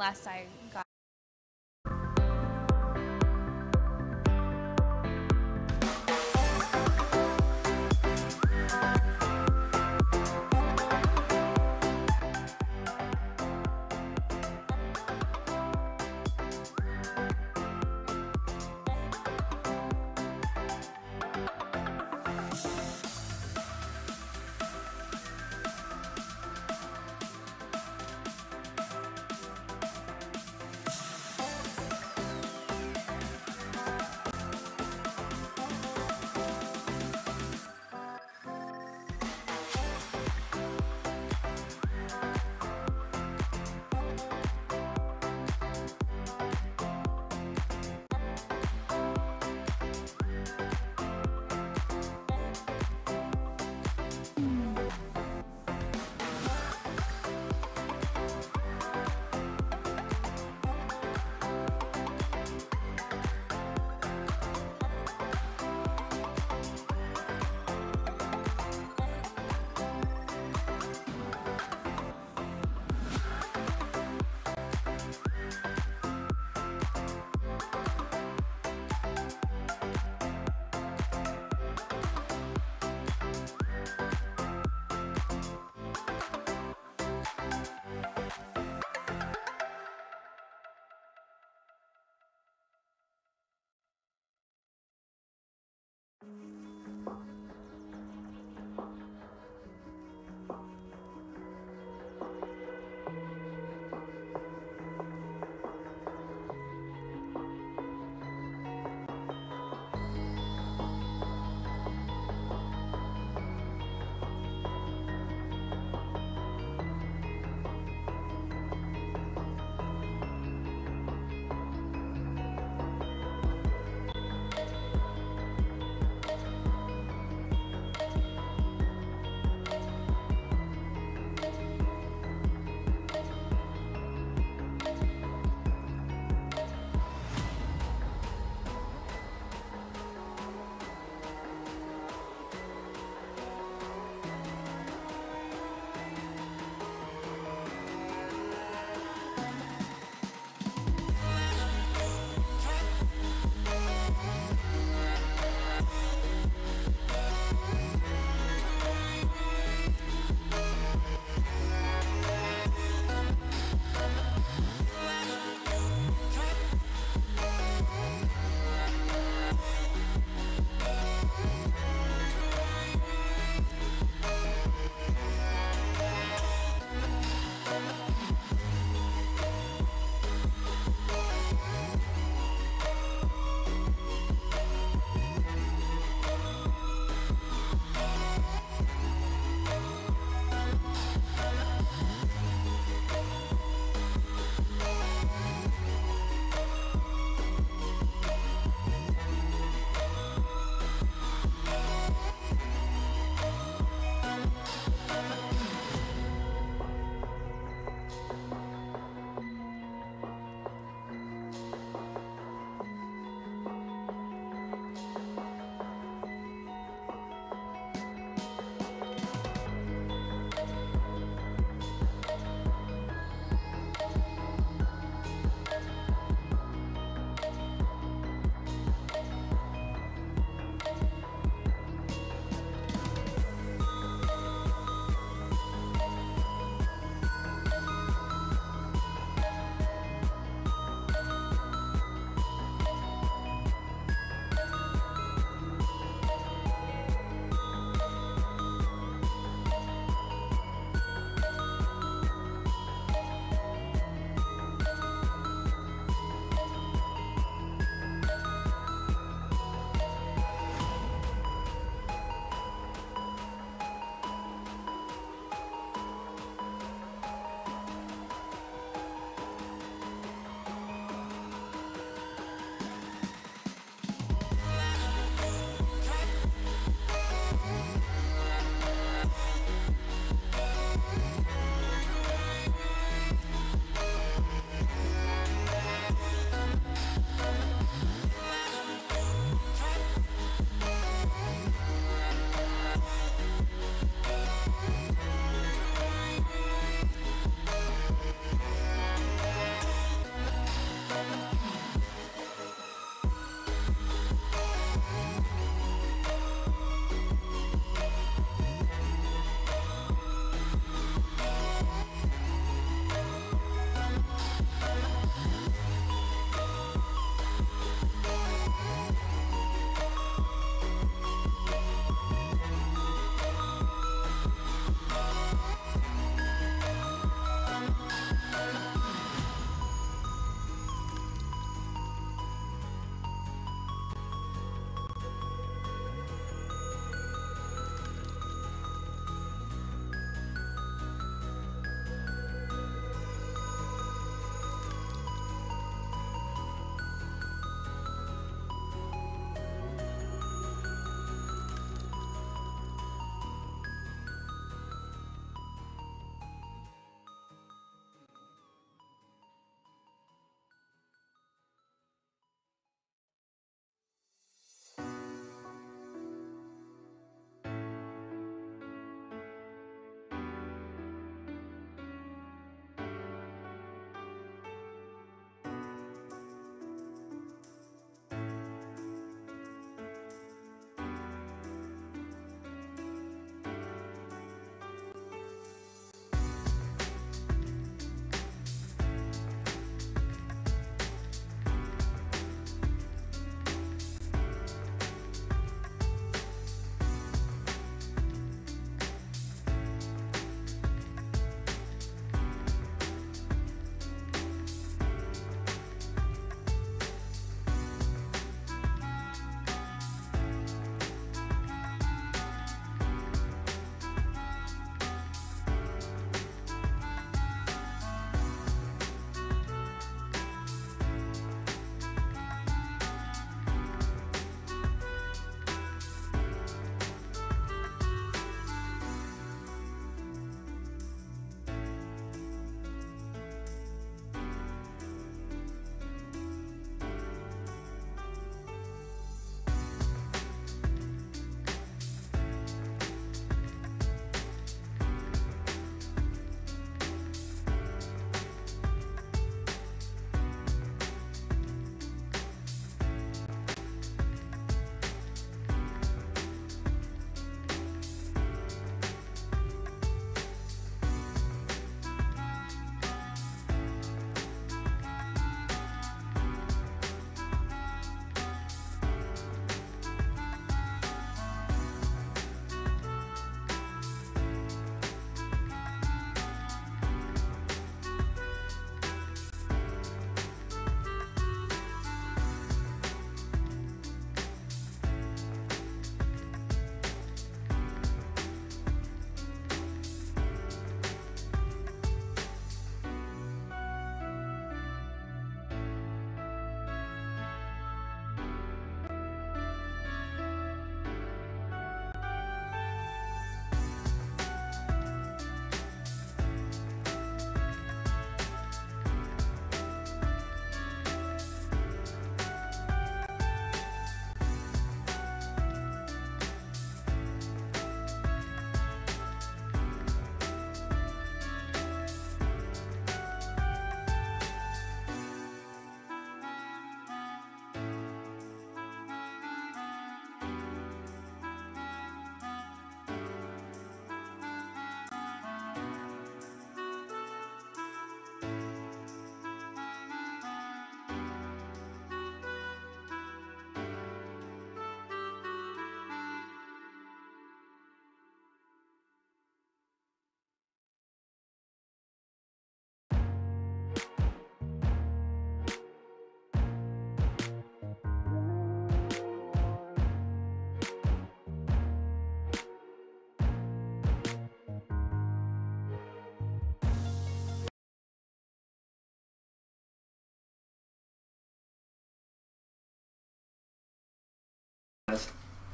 last I got.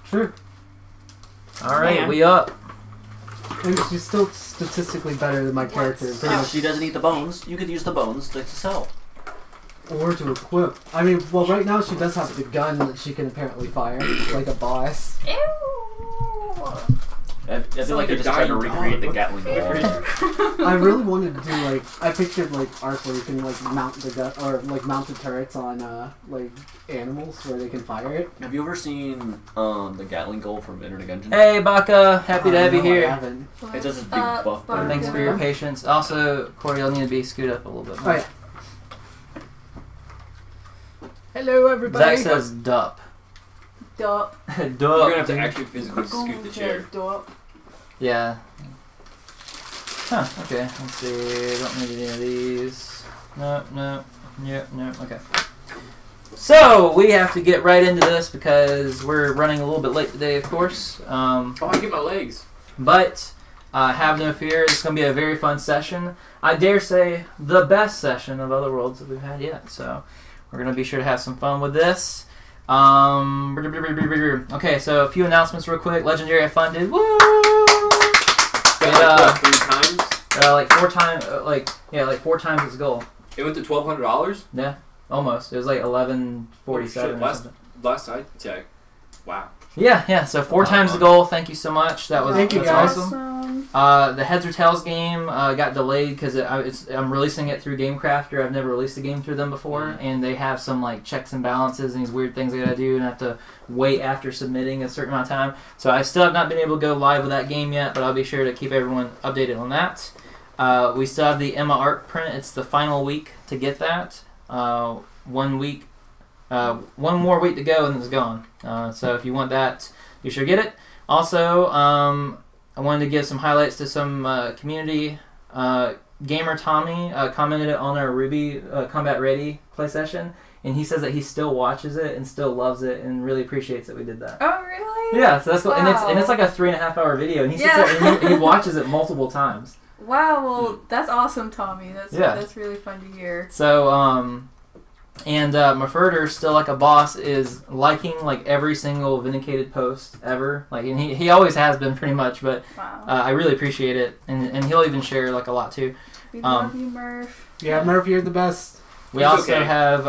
Sure. All right, Man. we up. And she's still statistically better than my character. Pretty much, she doesn't eat the bones. You could use the bones to sell. Or to equip. I mean, well, right now she does have the gun that she can apparently fire, like a boss. Ew. I feel like you're just trying to recreate the Gatling gun. I really wanted to do like I pictured like Ark where you can like mount the gun or like mount the turrets on like animals where they can fire it. Have you ever seen the Gatling gun from Internet Engine? Hey, Baka. Happy to have you No, I here. haven't. It does this big buff bird. Thanks for your patience. Also, Corey, you'll need to be scooted up a little bit more. Oh, yeah. Hello, everybody. Zach says dup. Dup. Dup. You're gonna have to actually physically scoot the chair. Dup. Yeah. Huh, okay. Let's see. Don't need any of these. No, no. Yep, no. Okay. So, we have to get right into this because we're running a little bit late today, of course. Oh, I get my legs. But have no fear. It's going to be a very fun session. I dare say the best session of Otherworlds that we've had yet. So, we're going to be sure to have some fun with this. Okay, so a few announcements real quick. Legendary I funded. Woo! Got like, what, 3 times? Like 4 times, like 4 times its goal. It went to $1,200? Yeah, almost. It was like 1147 or something. Last I checked. Wow. Yeah. So 4 times the goal. Thank you so much. That was Thank you, that's guys. awesome. The Heads or Tails game got delayed because I'm releasing it through GameCrafter. I've never released a game through them before, and they have some like checks and balances and these weird things I gotta do, and I have to wait after submitting a certain amount of time. So I still have not been able to go live with that game yet, but I'll be sure to keep everyone updated on that. We still have the Emma Arc print. It's the final week to get that. 1 week, 1 more week to go, and it's gone. So if you want that, you should get it. Also, I wanted to give some highlights to some community. Gamer Tommy commented on our Ruby Combat Ready play session, and he says that he still watches it and still loves it and really appreciates that we did that. Oh, really? Yeah, so that's cool. Wow. And it's like a 3.5 hour video, and he sits there and he watches it multiple times. Wow, well, that's awesome, Tommy. That's really fun to hear. So, and Mafurder, still like a boss, is liking like every single Vindicated post ever. Like, and he always has been pretty much, but Wow. I really appreciate it, and he'll even share like a lot too. We love you, Murph. Yeah, Murph, you're the best. We It's also okay. have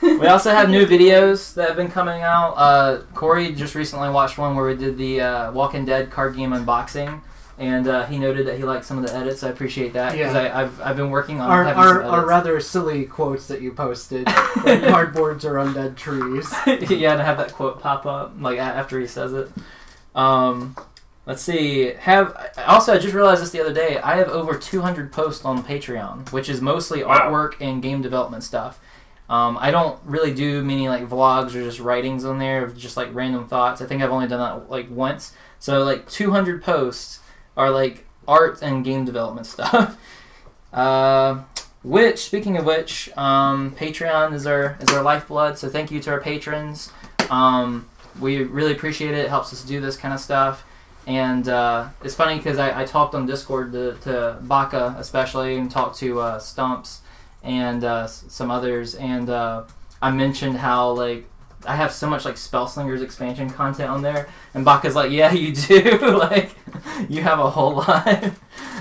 we also have new videos that have been coming out. Corey just recently watched one where we did the Walking Dead card game unboxing. And he noted that he liked some of the edits. I appreciate that because Yeah. I've been working on having some Our edits. rather silly quotes that you posted. Like cardboards are undead trees. Yeah, to have that quote pop up like after he says it. Let's see. Also, I just realized this the other day. I have over 200 posts on Patreon, which is mostly artwork and game development stuff. I don't really do many like vlogs or just writings on there of just like random thoughts. I think I've only done that like once. So like 200 posts are like art and game development stuff. Speaking of which, Patreon is our lifeblood. So thank you to our patrons. We really appreciate it. It helps us do this kind of stuff. And it's funny because I talked on Discord to Baka especially, and talked to Stumps and some others, and I mentioned how like I have so much like Spellslingers expansion content on there, and Baka's like, yeah, you do. Like, you have a whole lot.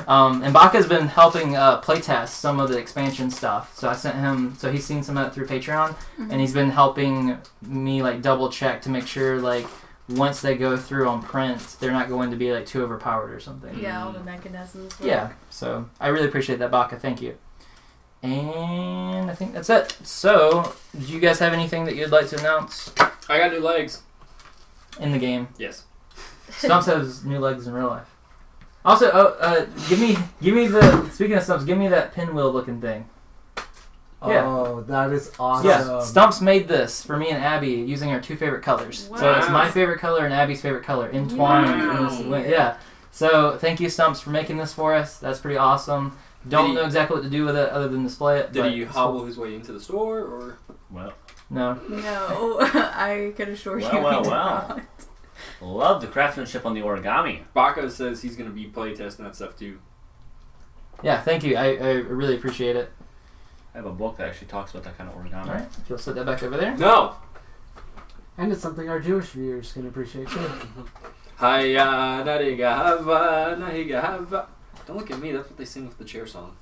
And Baka's been helping playtest some of the expansion stuff, so I sent him, so he's seen some of that through Patreon, and he's been helping me like double check to make sure like once they go through on print, they're not going to be like too overpowered or something. Yeah, all the mechanisms. Yeah, so I really appreciate that, Baka. Thank you. And I think that's it. So, do you guys have anything that you'd like to announce I got new legs. in the game? Yes. Stumps has new legs in real life. Also, give me the. Speaking of Stumps, give me that pinwheel looking thing. Yeah. Oh, that is awesome. Yeah, Stumps made this for me and Abby using our 2 favorite colors. So it's my favorite color and Abby's favorite color entwined in this. Yeah. So thank you, Stumps, for making this for us. That's pretty awesome. Don't know exactly what to do with it other than display it. Did he hobble his way into the store, or? Well. No. No, I can assure you. Well. Love the craftsmanship on the origami. Baka says he's going to be playtesting that stuff too. Yeah, thank you. I really appreciate it. I have a book that actually talks about that kind of origami. All right, if you'll set that back over there. No! And it's something our Jewish viewers can appreciate too. Hiya, nariga hava, nahiga hava. Don't look at me, that's what they sing with the chair song.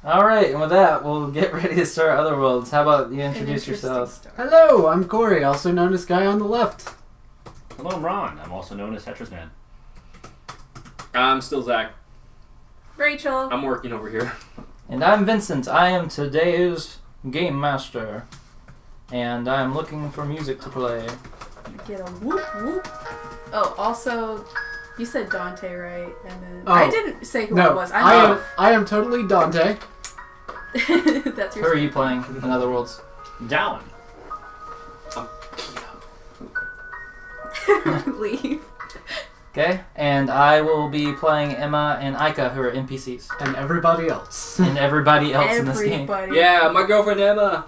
Alright, and with that, we'll get ready to start Otherworlds. How about you introduce An interesting yourselves? start. Hello, I'm Corey, also known as Guy on the Left. Hello, I'm Ron. I'm also known as Tetris Man. I'm still Zach. Rachel. I'm working over here. And I'm Vincent. I am today's Game Master. And I'm looking for music to play. Get a whoop whoop. Oh, also, you said Dante, right? And then Oh. I didn't say who No, it was. I I am totally Dante. That's your. Who are you playing in Otherworlds? Dallin. Leave. Okay, and I will be playing Emma and Aika, who are NPCs. And everybody else. And everybody else in this game. Everybody. Yeah, my girlfriend Emma.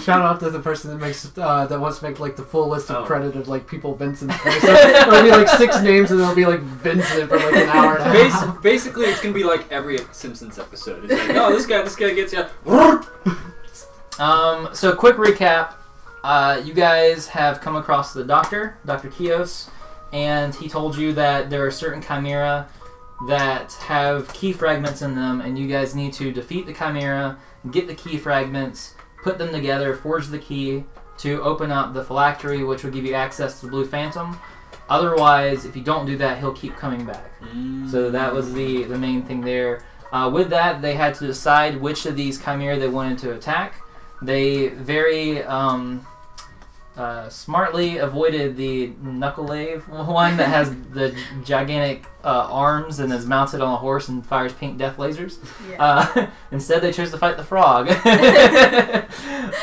Shout out to the person that makes that wants to make like the full list of Oh. credit of like people Vincent's voice. It'll be like 6 names and it'll be like Vincent for like an hour and a half. Basically, it's gonna be like every Simpsons episode. It's like, oh, this guy gets ya. So quick recap. You guys have come across the Dr. Gh0st, and he told you that there are certain chimera that have key fragments in them, and you guys need to defeat the chimera, get the key fragments, put them together, forge the key to open up the phylactery, which will give you access to the Blue Phantom. Otherwise, if you don't do that, he'll keep coming back. So that was the main thing there. With that, they had to decide which of these chimera they wanted to attack. They very smartly avoided the Knucklelave one that has the gigantic arms and is mounted on a horse and fires pink death lasers. Yeah. Instead, they chose to fight the frog.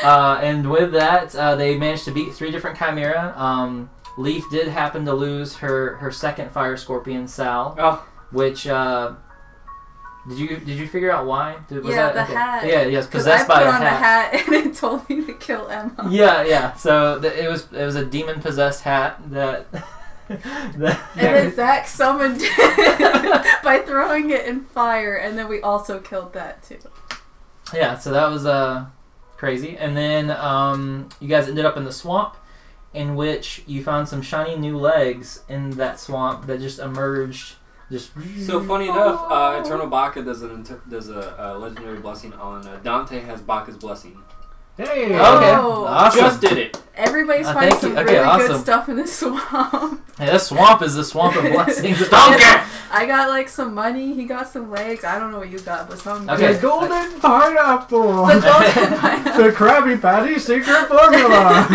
And with that, they managed to beat 3 different chimera. Leaf did happen to lose her second fire scorpion, Sal, Oh, which... Did you figure out why? Was Yeah, that, the okay. hat. Yeah, yes, Because I possessed put by a on the hat. hat and it told me to kill Emma. Yeah. So it was a demon possessed hat that. And then Zach summoned it by throwing it in fire, and then we also killed that too. Yeah, so that was crazy, and then you guys ended up in the swamp, in which you found some shiny new legs in that swamp that just emerged. so funny enough, Eternal Baka does a legendary blessing on Dante has Baka's blessing. Hey! Okay, Oh. awesome. Just did it. Everybody's Thank finding you. some Okay, really awesome. good stuff in this swamp. Hey, this swamp is the swamp of blessings. Donkey! I got like some money. He got some legs. I don't know what you got, but some. Okay. The golden pineapple! The golden pineapple. The Krabby Patty secret formula!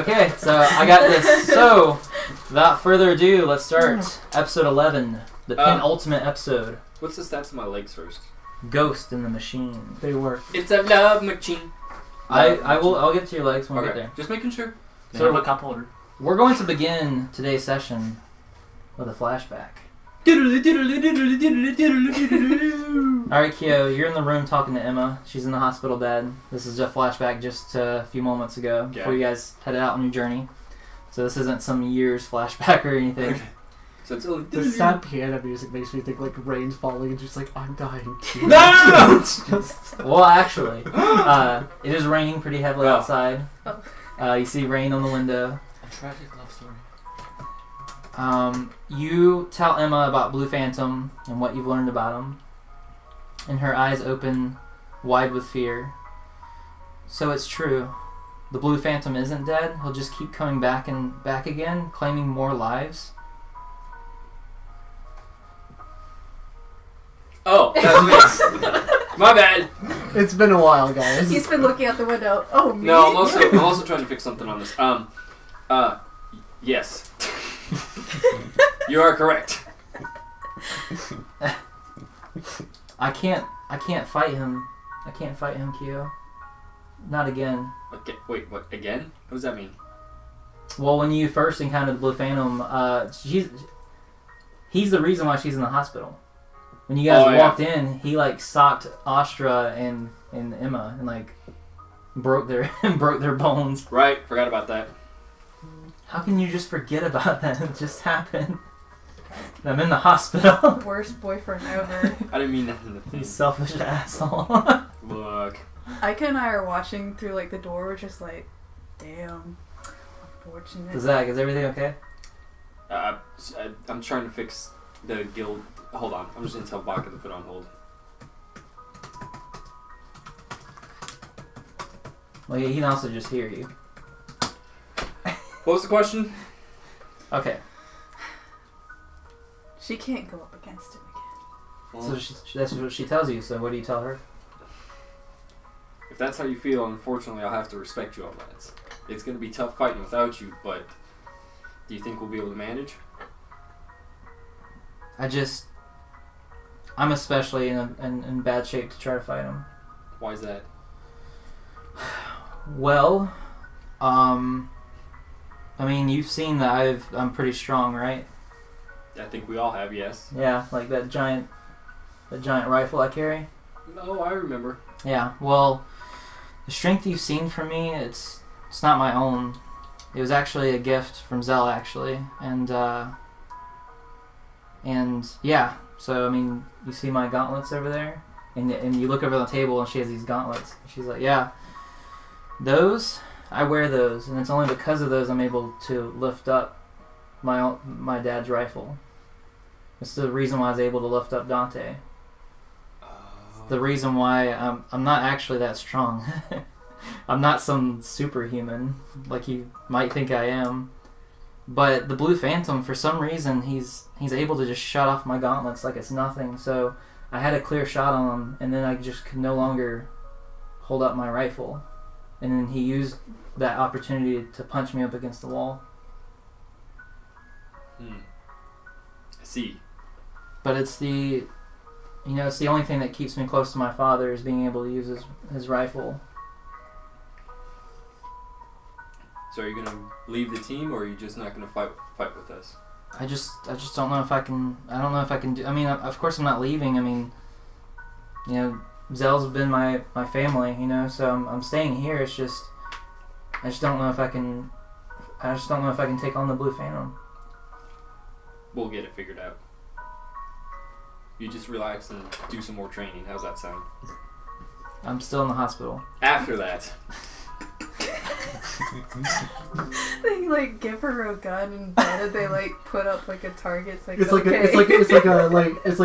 Okay, so I got this. So, without further ado, let's start episode 11, the penultimate episode. What's the stats of my legs first? Ghost in the Machine. They work. It's a love machine. I'll get to your legs when we get Okay, there. just making sure. Can So- I have a cup holder? We're going to begin today's session with a flashback. Alright, Kyo, you're in the room talking to Emma. She's in the hospital bed. This is a flashback just a few moments ago before you guys headed out on your journey. So this isn't some year's flashback or anything. Okay. So it's only The sad piano music makes me think like rain's falling and just like, I'm dying. No! It's just... Well, actually, it is raining pretty heavily Oh. outside. You see rain on the window. A tragic love story. You tell Emma about Blue Phantom and what you've learned about him, and her eyes open wide with fear. So it's true. The Blue Phantom isn't dead. He'll just keep coming back and back again, claiming more lives. Oh, that's me. My bad. It's been a while, guys. He's been looking out the window. Oh, me? No, I'm also trying to fix something on this. Yes. You are correct. I can't fight him. I can't fight him, Kyo. Not again. Okay, wait, what? Again? What does that mean? Well, when you first encountered the Blue Phantom, he's the reason why she's in the hospital. When you guys walked in, he like socked Astra and Emma and like broke their bones. Right, forgot about that. How can you just forget about that? It just happened. I'm in the hospital. Worst boyfriend ever. I didn't mean that in the You thing. selfish asshole. Look. Ika and I are watching through like the door. We're just like, damn, unfortunate. Zach, is everything okay? I'm trying to fix the guild. Hold on. I'm just gonna tell Baka to put on hold. Well, he can also just hear you. What was the question? Okay. She can't go up against him again. Well, So that's what she tells you. So what do you tell her? if that's how you feel, unfortunately, I'll have to respect you all that. It's gonna be tough fighting without you, but do you think we'll be able to manage? I'm especially in bad shape to try to fight him. Why is that? Well, I mean, you've seen that I'm pretty strong, right? I think we all have, yes. Yeah, like that giant rifle I carry. No, I remember. Yeah, well, the strength you've seen from me, it's not my own. It was actually a gift from Zell, actually, and yeah. So I mean, you see my gauntlets over there, and you look over the table, and she has these gauntlets. She's like, yeah, those I wear those, and it's only because of those I'm able to lift up my dad's rifle. It's the reason why I was able to lift up Dante. The reason why I'm not actually that strong. I'm not some superhuman like you might think I am. But the Blue Phantom, for some reason, he's able to just shut off my gauntlets like it's nothing. So I had a clear shot on him, and then I just could no longer hold up my rifle. And then he used that opportunity to punch me up against the wall. I see. But it's the only thing that keeps me close to my father is being able to use his rifle. So are you gonna leave the team, or are you just not gonna fight with us? I just don't know if I can. I don't know if I can do. I mean, of course I'm not leaving. I mean, Zell's been my family, so I'm staying here. It's just I just don't know if I can. I just don't know if I can take on the Blue Phantom. We'll get it figured out. You just relax and do some more training. How's that sound? I'm still in the hospital. After that. They like give her a gun and bed. They like put up like a target. It's like It's okay. like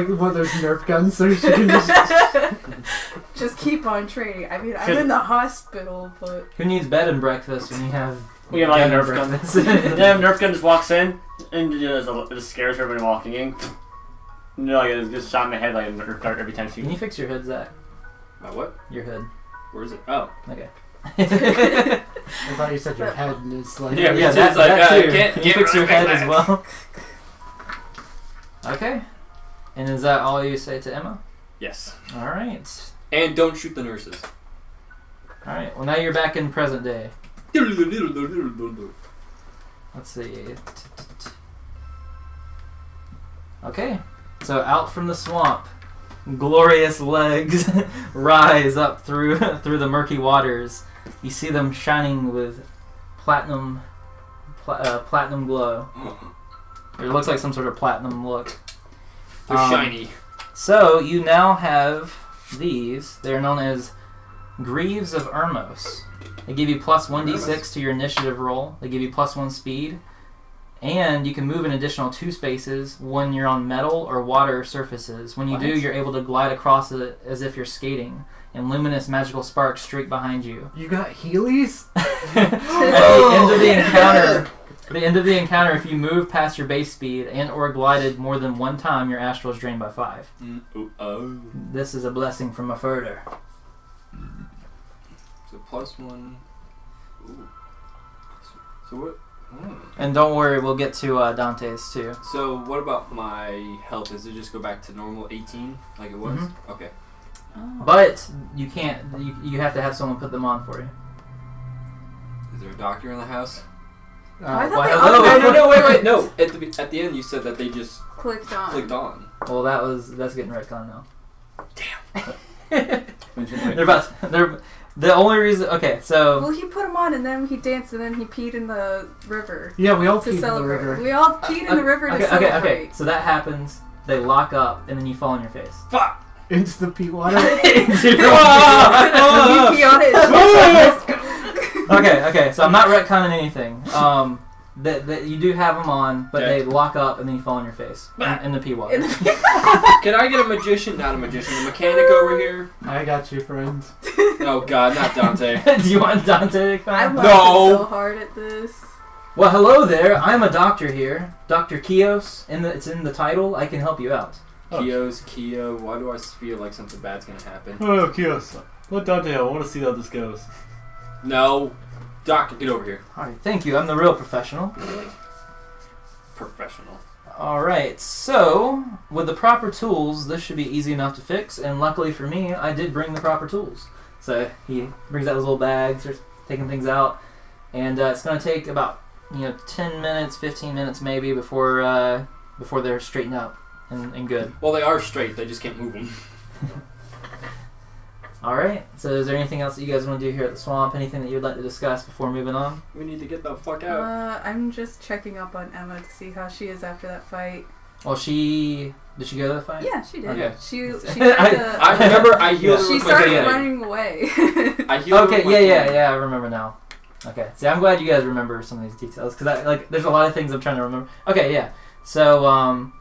one of those Nerf guns, so she can just. Just keep on training. I mean, I'm in the hospital, but Who needs bed and breakfast when you have? We have like a bed and Nerf gun. breakfast? Yeah, Nerf gun just walks in and just scares her when walking in. Like it's just shot in the head like a Nerf dart every time she. Can you fix your hood, Zach? My what? Your hood. Where is it? Oh. Okay. I thought you said your head, and it's like. Yeah, Yeah, that's that like, too. can't Can you fix your right head as back. well? Okay. And is that all you say to Emma? Yes. All right. And don't shoot the nurses. All right. Well, now you're back in present day. Let's see. Okay. So out from the swamp, glorious legs rise up through the murky waters. You see them shining with platinum glow. It looks like some sort of platinum look. They're shiny. So you now have these. They're known as Greaves of Ermos. They give you plus 1d6 to your initiative roll. They give you plus 1 speed. And you can move an additional 2 spaces when you're on metal or water surfaces. When you do, you're able to glide across it as if you're skating. And luminous magical sparks streak behind you. You got Heelys? At the end of the encounter, if you move past your base speed and or glided more than one time, your astral is drained by 5. This is a blessing from a further. So plus 1. Ooh. So what? And don't worry, we'll get to Dante's too. So what about my health? Does it just go back to normal 18 like it was? Mm-hmm. Okay. But you can't. You have to have someone put them on for you. Is there a doctor in the house? I thought why- they hello? No, wait. No. At the end you said that they just clicked on. clicked on. Well, that's getting retconned now. Damn. They're the only reason. Okay, so Well, he put him on, and then he danced, and then he peed in the river Yeah, we all to peed in the celebrate. river. We all peed in the river to celebrate. Okay. So that happens. They lock up, and then you fall on your face. Fuck. Into the pea water. Okay, so I'm not retconning anything. That you do have them on, but they lock up and then you fall on your face in the pea water. Can I get a magician? Not a magician. A mechanic over here? I got you, friend. Oh God, not Dante. Do you want Dante to come? I'm laughing so hard at this. Well, hello there. I'm a doctor here, Dr. Gh0st. It's in the title. I can help you out. Gh0st, Keo. Why do I feel like something bad's gonna happen? Oh, Gh0st. Let Dante out. I want to see how this goes. No, doctor, get over here. All right, thank you. I'm the real professional. Professional. All right, so with the proper tools, this should be easy enough to fix. And luckily for me, I did bring the proper tools. So he brings out his little bags, starts taking things out, and it's going to take about 10 minutes, 15 minutes maybe before they're straightened out and good. Well, they are straight. They just can't move them. All right. So is there anything else that you guys want to do here at the swamp? Anything that you'd like to discuss before moving on? We need to get the fuck out. I'm just checking up on Emma to see how she is after that fight. Well, did she go to the fight? Yeah, she did. Okay. She tried to. I remember I healed her She with my started cannon. running away. I healed her Okay. with my cannon. Yeah. I remember now. Okay. See, I'm glad you guys remember some of these details because there's a lot of things I'm trying to remember. Okay. Yeah. So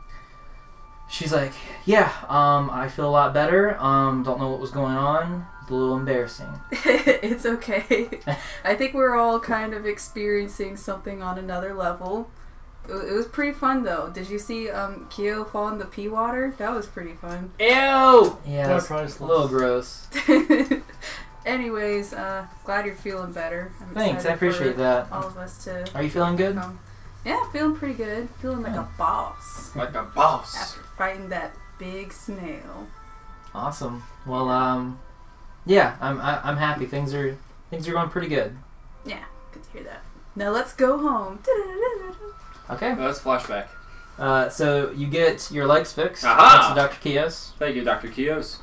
she's like, yeah. I feel a lot better. Don't know what was going on. It's a little embarrassing. It's okay. I think we're all kind of experiencing something on another level. It was pretty fun though. Did you see Keo fall in the pea water? That was pretty fun. Ew! Yeah, it's priceless. a little gross. Anyways, glad you're feeling better. I'm Thanks, I excited appreciate for that. all of us to Are you feeling good? Yeah, feeling pretty good. Feeling like a boss Like a boss. after fighting that big snail. Awesome. Well, yeah, I'm happy. Things are going pretty good. Yeah, good to hear that. Now let's go home. Okay. That's flashback. So you get your legs fixed. Aha! Thanks to Dr. Gh0st. Thank you, Dr. Gh0st.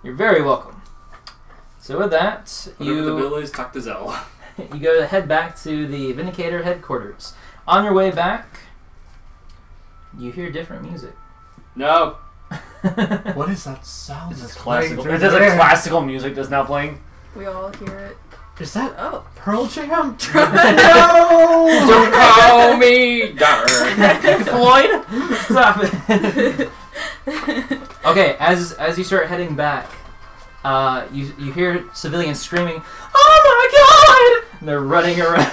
You're very welcome. So with that, Whatever the bill is, talk to Zell. you go to head back to the Vindicator headquarters. On your way back, you hear different music. No. What is that sound? This is that's classical. playing There's through like there? classical music that's now playing. We all hear it. Is that Oh. Pearl Jam? No! Don't call me dark. Floyd, stop it. Okay, as you start heading back, you hear civilians screaming, "Oh my God!" And they're running around,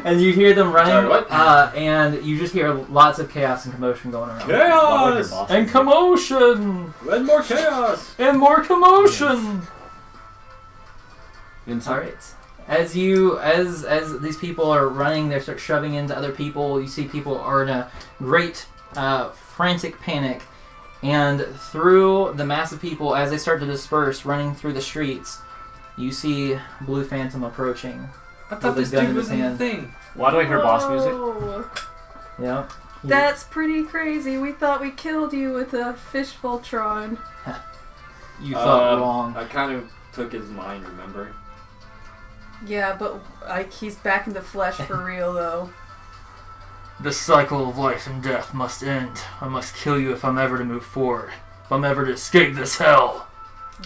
and you hear them running. Sorry, what? And you just hear lots of chaos and commotion going around. Chaos! And commotion! And more chaos! And more commotion! Yes. All right. As these people are running, they start shoving into other people. You see people are in a great frantic panic, and through the mass of people, as they start to disperse, running through the streets, you see Blue Phantom approaching. I thought With this a gun dude in was his in the hand. thing. Why do I hear boss music? Whoa. Yeah. That's pretty crazy. We thought we killed you with a fish Voltron. You felt wrong. I kind of took his mind, remember? Yeah, but he's back in the flesh for real though. The cycle of life and death must end. I must kill you if I'm ever to move forward. If I'm ever to escape this hell.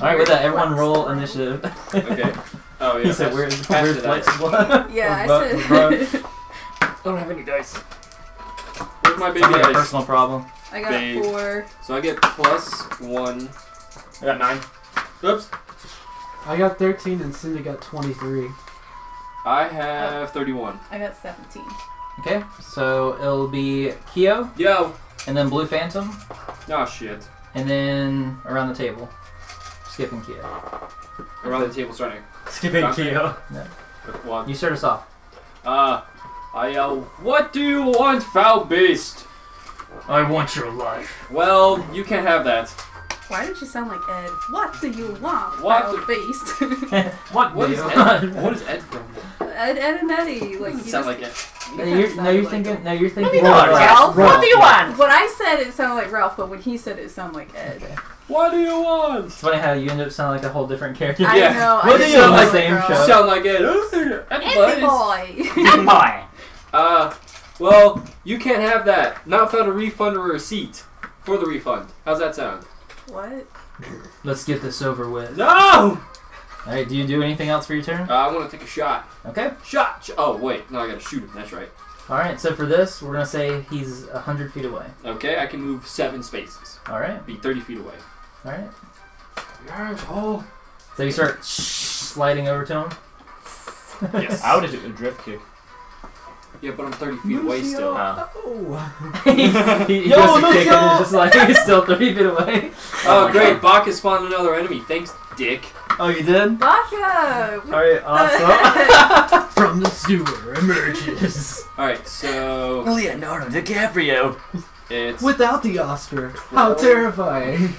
Alright, with that, everyone roll initiative. Okay. Oh, yeah. He said we're pass it out. flexible. Yeah, Bro- I said. I don't have any dice. Where's my big Sounds like a dice? personal problem. I got Babe. 4. So I get +1. I got 9. Oops. I got 13 and Cindy got 23. I have 31. I got 17. Okay, so it'll be Keo, Yo! and then Blue Phantom, Oh, shit. and then around the table. Skipping Keo. Around the table starting. Skipping Dante. Keo. With 1. You start us off. I yell, what do you want, foul beast? I want your life. Well, you can't have that. Why did you sound like Ed? What do you want, What foul the- beast? What What do is you Ed? What is Ed from? Ed and Eddie. Like, Doesn't you sound just- like it. you No, kinda you're sounded like thinking. him. No, you're thinking. do you want, Ralph? What do you want? When I said it sounded like Ralph, but when he said it sounded like Ed. Okay. What do you want? It's funny how you end up sounding like a whole different character. I Yeah. know. What I do just you sound like like same Ralph. show? You sound like it. Eddie boy. Boy. Well, you can't have that. Not without a refund or a receipt for the refund. How's that sound? What? Let's get this over with. No! Alright, do you do anything else for your turn? I want to take a shot. Okay. Shot! Oh, wait. No, I gotta shoot him. That's right. Alright, so for this, we're going to say he's 100 feet away. Okay, I can move 7 spaces. Alright. Be 30 feet away. Alright. Oh. So you start sliding over to him? Yes. I would have did a drift kick. Yeah, but I'm 30 feet away still. Oh. he goes to kick and it's just like he's still 30 feet away. Oh, great. Bach has spawned another enemy. Thanks, dick. Oh, you did? Baka! Alright, awesome. From the sewer emerges Alright, so Leonardo DiCaprio. it's without the Oscar. How terrifying!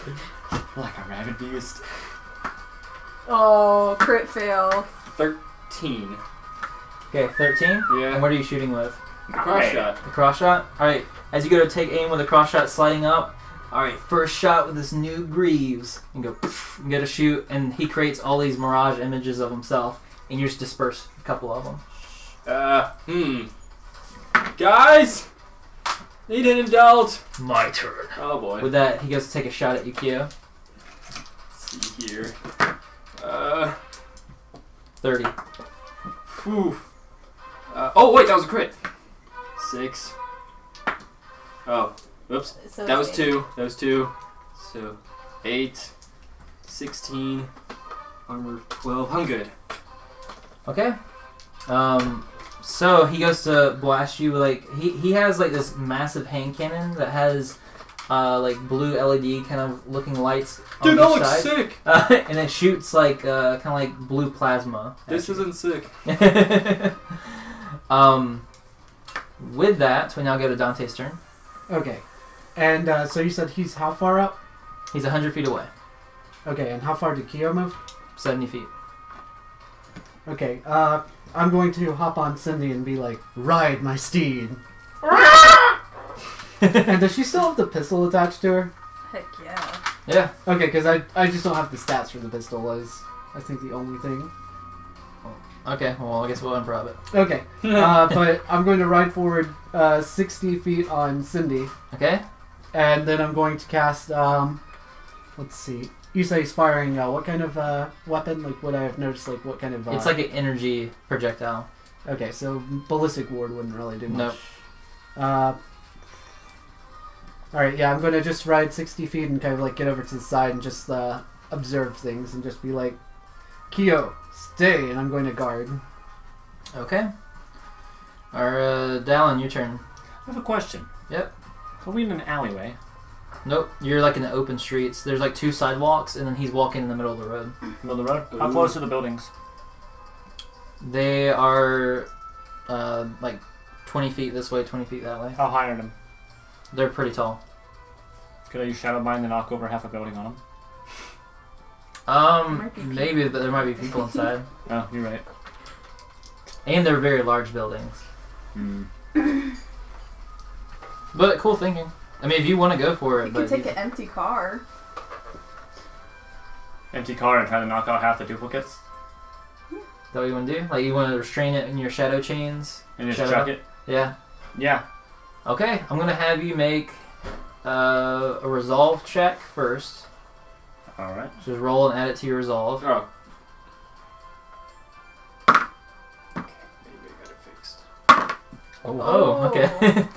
Like a rabid beast. Oh, crit fail. 13. Okay, 13. And Yeah. what are you shooting with? The cross shot. The cross shot? Alright, as you go to take aim with the cross shot sliding up, alright, first shot with this new Greaves. And go, poof, and go to shoot, and he creates all these mirage images of himself, and you just disperse a couple of them. Guys! Need an adult! My turn. Oh boy. With that, he goes to take a shot at Yukio. Let's see here. 30. Whew. Oh wait, that was a crit. 6. Oh, whoops. So That was it's 2. That was 2. So 8, 16, armor 12. I'm good. Okay. So he goes to blast you like he has like this massive hand cannon that has like blue LED kind of looking lights on Dude, that each looks side. sick. And it shoots like kind of like blue plasma. at This you. isn't sick. With that, we now go to Dante's turn. Okay. And so you said he's how far up? He's 100 feet away. Okay, and how far did Kyo move? 70 feet. Okay, I'm going to hop on Cindy and be like, ride my steed. And does she still have the pistol attached to her? Heck yeah. Yeah. Okay, because I just don't have the stats for the pistol is, I think, the only thing. Okay, well, I guess we'll unprob it. Okay, but I'm going to ride forward 60 feet on Cindy, Okay? and then I'm going to cast, let's see. You say he's firing what kind of weapon? Like, would I have noticed, like, what kind of... It's like an energy projectile. Okay, so Ballistic Ward wouldn't really do much. Nope. Alright, yeah, I'm going to just ride 60 feet and kind of, like, get over to the side and just observe things and just be like, Kyo, stay, and I'm going to guard. Okay. Dallin, your turn. I have a question. Yep. Are we in an alleyway? Nope, you're like in the open streets. There's like 2 sidewalks, and then he's walking in the middle of the road. Middle of the road? How Ooh. close are the buildings? They are like 20 feet this way, 20 feet that way. How high are them? They're pretty tall. Could I use Shadow Bind and knock over half a building on them? Might be Maybe, but there might be people inside. Oh, you're right. And they're very large buildings. Hmm. But cool thinking. I mean, if you want to go for it, You but can take an empty car. Empty car and try to knock out half the duplicates? is that what you want to do? Like you want to restrain it in your shadow chains? And just Shadow chuck up? it? Yeah. Yeah. Okay, I'm gonna have you make a resolve check first. Alright. Just roll and add it to your resolve. Oh. Okay, maybe I got it fixed. Oh, okay.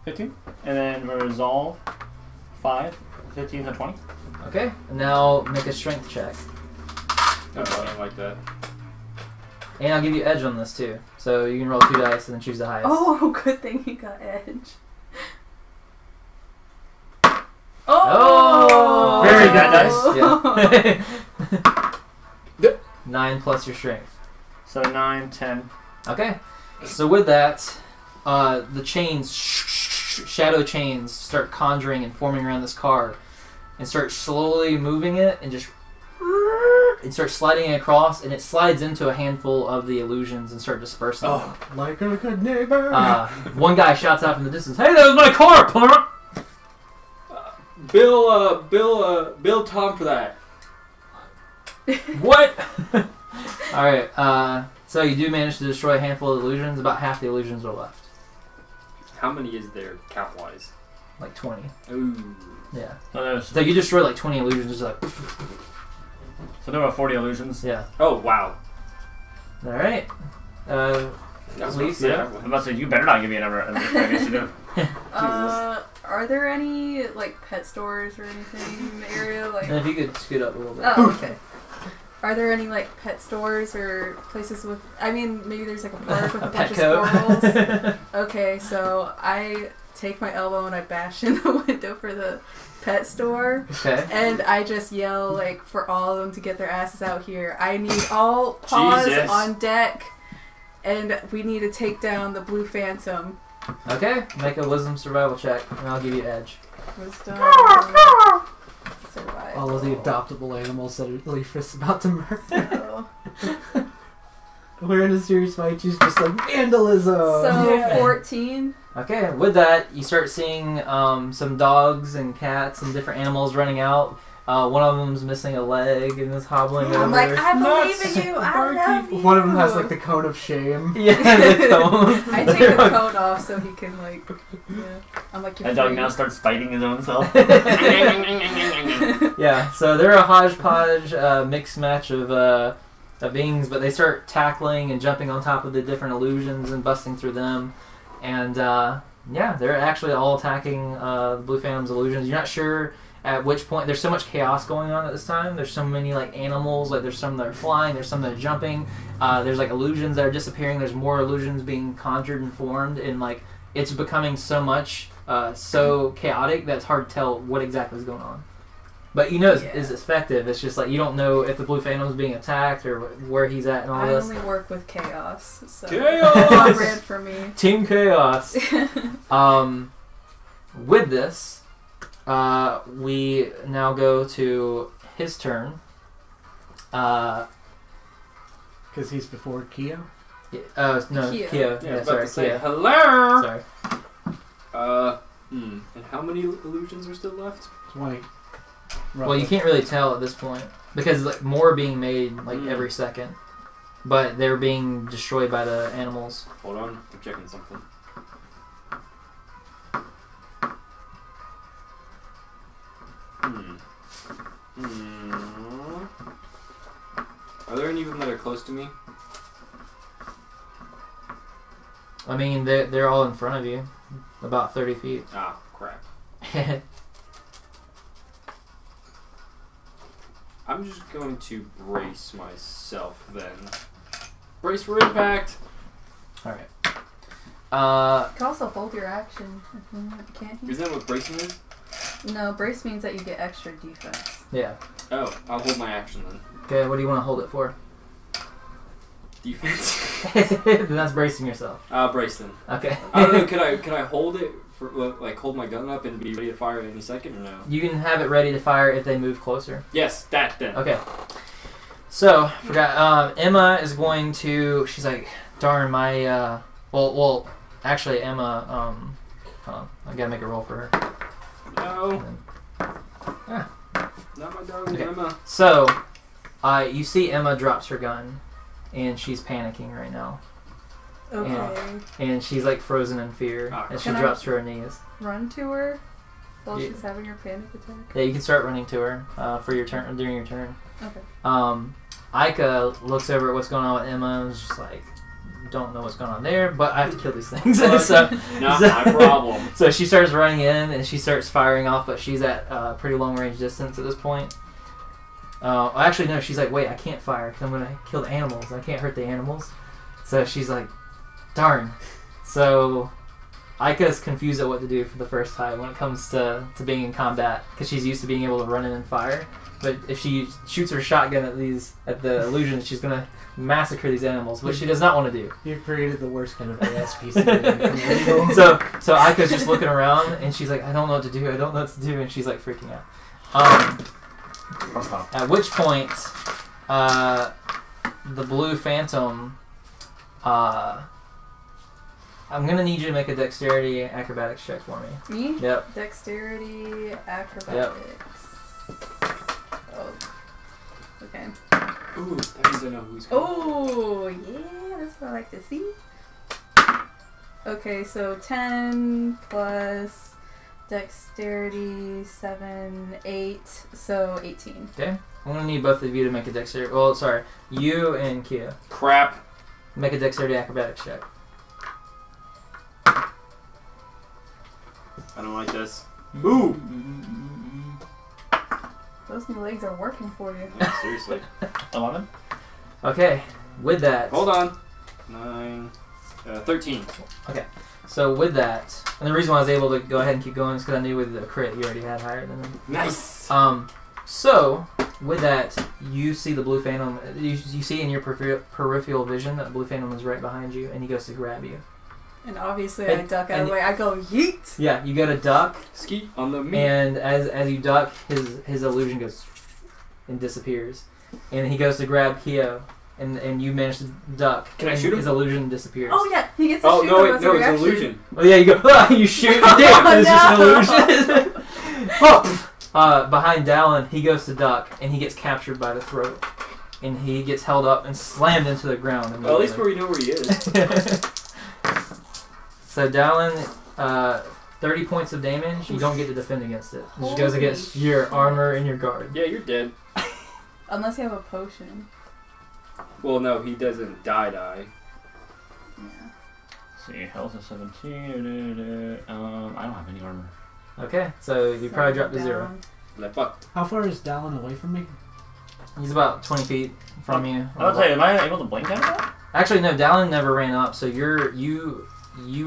15. And then resolve 5. 15 to 20. Okay, now make a strength check. No, I don't like that. And I'll give you edge on this too. So you can roll 2 dice and then choose the highest. Oh, good thing you got edge. Oh! Very good dice. Yeah. 9 plus your strength. So 9, 10. Okay. So with that, the chains, shadow chains, start conjuring and forming around this car, and start slowly moving it, and just and start sliding it across, and it slides into a handful of the illusions and start dispersing. Oh, like a good neighbor. One guy shouts out from the distance, "Hey, that was my car, punk!" Bill Tom for that. What? All right. So you do manage to destroy a handful of illusions. About half the illusions are left. How many is there count-wise? Like 20. Ooh. Yeah. So So you destroy like 20 illusions, just like... there were 40 illusions. Yeah. Oh, wow. Alright. That's Leaf, what yeah. I'm about to say, you better not give me another initiative. Are there any like pet stores or anything in the area? Like, And if you could scoot up a little bit. oh, okay. Are there any like pet stores or places with? I mean, maybe there's like a park with a bunch of squirrels. Okay, so I take my elbow and I bash in the window for the pet store. Okay. And I just yell like for all of them to get their asses out here. I need all paws Jesus. on deck, and we need to take down the blue phantom. Okay, make a wisdom survival check, and I'll give you edge. Wisdom. Survival. All of the adoptable animals that Leaf is about to murder. So, We're in a serious fight. She's just like vandalism. so 14. Okay, with that, you start seeing some dogs and cats and different animals running out. One of them's missing a leg and is hobbling over. I'm like, I Nuts. believe in you. I Bird love people. you. One of them has like the cone of shame. yeah, the cone. I take the coat off so he can like. Yeah. I'm like, you're That dog free. now starts biting his own self. Yeah, so they're a hodgepodge mixed match of beings, but they start tackling and jumping on top of the different illusions and busting through them. And yeah, they're actually all attacking the Blue Phantom's illusions. You're not sure at which point. There's so much chaos going on at this time. There's so many like animals. Like there's some that are flying. There's some that are jumping. There's like illusions that are disappearing. There's more illusions being conjured and formed, and like it's becoming so much so chaotic that it's hard to tell what exactly is going on. But you know it's effective. It's just like you don't know if the Blue Phantom is being attacked or where he's at and all I this. only work with chaos, so Chaos! it's on brand for me. Team Chaos. With this, we now go to his turn. Because he's before Keo. No, Keo. Keo. Yeah, I Yeah, was about sorry, to say, Keo. hello! Sorry. And how many illusions are still left? 20. Well, you can't really tell at this point because like more are being made like every second, but they're being destroyed by the animals. Hold on, I'm checking something. Are there any of them that are close to me? I mean, they're all in front of you, about 30 feet. Ah, crap. I'm just going to brace myself then. Brace for impact! Alright. You can also hold your action if you want, can't you? Isn't that what bracing is? No, brace means that you get extra defense. Yeah. Oh, I'll hold my action then. Okay, what do you want to hold it for? Defense? Then that's bracing yourself. Brace then. Okay. I don't know, could I hold it, for like hold my gun up and be ready to fire any second or no? You can have it ready to fire if they move closer. Yes, that then. Okay. So, forgot, Emma is going to, she's like, darn, my, well, actually, Emma, hold on, I gotta make a roll for her. No. Ah. Not my dog, Okay. Emma. So, you see Emma drops her gun, and she's panicking right now. Okay. And she's like frozen in fear Ah, as she Can I- drops to her knees. Run to her while Yeah. she's having her panic attack. Yeah, you can start running to her for your turn during your turn. Okay. Ica looks over at what's going on with Emma and is just like, don't know what's going on there, but I have to kill these things. so, Not my problem. so she starts running in and she starts firing off, but she's at pretty long range distance at this point. Actually, no, she's like, wait, I can't fire because I'm going to kill the animals. I can't hurt the animals. So she's like, darn. So Ica's confused at what to do for the first time when it comes to being in combat because she's used to being able to run in and fire. But if she shoots her shotgun at the illusions, she's going to massacre these animals, which she does not want to do. You've created the worst kind of ASPC. So Ica's just looking around and she's like, I don't know what to do. I don't know what to do. And she's like freaking out. At which point, the Blue Phantom, I'm going to need you to make a dexterity acrobatics check for me. Me? Yep. Dexterity, acrobatics. Oh. Okay. Ooh, that means I know who's coming. Oh, yeah. That's what I like to see. Okay, so 10 plus dexterity, 7, 8, so 18. Okay. I'm gonna need both of you to make a dexterity. Well, sorry, you and Kia Crap. make a dexterity acrobatics check. I don't like this. Ooh. Those new legs are working for you. Yeah, seriously. 11. Okay. With that. Hold on. 9. 13. So with that, and the reason why I was able to go ahead and keep going is because I knew with the crit you already had higher than them. Nice. So with that, you see the blue phantom. You see in your peripheral vision that the blue phantom is right behind you, and he goes to grab you. And obviously I duck out of the way. I go, yeet! Yeah, you go to duck, Skeet on the meat. and as you duck, his illusion goes and disappears, and he goes to grab Kyo, and you manage to duck. Can I and shoot him? His illusion disappears. Oh yeah, he gets to Oh shoot no! them Wait, as no, a it's an reaction. illusion. Oh yeah, you go. You shoot. Damn, it's just an illusion. Behind Dallin, he goes to duck, and he gets captured by the throat, and he gets held up and slammed into the ground. Well, at least we know where he is. So Dallin, 30 points of damage. You don't get to defend against it. It just goes Holy against your shit. armor and your guard. Yeah, you're dead. Unless you have a potion. Well, no, he doesn't die. Yeah. See, health is 17. I don't have any armor. Okay, so you probably dropped to Down. 0. Like fuck. How far is Dallin away from me? He's about 20 feet from you. I'll tell you, am I able to blink at that? Actually, no, Dallin never ran up, so you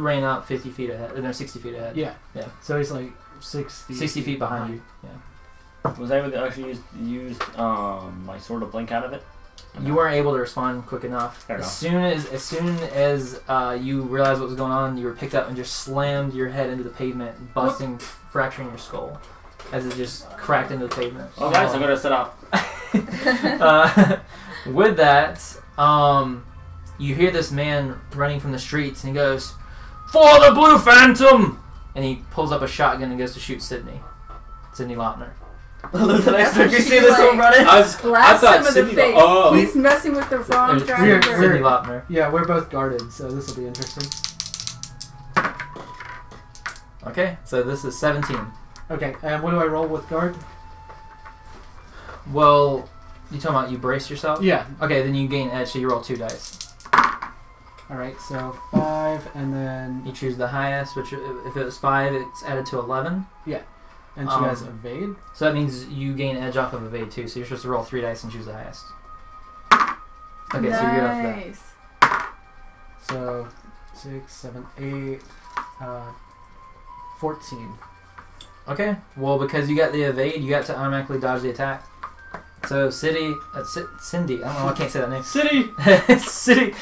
ran up 50 feet ahead, or no, 60 feet ahead. Yeah. Yeah. So he's like 60 feet behind you. Yeah. Was I able to actually use my sword to blink out of it? You weren't able to respond quick enough. Fair As enough. soon as you realized what was going on, you were picked up and just slammed your head into the pavement, busting, fracturing your skull, as it just cracked into the pavement. Oh, guys, I'm gonna sit up. With that, you hear this man running from the streets, and he goes, "For the Blue Phantom!" And he pulls up a shotgun and goes to shoot Sydney Lautner. Look at That's that. what You she, see this one like, running? I Blast thought him in the Sydney. face. Oh. He's messing with the wrong There's driver. Sydney Lautner. Yeah, we're both guarded, so this will be interesting. Okay, so this is 17. Okay, and what do I roll with guard? Well, you talking about you brace yourself? Yeah. Okay, then you gain edge, so you roll 2 dice. Alright, so 5, and then... You choose the highest, which if it was 5, it's added to 11. And she has evade. So that means you gain edge off of evade too, so you're supposed to roll 3 dice and choose the highest. Okay, so you're good off that. Nice. So 6, 7, 8, 14. Okay, well because you got the evade, you got to automatically dodge the attack. So Cindy, I don't know, I can't say that name. City. Cindy,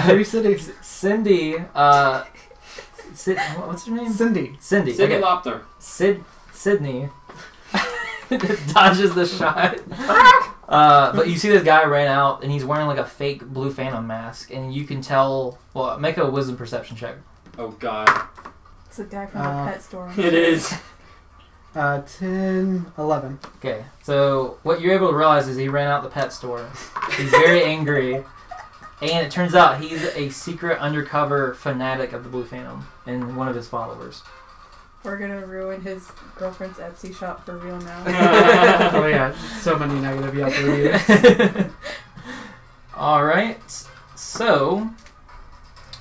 Three cities. Cindy, what's her name? Cindy. Cindy. City Okay. Lopter. Sydney dodges the shot. But you see this guy ran out, and he's wearing like a fake Blue Phantom mask, and you can tell. Well, make a wisdom perception check. Oh god. It's a guy from the pet store. It is. 10, 11. Okay, so what you're able to realize is he ran out the pet store. He's very angry, and it turns out he's a secret undercover fanatic of the Blue Phantom and one of his followers. We're gonna ruin his girlfriend's Etsy shop for real now. Oh yeah, so many negative Yelp reviews. Alright, so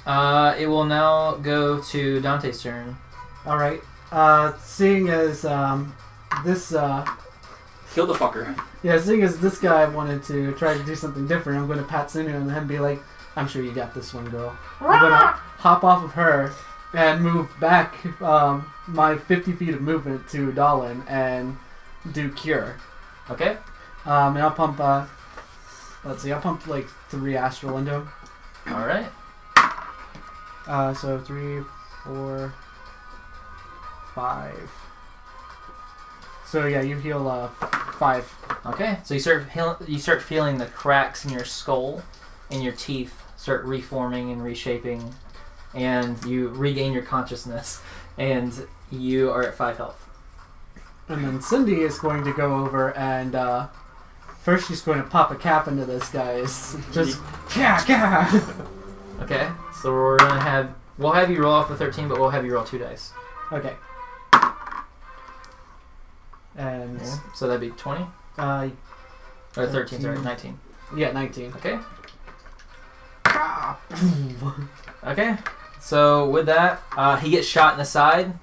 it will now go to Dante's turn. Alright, seeing as this Kill the fucker. yeah, seeing as this guy wanted to try to do something different, I'm going to pat Sinu on the head and be like, "I'm sure you got this one, girl." I'm going to hop off of her and move back my 50 feet of movement to Dallin and do Cure. Okay? And I'll pump, let's see, I'll pump like 3 Astral into him. Alright. So 3, 4, 5. So yeah, you heal 5. Okay, so you start feeling the cracks in your skull and your teeth start reforming and reshaping, and you regain your consciousness, and you are at 5 health. And then Cindy is going to go over and first she's going to pop a cap into this guy's just Okay, so we'll have you roll off the 13, but we'll have you roll 2 dice. Okay. And Yeah. So that'd be 20? Or 13, sorry, 19. yeah, 19. Okay. Okay. So with that, he gets shot in the side.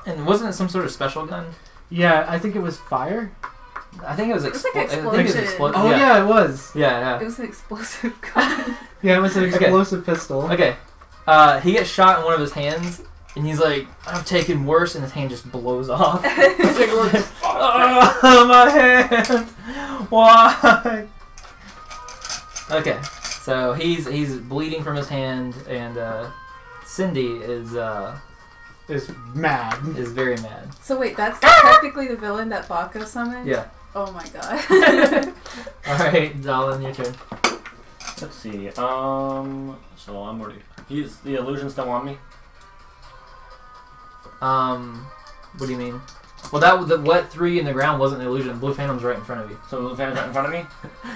And wasn't it some sort of special gun? Yeah, I think it was fire. I think it was It was like explosive. Oh yeah, it was. Yeah. It was an explosive gun. Yeah, it was an explosive pistol. Okay. He gets shot in one of his hands, and he's like, "I've taken worse," and his hand just blows off. Oh, my hand! Why? Okay, so he's bleeding from his hand, and Cindy is mad. very mad. So wait, that's technically the villain that Baka summoned? Yeah. Oh my god. Alright, Dalin, your turn. Let's see. So I'm already. He's the illusion still on me. What do you mean? Well, the what 3 in the ground wasn't an illusion. Blue Phantom's right in front of you. So the fan's right in front of me.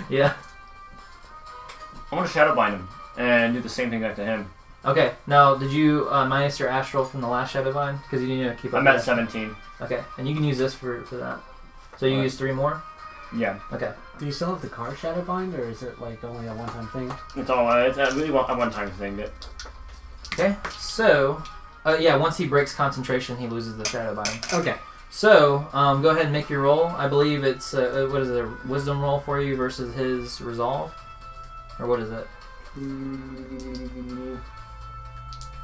Yeah. I want to shadow bind him and do the same thing back to him. Okay. Now, did you minus your astral from the last shadow bind? Because you need to keep up. I'm at 17. Okay, and you can use this for that. So you use 3 more. Yeah. Okay. Do you still have the car shadow bind, or is it like only a one-time thing? It's all. It's really a one-time thing. But Okay. So, yeah, once he breaks concentration, he loses the shadow bind. Okay. So, go ahead and make your roll. I believe it's what is it, a wisdom roll for you versus his resolve, or what is it?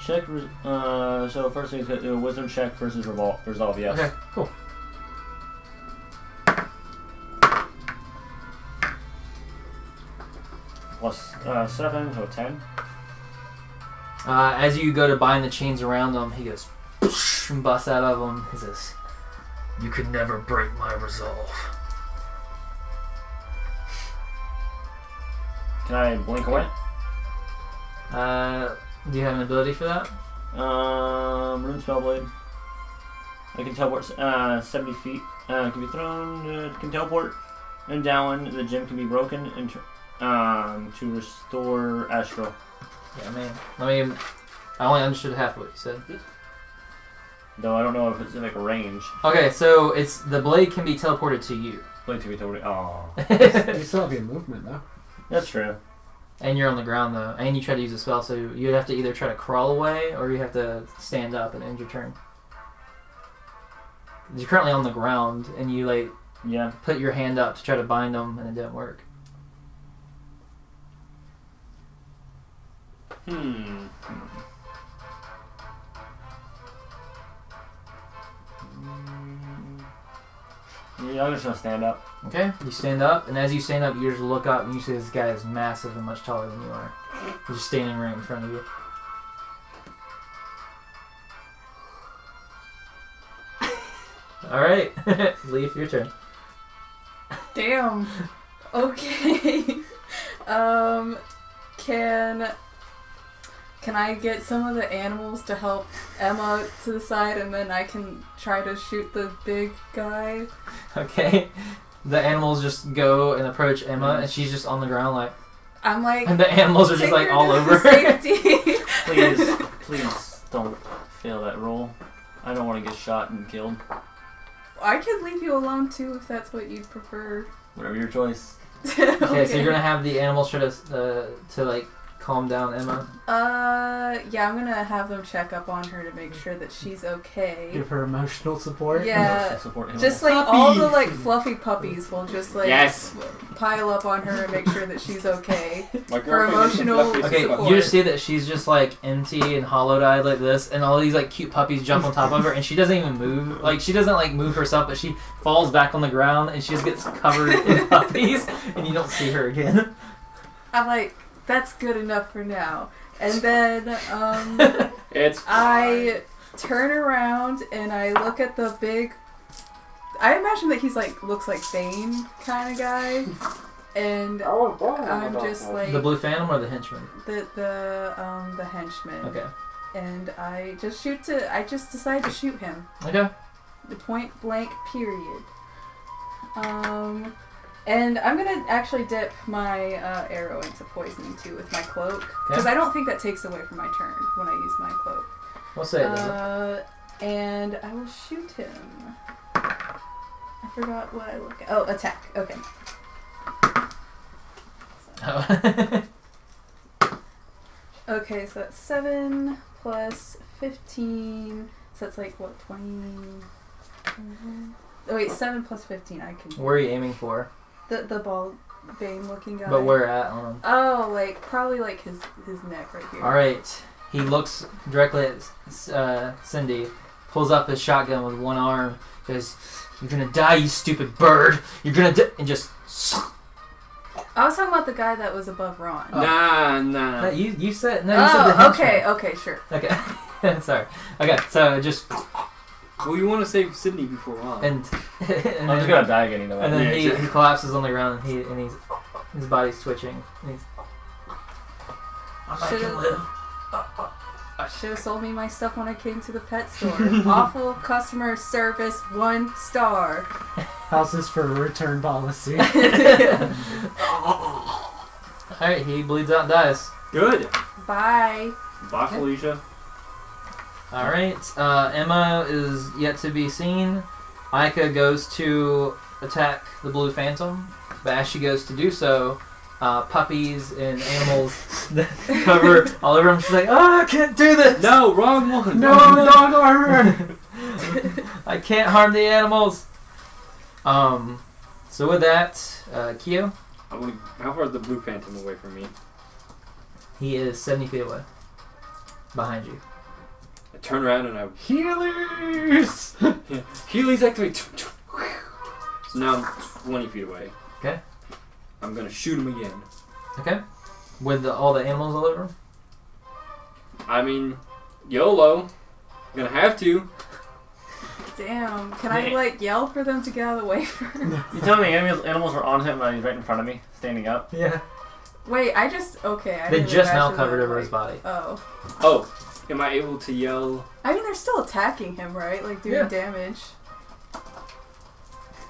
check. So first thing is a wisdom check versus resolve. Yes. Okay. Cool. Plus 7, so 10. As you go to bind the chains around them, he goes and busts out of them. He says, "You could never break my resolve." Can I blink away? Do you have an ability for that? Rune Spellblade. I can teleport 70 feet. Can be thrown. Can teleport and down. The gem can be broken and to restore astral. Yeah, man. I only understood half what you said. Though I don't know if it's in like a range. Okay, so it's the blade can be teleported to you. Blade to be teleported. Oh, You still have your movement though. that's true. And you're on the ground though, and you try to use a spell, so you'd have to either try to crawl away or you have to stand up and end your turn. You're currently on the ground, and you Yeah. put your hand up to try to bind them, and it didn't work. Yeah, I'm just gonna stand up. Okay, you stand up, and as you stand up, you just look up, and you see this guy is massive and much taller than you are. He's just standing right in front of you. Alright, Leaf, your turn. Damn. Okay. Can I get some of the animals to help Emma to the side, and then I can try to shoot the big guy? Okay, the animals just go and approach Emma, and she's just on the ground I'm like, and the animals are just take her all to over. safety. Please don't fail that roll. I don't want to get shot and killed. I could leave you alone too if that's what you'd prefer. Whatever your choice. Okay, so you're gonna have the animals try to calm down Emma. Yeah, I'm gonna have them check up on her to make sure that she's okay. Give her emotional support. Yeah, Support him. just all the fluffy puppies will just Yes. pile up on her and make sure that she's okay. My For girlfriend is emotional fluffy Okay, support. you just see that she's just empty and hollow-eyed like this, and all these cute puppies jump on top of her, and she doesn't even move. She doesn't move herself, but she falls back on the ground, and she just gets covered in puppies, and you don't see her again. I'm like, that's good enough for now. And then It's I turn around and I look at the big. I imagine that he's looks like Bane kind of guy, and I'm just like The Blue Phantom or the Henchman? the henchman. Okay. And I just decide to shoot him. Okay. The point blank period. And I'm gonna actually dip my arrow into poisoning too with my cloak. Because I don't think that takes away from my turn when I use my cloak. We'll say it doesn't. And I will shoot him. I forgot what I look at. Oh, attack. Okay. Oh. Okay, so that's 7 plus 15. So that's like, what, 20? Oh, wait, 7 plus 15. I can. Where are you aiming for? The ball bane looking guy. But where at on him? Oh, like, probably like his neck right here. Alright. He looks directly at Cindy, pulls up his shotgun with one arm, says, "You're gonna die, you stupid bird! You're gonna die!" And just. I was talking about the guy that was above Ron. Oh. Nah. You said. No, you said the henchman. okay, sure. Okay. Sorry. Okay, so just. Well, you want to save Sydney before Ron. And I'm just gonna die again either way. And then Yeah, he exactly. collapses on the ground and his body's twitching. And he's. I can live. Should have sold me my stuff when I came to the pet store. Awful customer service, 1 star. How's this for a return policy? Alright, he bleeds out and dies. Good. Bye. Bye, Felicia. Alright, Emma is yet to be seen. Aika goes to attack the Blue Phantom, but as she goes to do so, puppies and animals cover all over him. She's like, "Oh, I can't do this! No, wrong one. No, dog armor! I can't harm the animals!" So with that, Kyo, How far is the Blue Phantom away from me? he is 70 feet away. Behind you. I turn around and I... Healers! Healy's activate. So now I'm 20 feet away. Okay. I'm gonna shoot him again. Okay. With all the animals all over him? I mean, YOLO. I'm gonna have to. Damn. Can I, like, yell for them to get out of the way first? You tell me the animals were on him and he's right in front of me, standing up. Yeah. Wait, I just... Okay, I They didn't just now actually covered know, over like- his body. Oh. Oh, am I able to yell? I mean, they're still attacking him, right? Like, doing Yeah. damage.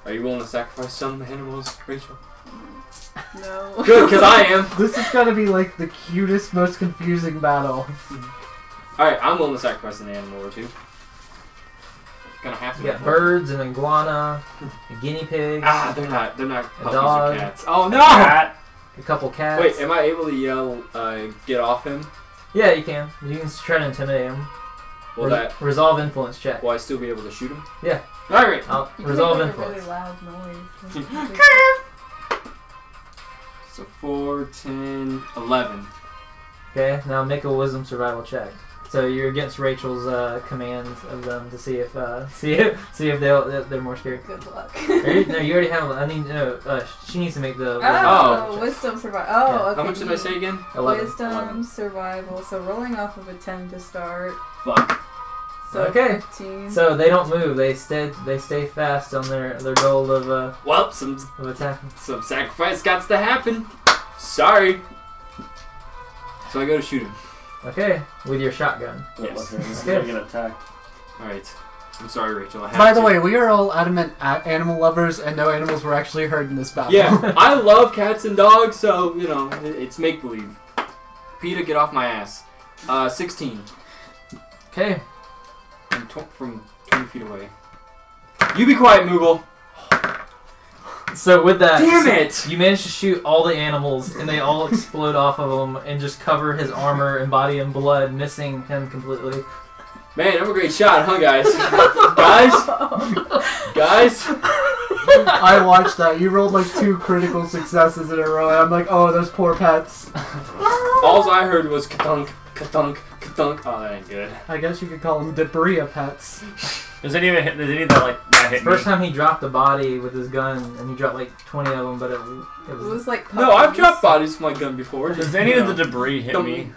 Are you willing to sacrifice some animals, Rachel? No. Good, because I am. This is gonna be like the cutest, most confusing battle. Alright, I'm willing to sacrifice an animal or two. Gonna have to. You got birds, an iguana, a guinea pig, Ah, they're not puppies dog. or cats. Oh no! Cat. a couple cats. Wait, am I able to yell, get off him? Yeah, you can. You can try to intimidate him. Will that, Resolve influence check. will I still be able to shoot him? Yeah. Alright! I'll You can resolve make, like, influence. a really loud noise. So 4, 10, 11. Okay, now make a wisdom survival check. So you're against Rachel's command of them to see if they're more scared. Good luck. No, you already have. I need no. She needs to make the. Oh. Wisdom survival. Oh, Yeah. okay. How much did I say again? 11. Wisdom 11. survival. So rolling off of a 10 to start. Fuck. So Okay. 15. So they don't move. They stay fast on their goal of Well, some attacking. sacrifice got to happen. Sorry. So I go to shoot him. Okay, with your shotgun. Yes. He's good. gonna get attacked. Alright. I'm sorry, Rachel. I have By the to. way, we are all adamant animal lovers, and no animals were actually hurt in this battle. Yeah, I love cats and dogs, so, you know, it's make-believe. Peter, get off my ass. 16. Okay. From 20 feet away. You be quiet, Moogle. So with that, Damn it! you manage to shoot all the animals, and they all explode off of him, and just cover his armor and body in blood, missing him completely. Man, I'm a great shot, huh, guys? Guys? I watched that. You rolled like 2 critical successes in a row, and I'm like, oh, those poor pets. All I heard was ka-thunk, ka-thunk, ka-thunk. Oh, that ain't good. I guess you could call them debris pets. Does any of that hit First me? time he dropped the body with his gun, and he dropped like 20 of them, but it It was was like No, I've puppies. dropped bodies with my gun before. Does Just, any you of the know. debris hit me?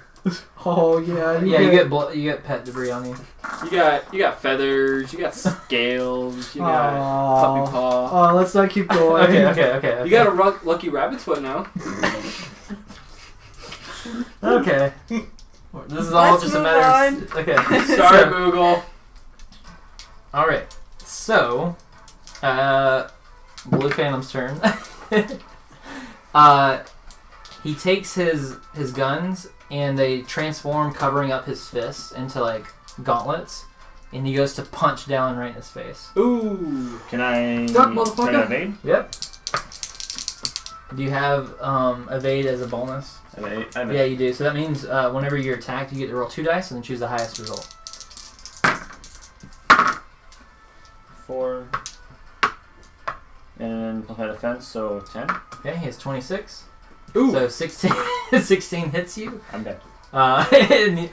Oh, yeah. yeah. You get pet debris on you. You got feathers, you got scales, you got puppy paw. Oh, let's not keep going. Okay. You got a lucky rabbit's foot now. Okay. This is all Let's just a move matter of... Okay. Sorry, So- Moogle. Alright. So, Blue Phantom's turn. He takes his guns and they transform, covering up his fists into like gauntlets, and he goes to punch down right in his face. Ooh. Can I Duck, motherfucker. can I evade? Yep. Do you have evade as a bonus? I Yeah, you do. So that means whenever you're attacked, you get to roll 2 dice and then choose the highest result. 4. And plus my defense, so 10. Okay, he has 26. Ooh. So 16, 16 hits you. I'm dead. And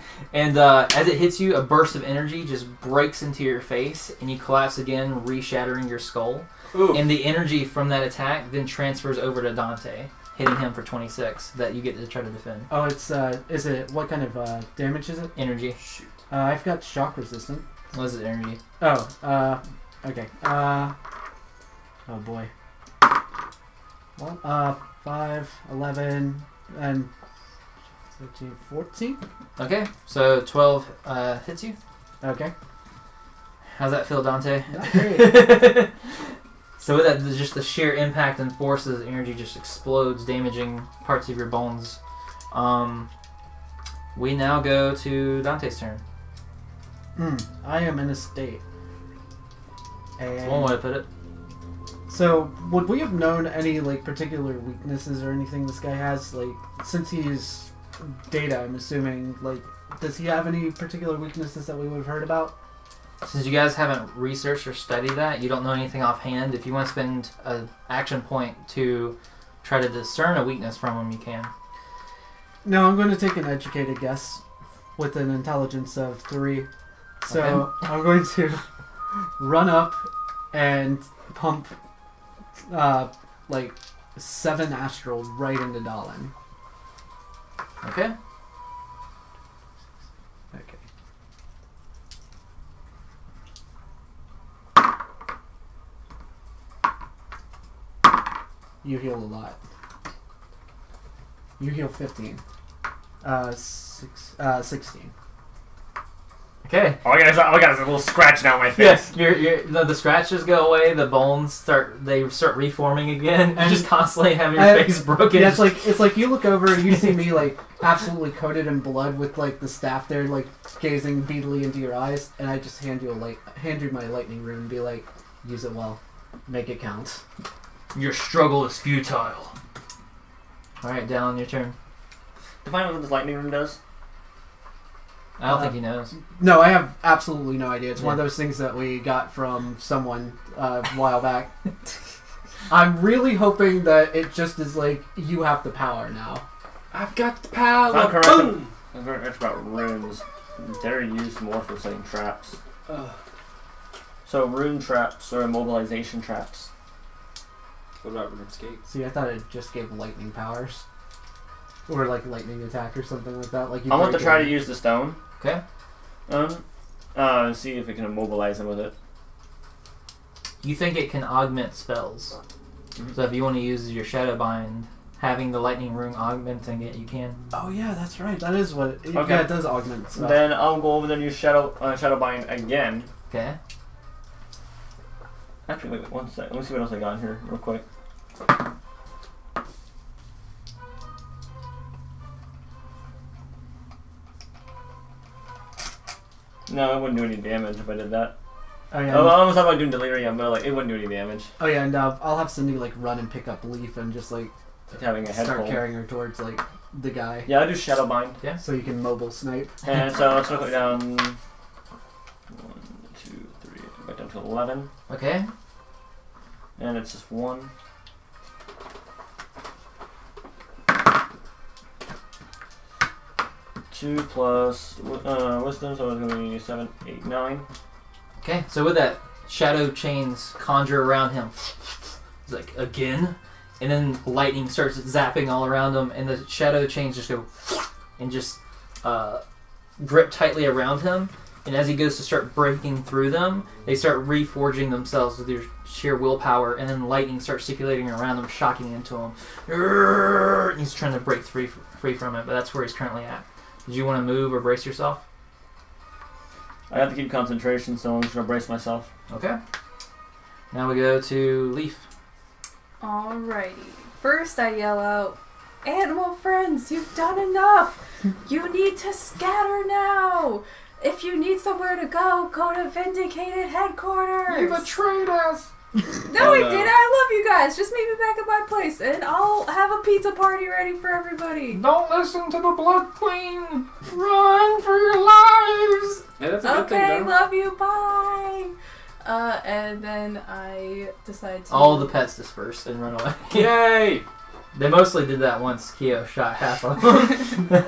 as it hits you, a burst of energy just breaks into your face, and you collapse again, re-shattering your skull. Ooh. And the energy from that attack then transfers over to Dante, hitting him for 26, that you get to try to defend. Oh, it's is it what kind of damage is it? Energy. Shoot. I've got shock resistant. What is it, energy? Oh, okay. Oh boy. Well, 5, 11, and 13, 14. Okay, so 12 hits you. Okay. How's that feel, Dante? Not great. So with that, just the sheer impact and force of the energy just explodes, damaging parts of your bones. We now go to Dante's turn. I am in a state. That's And one way to put it. so, would we have known any like particular weaknesses or anything this guy has? Like, since he's Data, I'm assuming. Like, does he have any particular weaknesses that we would have heard about? Since you guys haven't researched or studied that, you don't know anything offhand. If you want to spend an action point to try to discern a weakness from him, you can. No, I'm going to take an educated guess with an intelligence of 3. So I'm going to run up and pump like 7 astral right into Dalin. Okay. Okay. You heal a lot. You heal 15. 16. Okay. Oh, I got a little scratch down my face. Yes, the scratches go away. The bones start reforming again. You And just constantly have your face broken. Yeah, it's like you look over and you see me like absolutely coated in blood with like the staff there, like gazing beadily into your eyes, and I just hand you my lightning rune and be like, use it well, make it count. Your struggle is futile. All right, Dallin, your turn. Define what this lightning room does. I don't think he knows. No, I have absolutely no idea. It's one of those things that we got from someone a while back. I'm really hoping that it just is like, you have the power now. I've got the power. If I'm correct, Boom! I'm correct about runes. They're used more for setting traps. So rune traps or immobilization traps. What about RuneScape? See, I thought it just gave lightning powers. Or like lightning attack or something like that. Like you I want to break try in. to use the stone. Okay. And see if it can immobilize him with it. You think it can augment spells. Mhm. So if you want to use your Shadow Bind, having the lightning rune augmenting it, you can. Oh yeah, that's right. That is what. Okay. Yeah, it does augment stuff. Then I'll go over there and use Shadow Bind again. Okay. Actually, wait 1 sec. Let me see what else I got in here real quick. No, it wouldn't do any damage if I did that. Oh yeah. I was talking about doing delirium, but like it wouldn't do any damage. Oh yeah, and I'll have Cindy like run and pick up Leaf and just like Like having a head start full. carrying her towards like the guy. Yeah, I'll do Shadow Bind. So you can mobile snipe. And so let's look it down. 1, 2, 3, back down to 11. Okay. And it's just 1. Two plus wisdom, so it's gonna be 7, 8, 9. Okay. So with that, shadow chains conjure around him. It's like again, and then lightning starts zapping all around him, and the shadow chains just go and just grip tightly around him. And as he goes to start breaking through them, they start reforging themselves with their sheer willpower, and then lightning starts circulating around him, shocking into him. And he's trying to break free from it, but that's where he's currently at. Did you want to move or brace yourself? I have to keep concentration, so I'm just gonna brace myself. Okay. Now we go to Leaf. Alrighty. First, I yell out, "Animal friends, you've done enough! You need to scatter now! If you need somewhere to go to Vindicated headquarters!" You betrayed us! No, I didn't. I love you guys. Just meet me back at my place, and I'll have a pizza party ready for everybody. Don't listen to the Blood Queen. Run for your lives. Yeah, that's a good Okay, thing, though. love you. Bye. And then I decide to. All the pets disperse and run away. Yay! They mostly did that once Kyo shot half of them.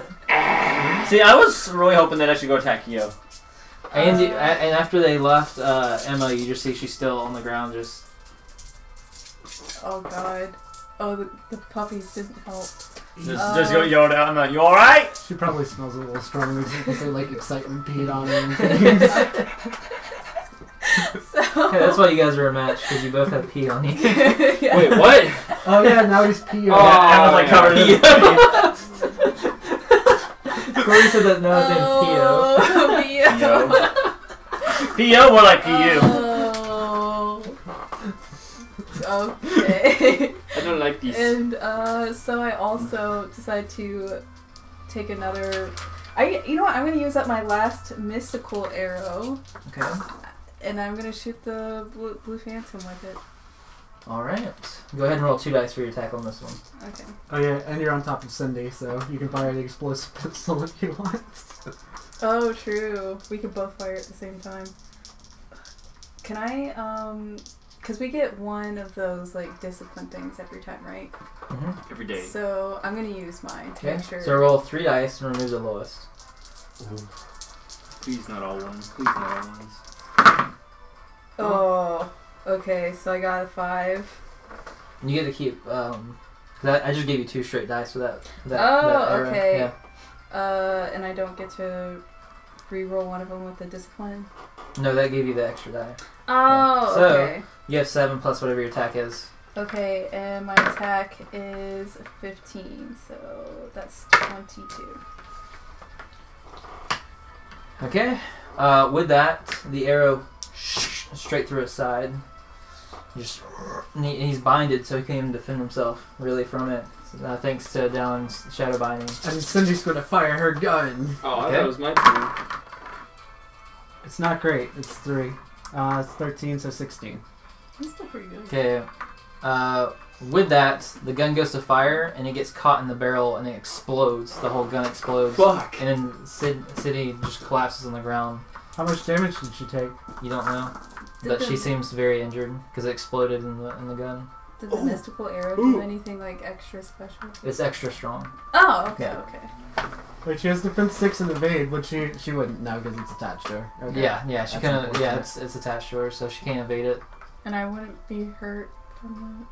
See, I was really hoping they'd actually go attack Kyo. And after they left Emma, you just see she's still on the ground, just... Oh god. Oh, the puppies didn't help. Just go yell down. I'm like, you alright? She probably smells a little strongly because they like excitement peed on her and things. So. Okay, that's why you guys are a match, because you both have pee on you. Yeah. Wait, what? Oh yeah, now he's peeing. Oh, I was like covered in Corey said that now his name's Pio. Pio. P.O. more like P.U. Oh. Okay. I don't like these. And so I also decide to take another. You know what? I'm gonna use up my last mystical arrow, Okay. and I'm gonna shoot the blue phantom with it. Alright. Go ahead and roll 2 dice for your attack on this one. Okay. Oh yeah, and you're on top of Cindy, so you can fire the explosive pistol if you want. Oh, true. We could both fire at the same time. Can I? Because we get one of those like discipline things every time, right? Mm-hmm. Every day. So I'm gonna use mine to Okay. make sure. So roll 3 dice and remove the lowest. Please not all ones. Please not all ones. Oh. Okay. So I got a 5. And you get to keep. I just gave you 2 straight dice for that. Oh, that arrow. okay. Yeah. And I don't get to re-roll one of them with the discipline. No, that gave you the extra die. Oh, So- okay. You have 7 plus whatever your attack is. Okay, and my attack is 15, so that's 22. Okay. With that, the arrow straight through his side. Just and he's binded, so he can't even defend himself really from it. Thanks to Dallon's shadow binding. And Cindy's gonna fire her gun. Oh, I Okay. thought it was my turn. It's not great. It's 3. It's 13, so 16. That's still pretty good. Okay. With that, the gun goes to fire, and it gets caught in the barrel, and it explodes. The whole gun explodes. Fuck. And then City just collapses on the ground. How much damage did she take? You don't know, Did but the, she seems very injured because it exploded in the gun. did the mystical arrow do anything like extra special? It's extra strong. Oh, okay, Yeah. okay. Wait, she has defense 6 and evade, but she wouldn't now because it's attached to her. Okay. Yeah, she That's kind of unfortunate. it's attached to her, so she can't evade it. And I wouldn't be hurt from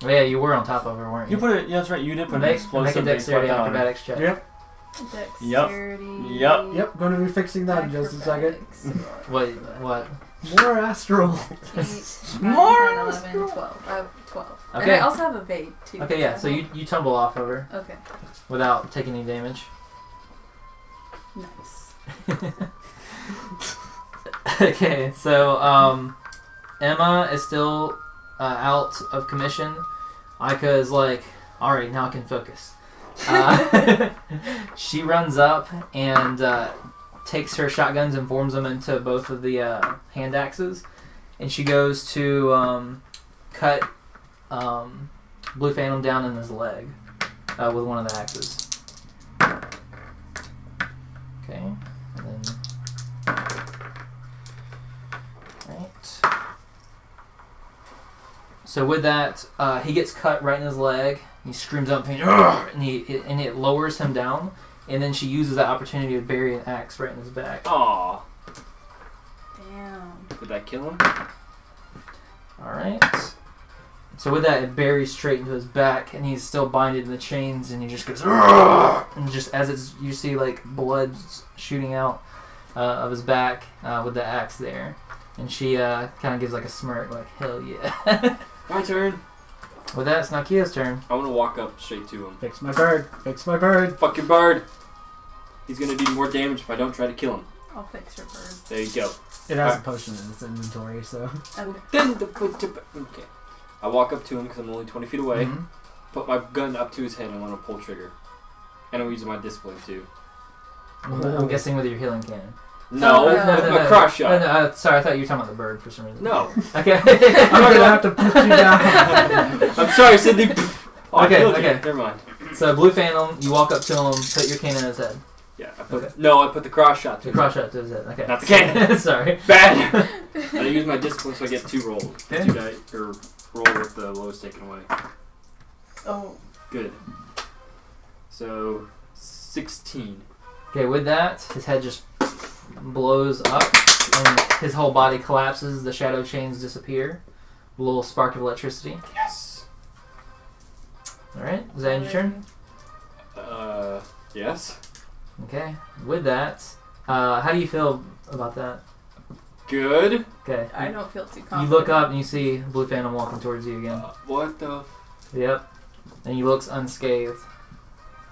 Oh, yeah, you were on top of her, weren't you? You put it. Yeah, that's right. You did put an Make a explosive dexterity weapon on her. acrobatics check. Yep. that. Yep. Dexterity. Yep. Yep, gonna be fixing that in just a second. acrobatics. What? More astral. 8, More 9, 10, 11, 12. I have 12. And Okay. I also have evade, too. Okay, yeah. So you tumble off of her Okay, without taking any damage. nice. Okay, so Emma is still out of commission. Aika is like, all right, now I can focus. She runs up and takes her shotguns and forms them into both of the hand axes, and she goes to cut Blue Phantom down in his leg with one of the axes. Okay, and then right. So with that, he gets cut right in his leg. He screams out in pain, and it lowers him down. And then she uses that opportunity to bury an axe right in his back. Aw. Damn. Did that kill him? All right. So with that, it buries straight into his back, and he's still binded in the chains, and he just goes, and just as you see like blood shooting out of his back with the axe there, and she kind of gives like a smirk, like hell yeah. My turn. With that, it's Nakia's turn. I want to walk up straight to him. Fix my bird. Fix my bird. Fuck your bird. He's gonna do more damage if I don't try to kill him. I'll fix your bird. There you go. It has a potion in its inventory, so. Okay. Then the okay. I walk up to him because I'm only 20 feet away. Mhm. Put my gun up to his head and want to pull trigger. And I'm using my discipline too. I'm guessing with your healing cannon. No, Oh, with no, my cross shot. No, sorry, I thought you were talking about the bird for some reason. No. Okay. I'm gonna have to put you down. I'm sorry, Cindy. Oh, I Okay, killed you. okay. Never mind. So Blue Phantom, you walk up to him, put your cannon in his head. Yeah. I put, Okay. No, I put the cross shot to The him. cross shot to his head. Okay. Not the cannon. Sorry. Bad. I use my discipline so I get 2 rolls. Okay. 2 die or roll with the lowest taken away. Oh. Good. So 16. Okay, with that, his head just blows up, and his whole body collapses. The shadow chains disappear. A little spark of electricity. Yes. All right, is that your turn? Yes. Okay. With that, how do you feel about that? Good. Okay. I don't feel too You confident. look up and you see Blue Phantom walking towards you again. What the? Yep. And he looks unscathed.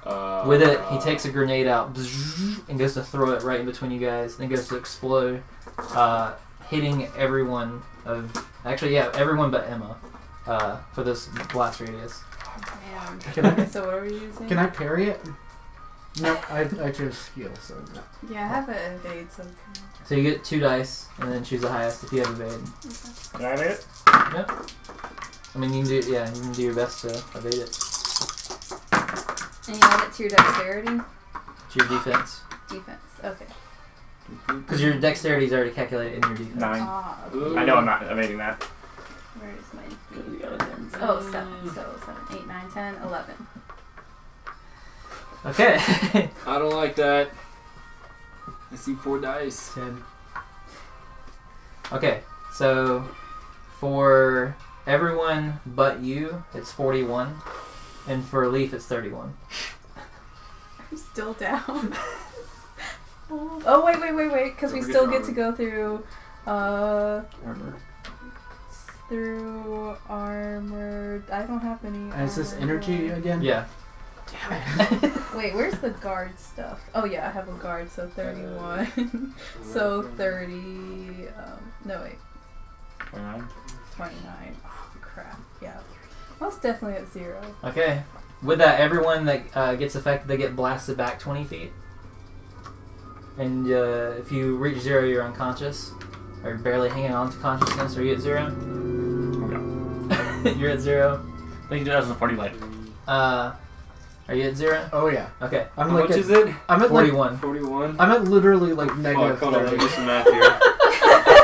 F- With it, he takes a grenade out and goes to throw it right in between you guys. And it goes to explode, hitting everyone everyone but Emma for this blast radius. Man. Can I- So what are we using? Can I parry it? No, I chose heal, so no. Yeah, I have an evade, so. So you get 2 dice, and then choose the highest if you have evade. Can I have it? Yep. I mean, you can do your best to evade it. And you add it to your dexterity? It's your defense. Defense. Okay. Because your dexterity is already calculated in your defense. 9. Ah, Ooh. I know I'm not evading that. where is my defense? Oh, 7. So 7, 8, 9, 10, 11. Okay. I don't like that. I see 4 dice. 10. Okay, so for everyone but you, it's 41. And for Leaf, it's 31. I'm still down. Oh, wait, because we Don't forget still your get to go through, Armor. through armored. I don't have any. And is this armored energy ones. again? Yeah. Damn it. Wait, where's the guard stuff? Oh yeah, I have a guard, so 31. So 30. No wait, 29. 29. Oh crap. Yeah, I was definitely at 0. Okay. With that, everyone that gets affected, they get blasted back 20 feet. And if you reach 0, you're unconscious. Or you're barely hanging on to consciousness. Are you at 0? You're at 0. I think that was a party light. Are you at 0? Oh yeah. Okay. I'm How like much is it? I'm at like 41. 41. I'm at literally like Fuck, negative hold on, let 30. me do some math here.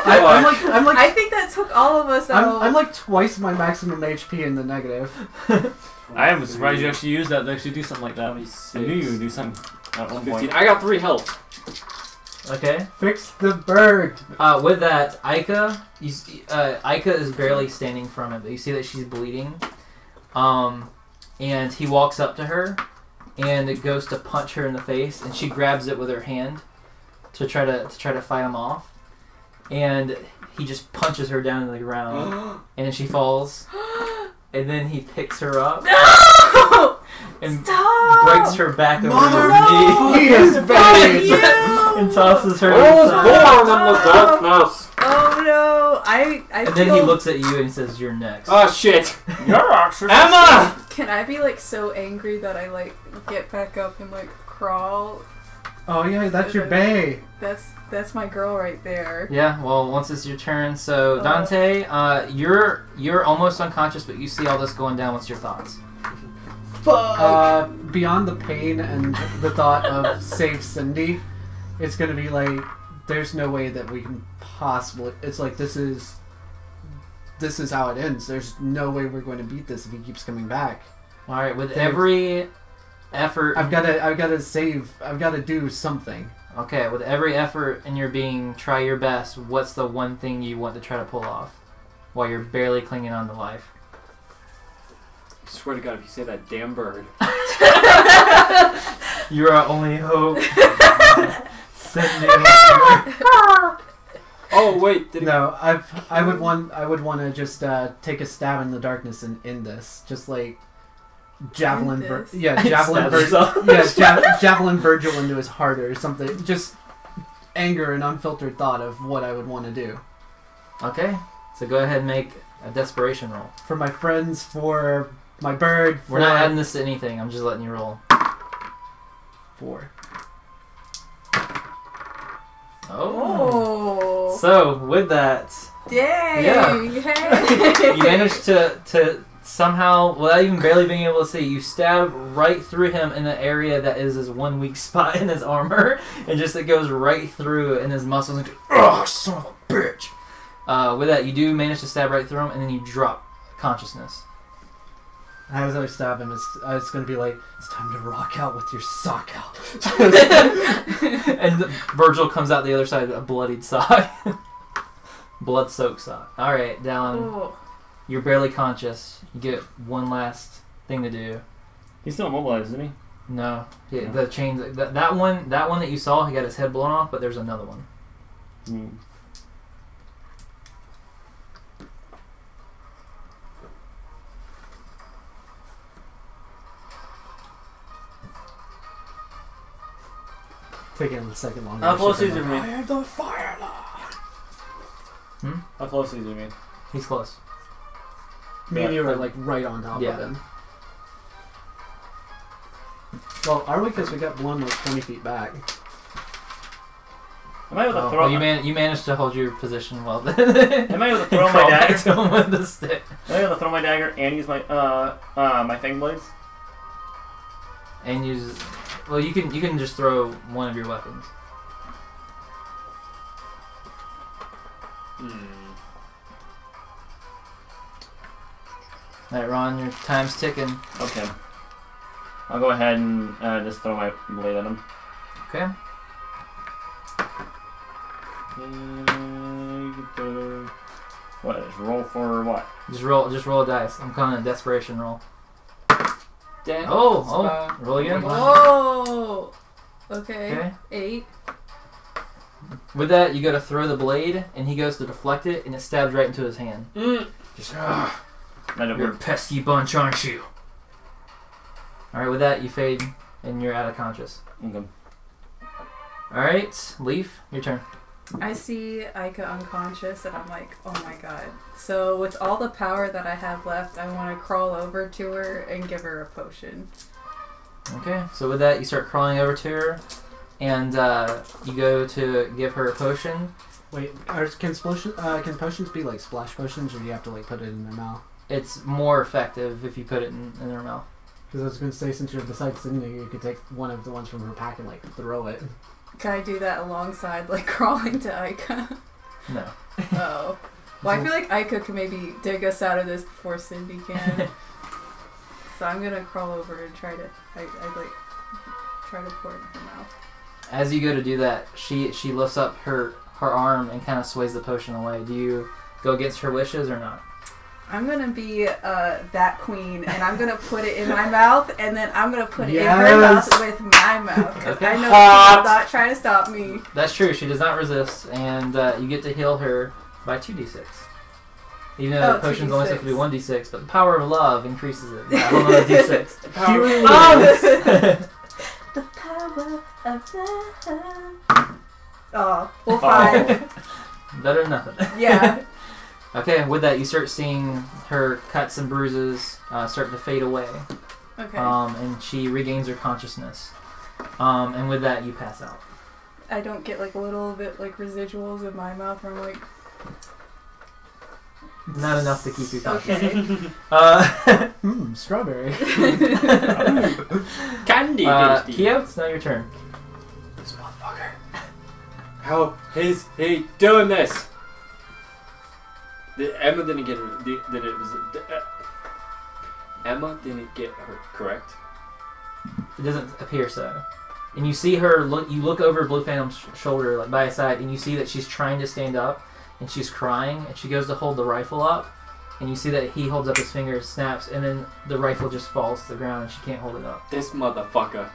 I'm like I think that took all of us out. I'm like twice my maximum HP in the negative. I am surprised you actually used that to actually do something like that. 26. I knew you would do something at one 15. point. I got 3 health. Okay. Fix the bird. With that, Aika, Aika is barely standing from it, but you see that she's bleeding. And he walks up to her, and it goes to punch her in the face, and she grabs it with her hand to try to fight him off. And he just punches her down to the ground, and then she falls. And then he picks her up No! and Stop! breaks her back over Mother- his knee He is Fuck bad. you! and tosses her. I was inside. born in the darkness. Oh no! I And then he feel- looks at you and says, "You're next." Oh shit. You're actually Emma! Can I be like so angry that I like get back up and like crawl? Oh yeah, that's your bae. That's my girl right there. Yeah, well, once it's your turn, so Dante, you're almost unconscious, but you see all this going down. What's your thoughts? Beyond the pain and the thought of save Cindy, it's gonna be like there's no way that we can possibly. It's like this is how it ends. There's no way we're going to beat this if he keeps coming back. All right, with every effort, I've got to save. I've got to do something. okay, with every effort in your being, try your best. What's the one thing you want to try to pull off while you're barely clinging on to life? I swear to God, if you say that damn bird. You're our only hope. Cindy. Oh wait, did No, I would want to just take a stab in the darkness and end this. Just like javelin, End this? javelin, Stab yourself. javelin Virgil into his heart or something. Just anger and unfiltered thought of what I would want to do. Okay, so go ahead and make a desperation roll. For my friends, for my bird. We're not adding this to anything. I'm just letting you roll. 4. Oh. So with that, Dang. Yeah. Hey. you managed to somehow, without even barely being able to see, you stab right through him in the area that is his one weak spot in his armor, and just it goes right through in his muscles. And oh, son of a bitch! With that, you do manage to stab right through him, and then you drop consciousness. As I stab him, it's going to be like, it's time to rock out with your sock out. And Virgil comes out the other side with a bloodied sock. Blood-soaked sock. Alright, Dallin, Oh. you're barely conscious. You get one last thing to do. He's still immobilized, isn't he? No. No. The chains, that one that you saw, he got his head blown off, but there's another one. Mm. Taking the second longer. How close is Shit, it, I'm like, man? I am the Fire Lord. How close is he, man? He's close. Me and you are like right on top Yeah. of him. Well, are we? Because we got blown like 20 feet back. Am I able to Oh, throw? well, you managed to hold your position well then. Am I able to throw my Crawl back dagger? to him with the stick. Am I able to throw my dagger and use my my fang blades? And use, well, you can just throw one of your weapons. Alright, Ron, your time's ticking. Okay. I'll go ahead and just throw my blade at him. Okay. What? Just roll for what? Just roll a dice. I'm calling it a desperation roll. Damn. Oh, roll again. Whoa. Okay. Okay. 8. With that, you go to throw the blade, and he goes to deflect it, and it stabs right into his hand. Just, That didn't you're a work. pesky bunch, aren't you? Alright, with that, you fade, and you're out of conscious. Okay. Alright, Leaf, your turn. I see Aika unconscious, and I'm like, oh my god. So with all the power that I have left, I want to crawl over to her and give her a potion. Okay, so with that, you start crawling over to her, and you go to give her a potion. Wait, can potions be like splash potions, or do you have to like put it in their mouth? It's more effective if you put it in her mouth. Because I was going to say, since you're besides sitting there, you could take one of the ones from her pack and like throw it. Can I do that alongside, like, crawling to Aika? No. Oh. Well, I feel like Aika can maybe dig us out of this before Cindy can. So I'm gonna crawl over and try to, try to pour it in her mouth. As you go to do that, she lifts up her arm and kind of sways the potion away. Do you go against her wishes or not? I'm gonna be that queen, and I'm gonna put it in my mouth, and then I'm gonna put it in her Yes. mouth with my mouth, because Okay. I know she's not trying to stop me. That's true. She does not resist, and you get to heal her by 2d6. Even though Oh, the potion's only 2d6. supposed to be 1d6, but the power of love increases it by a whole nother d6. Oh! The power of love. Oh, well, 5. Better than nothing. Yeah. Okay, with that, you start seeing her cuts and bruises start to fade away. Okay. And she regains her consciousness. And with that, you pass out. I don't get like a little bit like residuals in my mouth where I'm like, Not enough to keep you conscious. okay. Strawberry. Candy tasty. Keo, it's now your turn. This motherfucker. How is he doing this? Emma didn't get her. Did it was Emma didn't get her correct. It doesn't appear so. And you see her look. You look over Blue Phantom's shoulder, like by his side, and you see that she's trying to stand up, and she's crying. And she goes to hold the rifle up, and you see that he holds up his finger, snaps, and then the rifle just falls to the ground, and she can't hold it up. This motherfucker.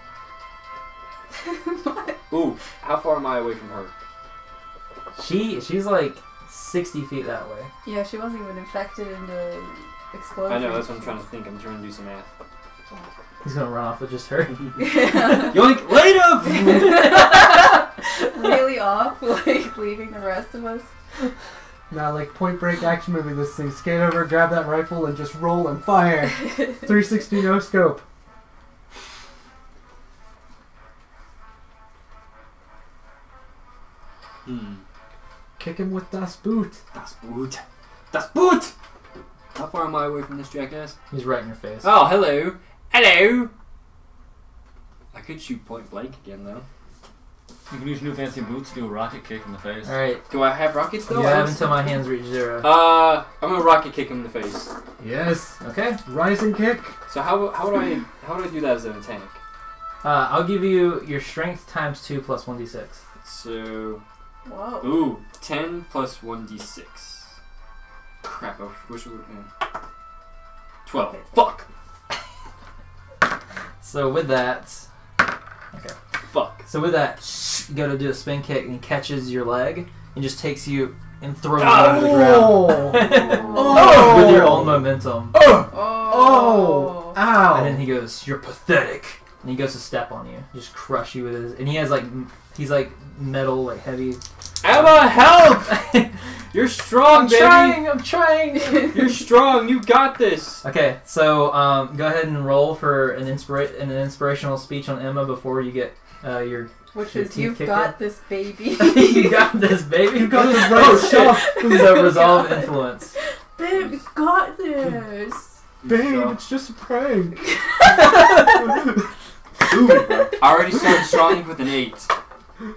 What? Ooh, how far am I away from her? She's like 60 feet that way. Yeah, she wasn't even infected in the explosion. I know, that's what I'm trying to think. I'm trying to do some math. He's gonna run off with just her. Yeah. Yoink! Later! Really off, like leaving the rest of us. Now, like Point Break action movie, this thing. Skate over, grab that rifle, and just roll and fire. 360 no scope. Kick him with Das Boot. Das Boot. Das Boot! How far am I away from this jackass? He's right in your face. Oh, hello. Hello! I could shoot point blank again, though. You can use new fancy boots, do a rocket kick in the face. Alright. Do I have rockets, though? You have until my hands reach 0. I'm gonna rocket kick him in the face. Yes. Okay. Rising kick. So how would I do that as an attack? I'll give you your strength times 2 plus 1d6. So... Whoa. Ooh, 10 plus 1d6. Crap, I wish it would have been 12. Okay. Fuck! So with that... Okay. Fuck. So with that, you go to do a spin kick and he catches your leg and just takes you and throws you onto the ground. Oh! With your own momentum. Oh! Ow! And then he goes, "You're pathetic." And he goes to step on you, just crush you with his. And he has like, he's like metal, like heavy. Emma, help! You're strong, baby. I'm trying. You're strong. You got this. Okay, so go ahead and roll for an inspirational speech on Emma before you get your. Which your is, teeth you've kicked got this, baby. You got this, baby. You got this, Oh right. shit! So resolve influence. Babe, you got this. Babe, it's just a prank. Ooh, I already started strong with an 8.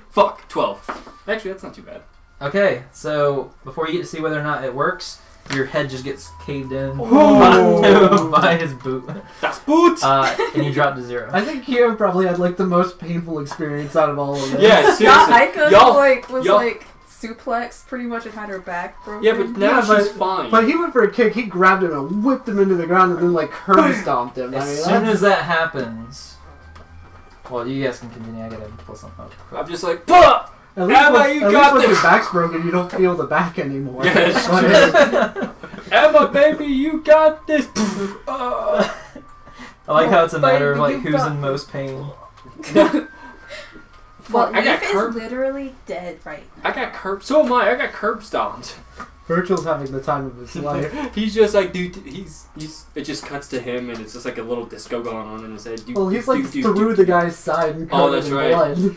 Fuck, 12. Actually, that's not too bad. Okay, so before you get to see whether or not it works, your head just gets caved in Oh. by his boot. Das Boot! And you drop to 0. I think Kyo probably had like the most painful experience out of all of this. Yeah, seriously. Aika was y'all- like suplexed pretty much and had her back broken. Yeah, but now Yeah, she's fine. But he went for a kick, he grabbed him and whipped him into the ground and then like curb stomped him. As soon as that happens, well, you guys can continue. I gotta pull something up. I'm just like, Puh! at least Emma, when, you at got least when this. your back's broken, you don't feel the back anymore. Yeah, it's But- Emma, baby, you got this. I like how it's a matter of Baby, like you who's got- in most pain. Well, I got Leaf curb. is literally dead right now. I got curb. So am I. I got curb stomped. Virgil's having the time of his life. He's just like, dude. He's. It just cuts to him, and it's just like a little disco going on in his head. Dude, Well, he's like dude, through the guy's side and Oh, covered that's in right. blood.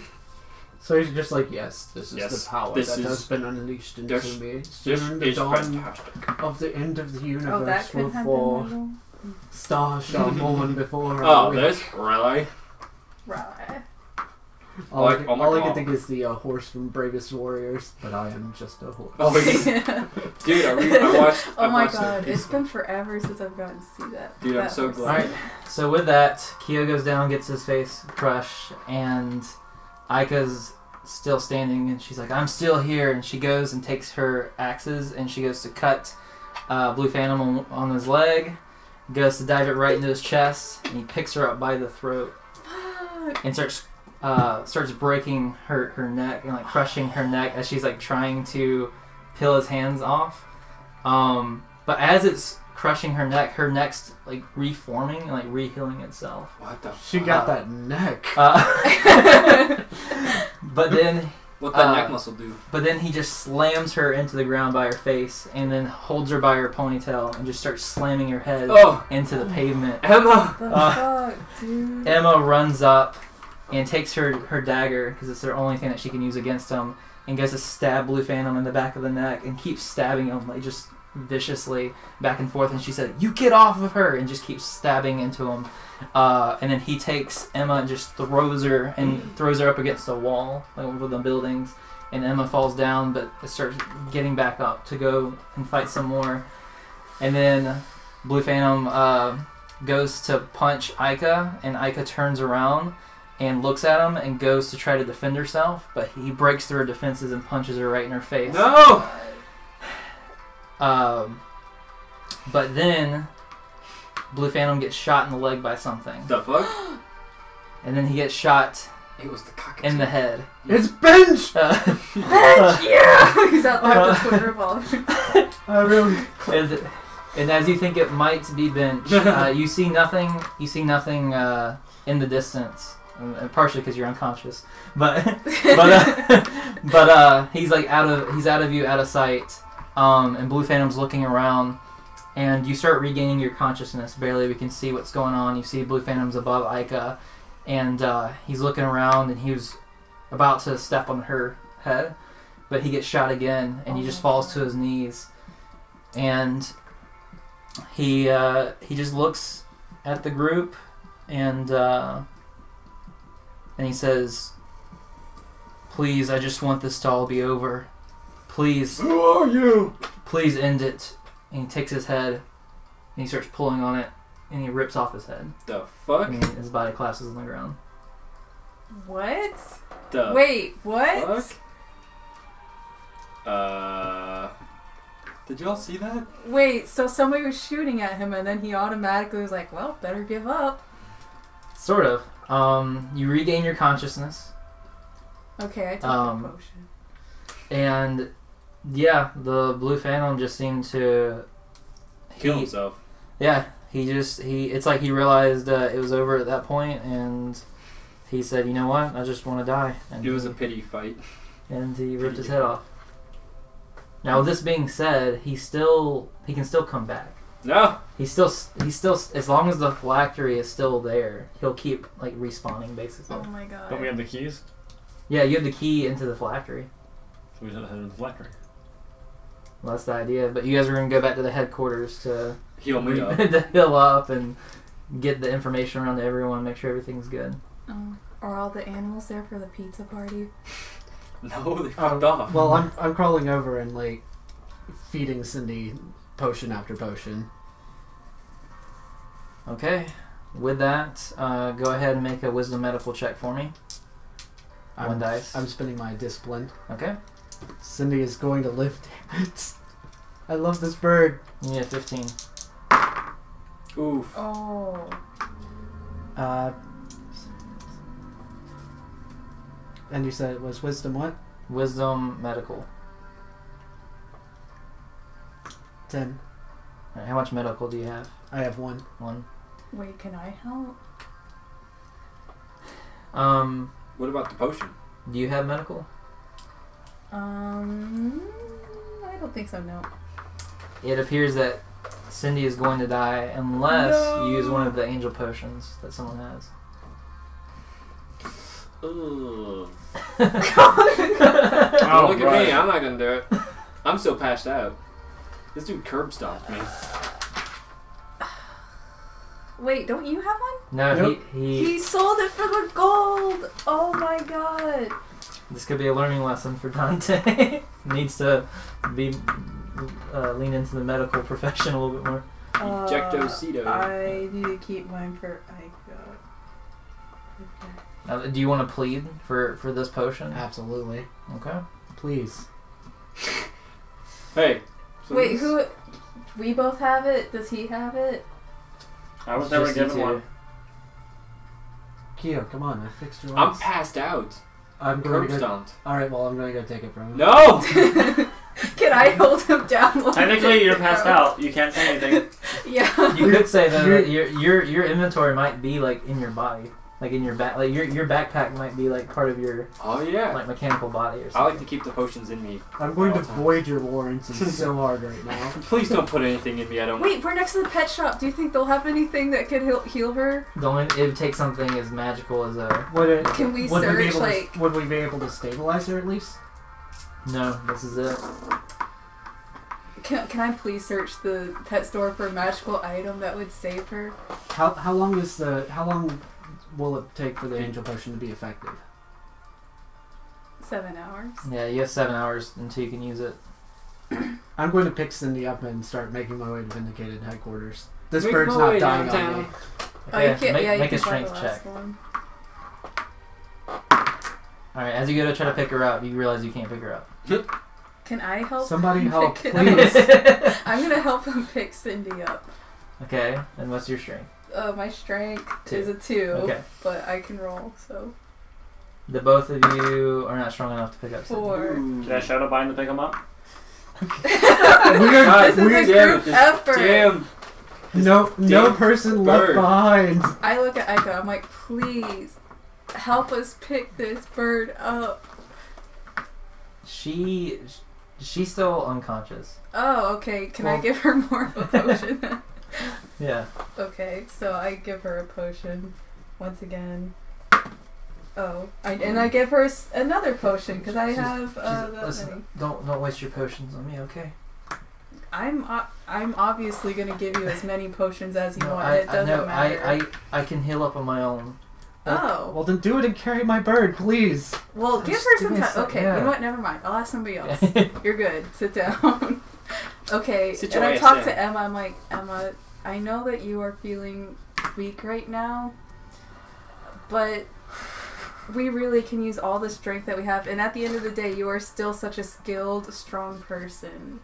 So he's just like, yes, this is Yes, the power this that is- has been unleashed into this- me. This Soon the is dawn fantastic. of the end of the universe Oh, that will could have fall. been Stars shall mourn before Oh, awake. this really? right. All, Like, I, oh my all I God. can think is the horse from Bravest Warriors, but I am just a horse. Oh, dude, I watched. Oh I my watched god, it. it's been forever since I've gotten to see that. Dude, I'm that so horse. glad. Alright, so with that, Kyo goes down, gets his face crushed, and Aika's still standing, and she's like, "I'm still here," and she goes and takes her axes, and she goes to cut Blue Phantom on his leg, goes to dive it right into his chest, and he picks her up by the throat, Fuck. and starts breaking her neck, and like crushing her neck as she's like trying to peel his hands off. But as it's crushing her neck's like reforming and like re-healing itself. What the? She got that neck. But then What that neck muscle do? But then he just slams her into the ground by her face, and then holds her by her ponytail and just starts slamming her head Oh, into the pavement. Emma! The fuck, dude? Emma runs up and takes her dagger, because it's their only thing that she can use against him, and goes to stab Blue Phantom in the back of the neck and keeps stabbing him like just viciously back and forth. And she said, "You get off of her!" and just keeps stabbing into him. And then he takes Emma and just throws her up against a wall, like over the buildings. And Emma falls down, but starts getting back up to go and fight some more. And then Blue Phantom goes to punch Aika, and Aika turns around and looks at him and goes to try to defend herself, but he breaks through her defenses and punches her right in her face. No! But then Blue Phantom gets shot in the leg by something, The fuck? and then he gets shot It was the cockatoo. in the head. It's Bench! Yeah! He's out there with the twin revolver. I really... And as you think it might be Bench, you see nothing. You see nothing in the distance, and partially because you're unconscious. But he's like out of view, out of sight. and Blue Phantom's looking around, and you start regaining your consciousness. Barely, we can see what's going on. You see Blue Phantom's above Ica, and he's looking around, and he was about to step on her head, but he gets shot again, and he just falls to his knees, and he just looks at the group, and he says, "Please, I just want this to all be over. Please." Who are you? "Please end it." And he takes his head, and he starts pulling on it, and he rips off his head. The fuck? And his body collapses on the ground. What? The Wait, what? fuck? Did y'all see that? Wait, so somebody was shooting at him and then he automatically was like, well, better give up. Sort of. You regain your consciousness, Okay, I took the potion. and yeah, the Blue Phantom just seemed to Kill himself. Yeah, it's like he realized it was over at that point, and he said, "You know what? I just want to die." And It was a pity fight. and he ripped his head off. Now, with this being said, he can still come back. No! He's still as long as the phylactery is still there, he'll keep like respawning basically. Oh my god. Don't we have the keys? Yeah, you have the key into the phylactery. So we just head to the phylactery. Well, that's the idea. But you guys are gonna go back to the headquarters to Heal me up. to heal up and get the information around to everyone, make sure everything's good. Are all the animals there for the pizza party? No, they fucked off. Well, I'm crawling over and like feeding Cindy potion after potion. Okay. With that, go ahead and make a wisdom medical check for me. One dice. I'm spinning my discipline. Okay. Cindy is going to live. Damn it! I love this bird. You need a 15. Oof. Oh. And you said it was wisdom what? Wisdom medical. 10. Alright, how much medical do you have? I have 1. 1. Wait, can I help? What about the potion? Do you have medical? I don't think so, no. It appears that Cindy is going to die unless you use one of the angel potions that someone has. Ugh. Oh, Look at right. me, I'm not gonna do it. I'm still passed out. This dude curb stomped me. Wait, don't you have one? No, Nope. He sold it for the gold! Oh my god. This could be a learning lesson for Dante. Needs to be lean into the medical profession a little bit more. Ejectocito. I need to keep mine for Okay. Do you want to plead for this potion? Absolutely. Okay. Please. Hey. so Wait, this- who? We both have it? Does he have it? I was It's never just you given two. one. Keo, come on, I fixed your I'm lights. passed out. I'm going Curb to go. stomped. Alright, well, I'm going to go take it from him. No! Can I hold him down? while he Technically, takes you're it passed out. You can't say anything. Yeah. You could say though that your inventory might be like in your body, like in your back, like your backpack might be like part of your Oh yeah. like mechanical body or I something. like to keep the potions in me. I'm going to All the time. void your Lawrence so hard right now. Please don't put anything in me. I don't. Wait, we're next to the pet shop. Do you think they'll have anything that could heal her? The only it would take something as magical as a Can we would be search, able like... to, would we be able to stabilize her at least? no. This is it. Can I please search the pet store for a magical item that would save her? How long will it take for the angel potion to be effective? 7 hours. Yeah, you have 7 hours until you can use it. I'm going to pick Cindy up and start making my way to Vindicated headquarters. This Make bird's my not way dying on downtown. me. Oh, you Okay, can't. make, Yeah, you make can a try the strength last check. one. All right, as you go to try to pick her up, you realize you can't pick her up. Can I help? Somebody him help, pick it please. up? I'm gonna help him pick Cindy up. Okay, and what's your strength? My strength 2. is a 2, Okay. but I can roll, so The both of you are not strong enough to pick up Cindy. 4. Should I shadow bind to pick him up? This is a group effort. Damn. No Damn person left bird. behind. I look at Aiko. I'm like, please help us pick this bird up. She She's still unconscious. Oh, okay. Can I Well- give her more of a potion then? Yeah. Okay, so I give her a potion once again. Oh, and I give her another potion because I have that many. Listen, don't waste your potions on me, okay? I'm obviously gonna give you as many potions as you No, want. I It doesn't know. matter. I can heal up on my own. Oh, Well, then do it and carry my bird, please. well, give Just her give some me a time. sec, Okay, yeah. you know what? Never mind. I'll ask somebody else. You're good. Sit down. Okay, Sit and your I ass talk down. to Emma. I'm like, Emma, I know that you are feeling weak right now, but we really can use all the strength that we have. And at the end of the day, you are still such a skilled, strong person.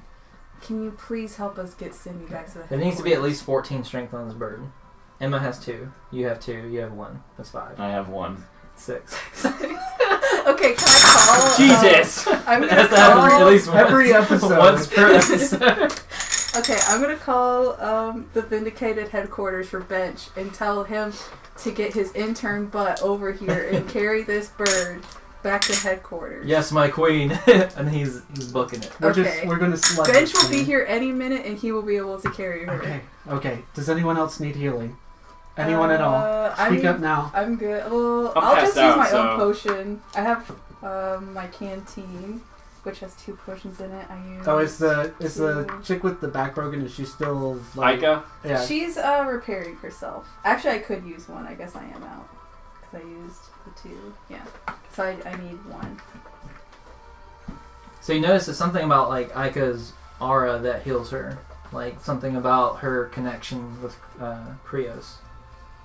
Can you please help us get Cindy back to the There needs to be at headquarters? least 14 strength on this bird. Emma has 2. You have 2. You have 1. That's 5. I have 1. 6. Okay, can I call? Jesus! I'm It gonna has to happen at call. least once. Every episode. Once per episode. Okay, I'm gonna call the Vindicated headquarters for Bench and tell him to get his intern butt over here and carry this bird back to headquarters. Yes, my queen. And he's booking it. Okay. We're gonna select. Bench will be here any minute and he will be able to carry her. Okay. Does anyone else need healing? Anyone at all? Speak up now. I'm good. Well, I'm I'll passed just use my out, own so- potion. I have my canteen, which has 2 potions in it. I use. Oh, is the two. chick with the back broken? Is she still like? Micah? Yeah. She's repairing herself. Actually, I could use one. I guess I am out because I used the 2. Yeah, so I need 1. So you notice there's something about like Aika's aura that heals her. Like something about her connection with Krios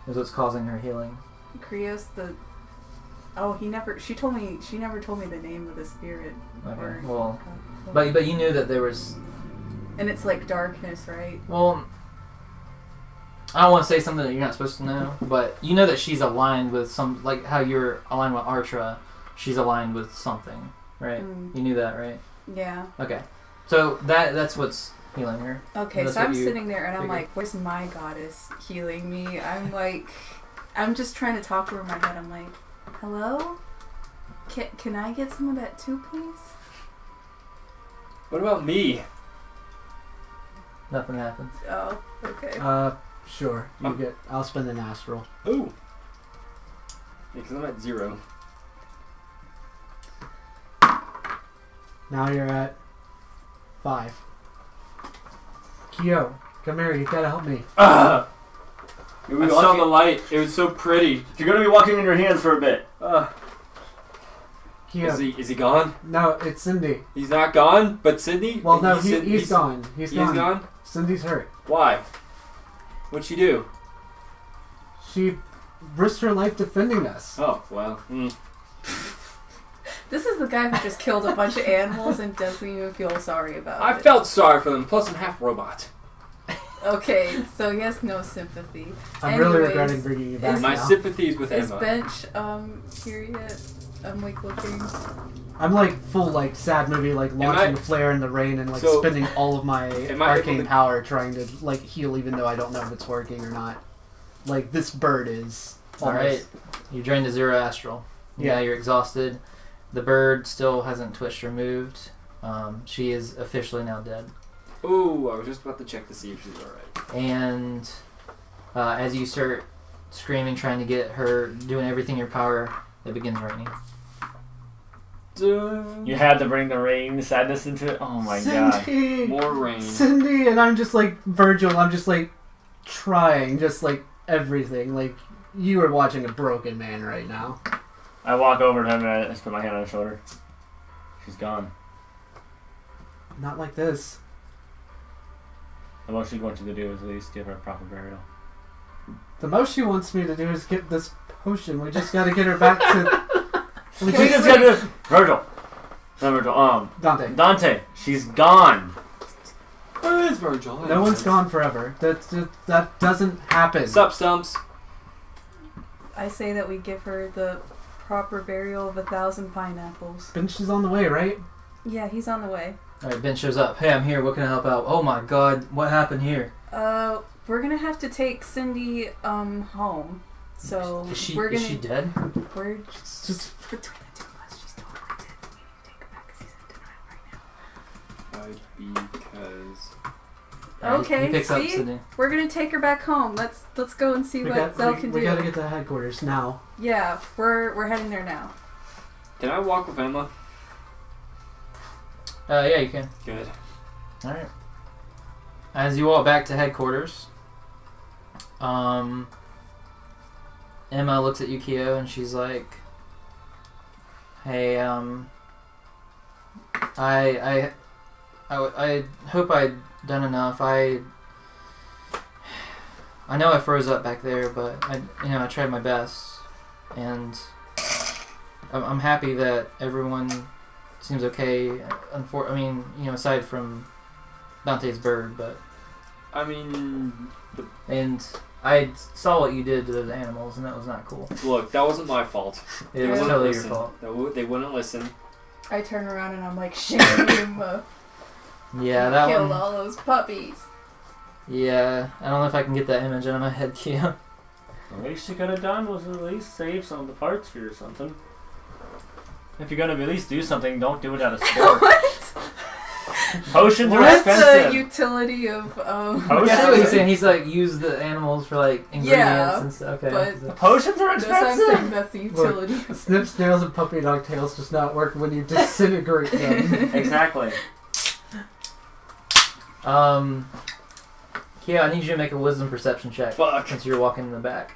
is what's causing her healing. Krios, she never told me the name of the spirit. Okay. Or- Well, but you knew that there was. And it's like darkness, right? Well, I don't want to say something that you're not supposed to know, but you know that she's aligned with some, like how you're aligned with Artra. She's aligned with something, right? Mm. You knew that, right? Yeah. Okay. So that's what's healing her. Okay, That's so what I'm you sitting there and I'm figured. like, where's my goddess healing me? I'm just trying to talk to her in my head. I'm like, hello? Can I get some of that too, please? What about me? Nothing happens. Oh, okay. Sure. I'll spend an astral. Ooh. Because I'm at 0. Now you're at 5. Kyo, come here. You gotta help me. Ah! You're gonna I be saw walking, the light. It was so pretty. you're gonna be walking in your hands for a bit. Kyo. Is he gone? No, it's Cindy. He's not gone, but Sydney? Well, no, He's he's gone. He's He's gone. gone? Cindy's hurt. Why? What'd she do? She risked her life defending us. Oh, well. This is the guy who just killed a bunch of animals and doesn't even feel sorry about I it. felt sorry for them, plus I'm half robot. Okay, so he has no sympathy. I'm really Anyways, regretting bringing you back My now. sympathies with Is Emma. Bench here yet? I'm like looking. I'm like full like sad movie like launching a flare in the rain and like So, spending all of my am I able arcane to- power trying to like heal even though I don't know if it's working or not. Like this bird is. Alright. You're drained to 0 astral. Yeah, you're exhausted. The bird still hasn't twitched or moved. She is officially now dead. Ooh, I was just about to check to see if she's alright. And as you start screaming, trying to get her, doing everything in your power, it begins raining. You had to bring the rain sadness into it. Oh my god. Cindy! More rain. Cindy, and I'm just like Virgil. I'm just like trying, just like everything. Like you are watching a broken man right now. I walk over to him and I just put my hand on his shoulder. She's gone. Not like this. The most she's going to do is at least give her a proper burial. The most she wants me to do is get this potion. We just got to get her back to. We We just just gotta do Virgil. Not Virgil. Dante. Dante. She's gone. Where is Virgil? No one's gone forever. That doesn't happen. Sup, Stumps? I say that we give her the proper burial of 1,000 pineapples. Bench is on the way, right? Yeah, he's on the way. Alright, Ben shows up. Hey, I'm here. What can I help out? Oh my god, what happened here? We're gonna have to take Cindy home. So Is she, we're gonna. is she dead? We're Just between the two of us. She's totally dead. We need to take her back because he's in denial right now. outside because Okay, He picks up see? Sydney. We're gonna take her back home. Let's go and see what Zell can do. We gotta get to headquarters now. Yeah, we're heading there now. can I walk with Emma? Yeah, you can. Good. Alright. As you walk back to headquarters, Emma looks at Yukio and she's like, "Hey, I hope I'd done enough. I know I froze up back there, but I tried my best, and I'm happy that everyone seems okay. Aside from Dante's bird, but I mean, and I saw what you did to those animals, and that was not cool. look, that wasn't my fault. It They was wouldn't totally your listen. fault. They wouldn't listen. I turn around and I'm like, shame. Yeah, that Killed one. all those puppies. Yeah, I don't know if I can get that image out of my head, Kia. The least you could have done was at least save some of the parts for you or something. If you're gonna at least do something, don't do it at a store. What? Potions are What's the expensive. utility of Potions? That's what he's saying. He's like, use the animals for like ingredients Yeah, and stuff. Okay. but- so- Potions are That's what I'm saying. expensive. That's the utility. Snip, snails, and puppy dog tails does not work when you disintegrate them. Exactly. Kia, I need you to make a wisdom perception check Fuck. since you're walking in the back.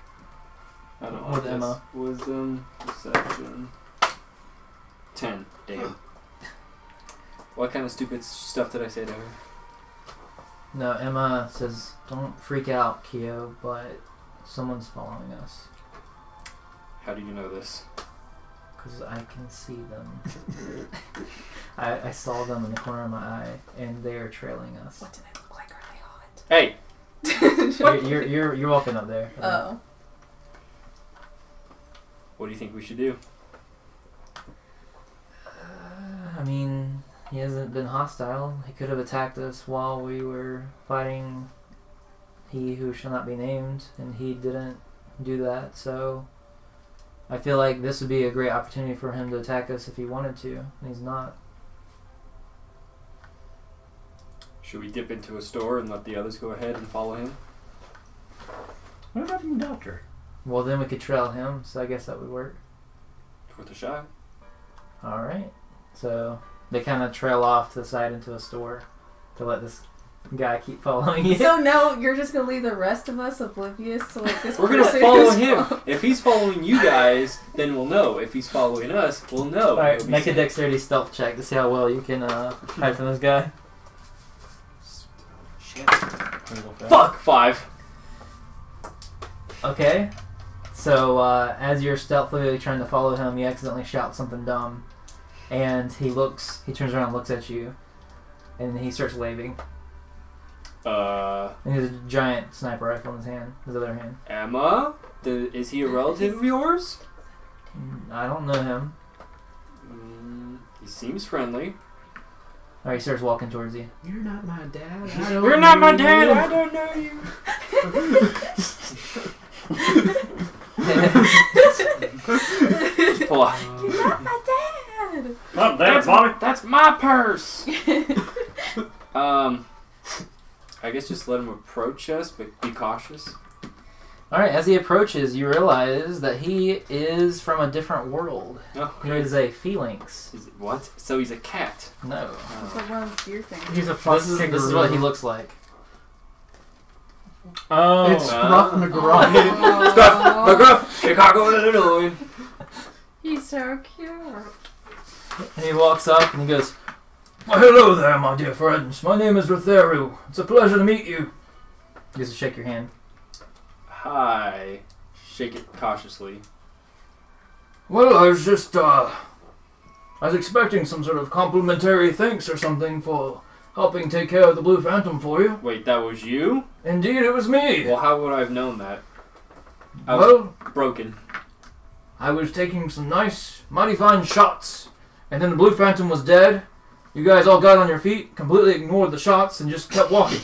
I don't know. With this. Emma. Wisdom, perception. 10. Damn. What kind of stupid stuff did I say to her? No, Emma says, "Don't freak out, Kyo, but someone's following us How do you know this? because I can see them. I saw them in the corner of my eye, and they are trailing us." What do they look like? Are they hot? Hey! You're walking up there. Oh. What do you think we should do? I mean, he hasn't been hostile. He could have attacked us while we were fighting he who shall not be named, and he didn't do that, so I feel like this would be a great opportunity for him to attack us if he wanted to, and he's not. Should we dip into a store and let the others go ahead and follow him? What about the doctor? Well, then we could trail him, so I guess that would work. Worth a shot. Alright. So they kind of trail off to the side into a store to let this guy keep following you. So now you're just gonna leave the rest of us oblivious to like this. We're gonna person follow who's him. fo- If he's following you guys, then we'll know. If he's following us, we'll know. Alright, It'll be make a safe. dexterity stealth check to see how well you can hide from this guy. Shit. Fuck! 5. Okay. So as you're stealthily trying to follow him, you accidentally shout something dumb. And he turns around and looks at you. And he starts waving. And he has a giant sniper rifle in his other hand. Emma? Is he a relative of yours? I don't know him. He seems friendly. Alright, he starts walking towards you. You're not my dad. I don't You're not my know dad! you. I don't know you! Just pull out. You're not my dad. Not there, Bobby. That's my purse! I guess just let him approach us, but be cautious. Alright, as he approaches, you realize that he is from a different world. Oh, He is a phalanx. what? So he's a cat. No. It's like one of those deer things. He's a fuck This is kangaroo. what he looks like. Oh. It's Gruff McGruff. Gruff! McGruff! Chicago, Illinois! He's so cute. And he walks up and he goes, "Well, hello there, my dear friends. My name is Rotheru. It's a pleasure to meet you." He goes to shake your hand. Hi. Shake it cautiously. Well, I was just, I was expecting some sort of complimentary thanks or something for helping take care of the Blue Phantom for you. Wait, that was you? Indeed, it was me. Well, how would I have known that? I was broken. I was taking some nice, mighty fine shots, and then the Blue Phantom was dead. You guys all got on your feet, completely ignored the shots, and just kept walking.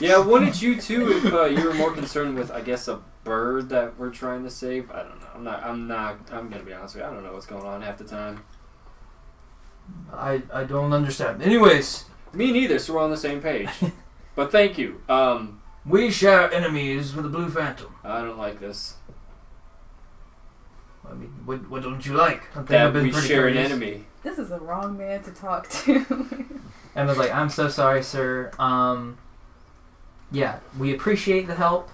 Yeah, wouldn't you too if you were more concerned with, I guess, a bird that we're trying to save? I don't know. I'm gonna be honest with you. I don't know what's going on half the time. I don't understand. Anyways, Me neither, so we're on the same page. But thank you. We share enemies with the Blue Phantom. I don't like this. I mean, what don't you like? I think That I've been we pretty share an courteous. enemy. This is the wrong man to talk to. Emma's like, I'm so sorry, sir. Yeah, we appreciate the help.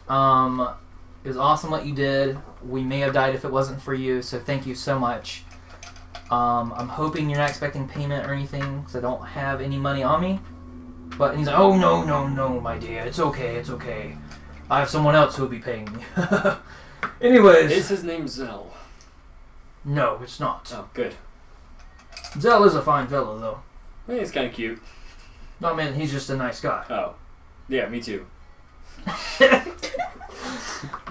It was awesome what you did. We may have died if it wasn't for you, so thank you so much. I'm hoping you're not expecting payment or anything, because I don't have any money on me. But he's like, oh, no, my dear. It's okay. I have someone else who will be paying me. Anyways. Is his name Zell? No, it's not. Oh, good. Zell is a fine fellow, though. Yeah, he's kind of cute. No, man, he's just a nice guy. Oh. Yeah, me too.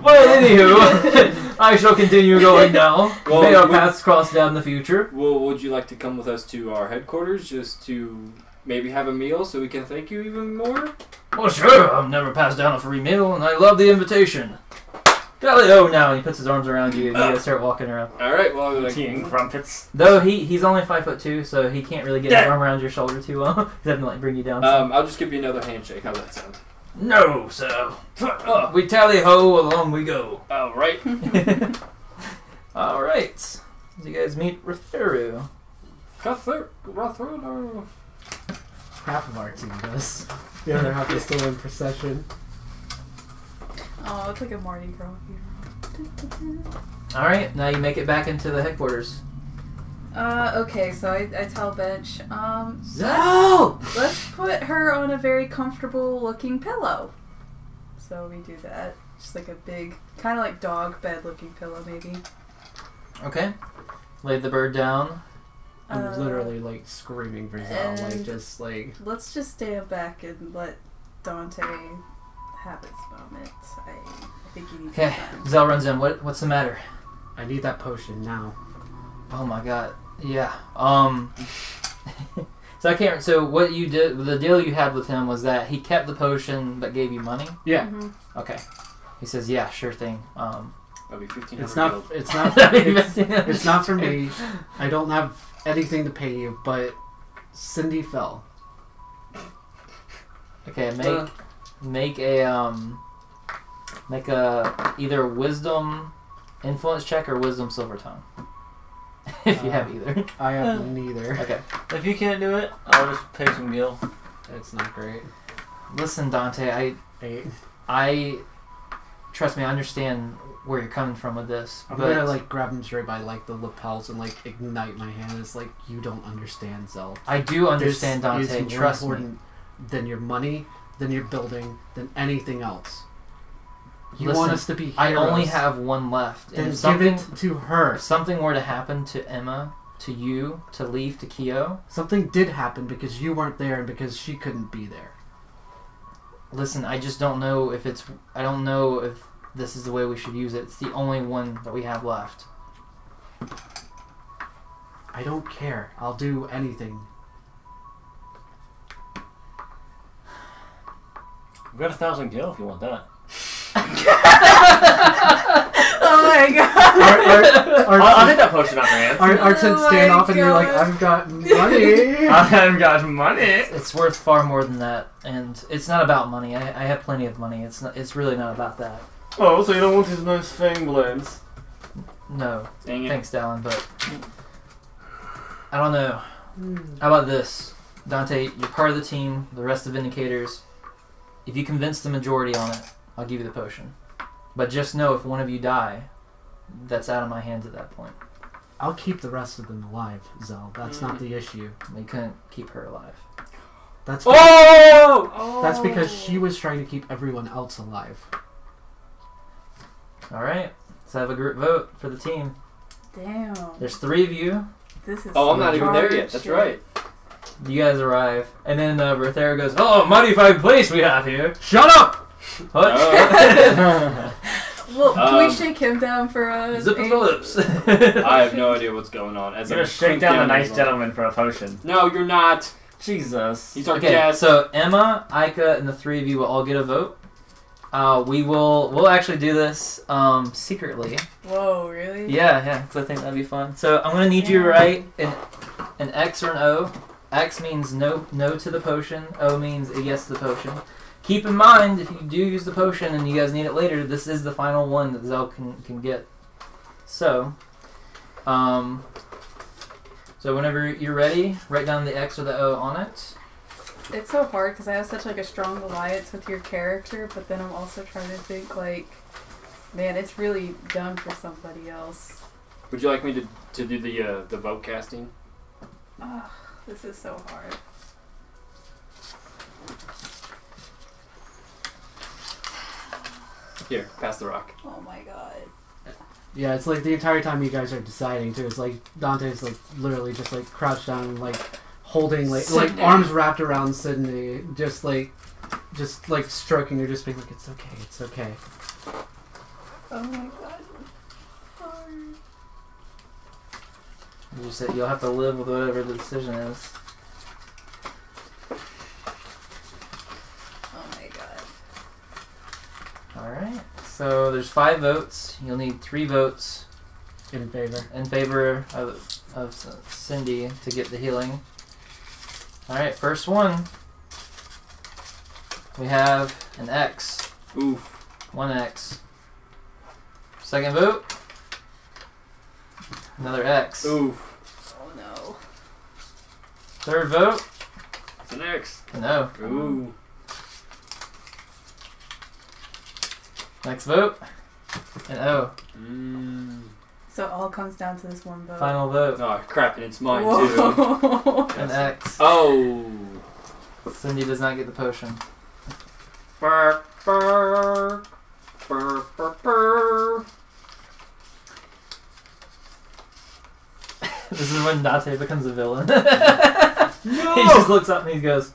Well, anywho, I shall continue going now. Well, May our paths cross down in the future. Well, would you like to come with us to our headquarters just to maybe have a meal so we can thank you even more? Well, sure. I've never passed down a free meal, and I love the invitation. Tally-ho now. He puts his arms around you, and you guys start walking around. All right, well, like, Tea and crumpets. Though he's only 5'2", so he can't really get his arm around your shoulder too well. He's having to like bring you down. some. I'll just give you another handshake. How's that sound? No, sir. We tally-ho, along we go. All right. All right. So you guys meet Rotheru. Rotheru. Half of our team does. The other half is still in procession. Oh, it's like a Mardi Gras funeral. All right. Now you make it back into the headquarters. Okay, so I tell Bench, Zell! let's put her on a very comfortable looking pillow. So we do that. Just like a big, kind of like dog bed looking pillow maybe. Okay. Lay the bird down. I'm literally like screaming for Zell, like and- just like. Let's just stand back and let Dante have his moment. I think he needs Okay. some time. Zell runs in. What's the matter? I need that potion now. Oh my god. Yeah. So I can't. So what you did, the deal you had with him was that he kept the potion but gave you money. Yeah. Mhm. Okay. He says, "Yeah, sure thing." That'll be 1,500 It's not. gold. It's not. It's not for me. I don't have anything to pay you, but Cindy fell. Okay. Make a either wisdom influence check or wisdom silver tongue. If you have either. I have neither. Okay. If you can't do it, I'll just pay some gil. It's not great. Listen, Dante. 8. I trust me. I understand where you're coming from with this. I'm but gonna like grab him straight by like the lapels and like ignite my hand. It's like you don't understand, Zell. I do understand, This Dante. is more Trust me. important than your money, than your building, than anything else. You Listen, want us to be heroes. I only have one left. Then And give something, it to her. if something were to happen to Emma, to you, to Leaf, to Kyo, Something did happen because you weren't there and because she couldn't be there. listen, I just don't know if it's. I don't know if this is the way we should use it. It's the only one that we have left. I don't care. I'll do anything. I've got 1,000 gil if you want that. Oh my god! I'll take that potion out, man. Our tent Oh stand my off and you're like, God. I've got money. I've got money. It's worth far more than that, and it's not about money. I have plenty of money. It's not. It's really not about that. Oh, so you don't want these nice fang blades? No, Dang it. thanks, Dallin, but I don't know. How about this, Dante? You're part of the team. The rest of Vindicators. If you convince the majority on it, I'll give you the potion. But just know, if one of you die, that's out of my hands at that point. I'll keep the rest of them alive, Zell. That's not the issue. You couldn't keep her alive. That's Oh! that's because she was trying to keep everyone else alive. All right. Let's have a group vote for the team. Damn. There's 3 of you. This is Oh, I'm not even there hard yet. That's shit. right. You guys arrive, and then Rothera goes, "Oh, mighty fine place we have here." Shut up! What? Well, can we Um, shake him down for a... Zip of the lips. I have no idea what's going on. As I'm I'm gonna shake cranked down the his nice arm. gentleman for a potion. No, you're not. Jesus. He's our Okay, guest. so Emma, Ika, and the 3 of you will all get a vote. We'll actually do this secretly. Whoa, really? Yeah, because I think that'd be fun. So I'm gonna need you to write an X or an O X means no to the potion. O means a yes to the potion. Keep in mind, if you do use the potion and you guys need it later, this is the final one that Zell can get. So, so whenever you're ready, write down the X or the O on it. It's so hard because I have such like a strong alliance with your character, but then I'm also trying to think like, man, it's really done for somebody else. Would you like me to do the vote casting? This is so hard. Here, pass the rock. Oh my god. Yeah, it's like the entire time you guys are deciding too. It's like Dante's like literally just like crouched down and like holding like arms wrapped around Sydney, just like stroking her, just being like, it's okay, it's okay. Oh my god. Hard. You just said you'll have to live with whatever the decision is. Oh my god. Alright, so there's 5 votes. You'll need 3 votes In favor of Cindy to get the healing. Alright, first one. We have an X. Oof. 1 X. Second vote. Another X. Oof. Oh no. Third vote. It's an X. An O. Ooh. Next vote. An O. So it all comes down to this one vote. Final vote. Oh crap, and it's mine too. Whoa. An X. Oh. Cindy does not get the potion. Burr, burr, burr, burr, burr. This is when Dante becomes a villain. No! He just looks up and he goes,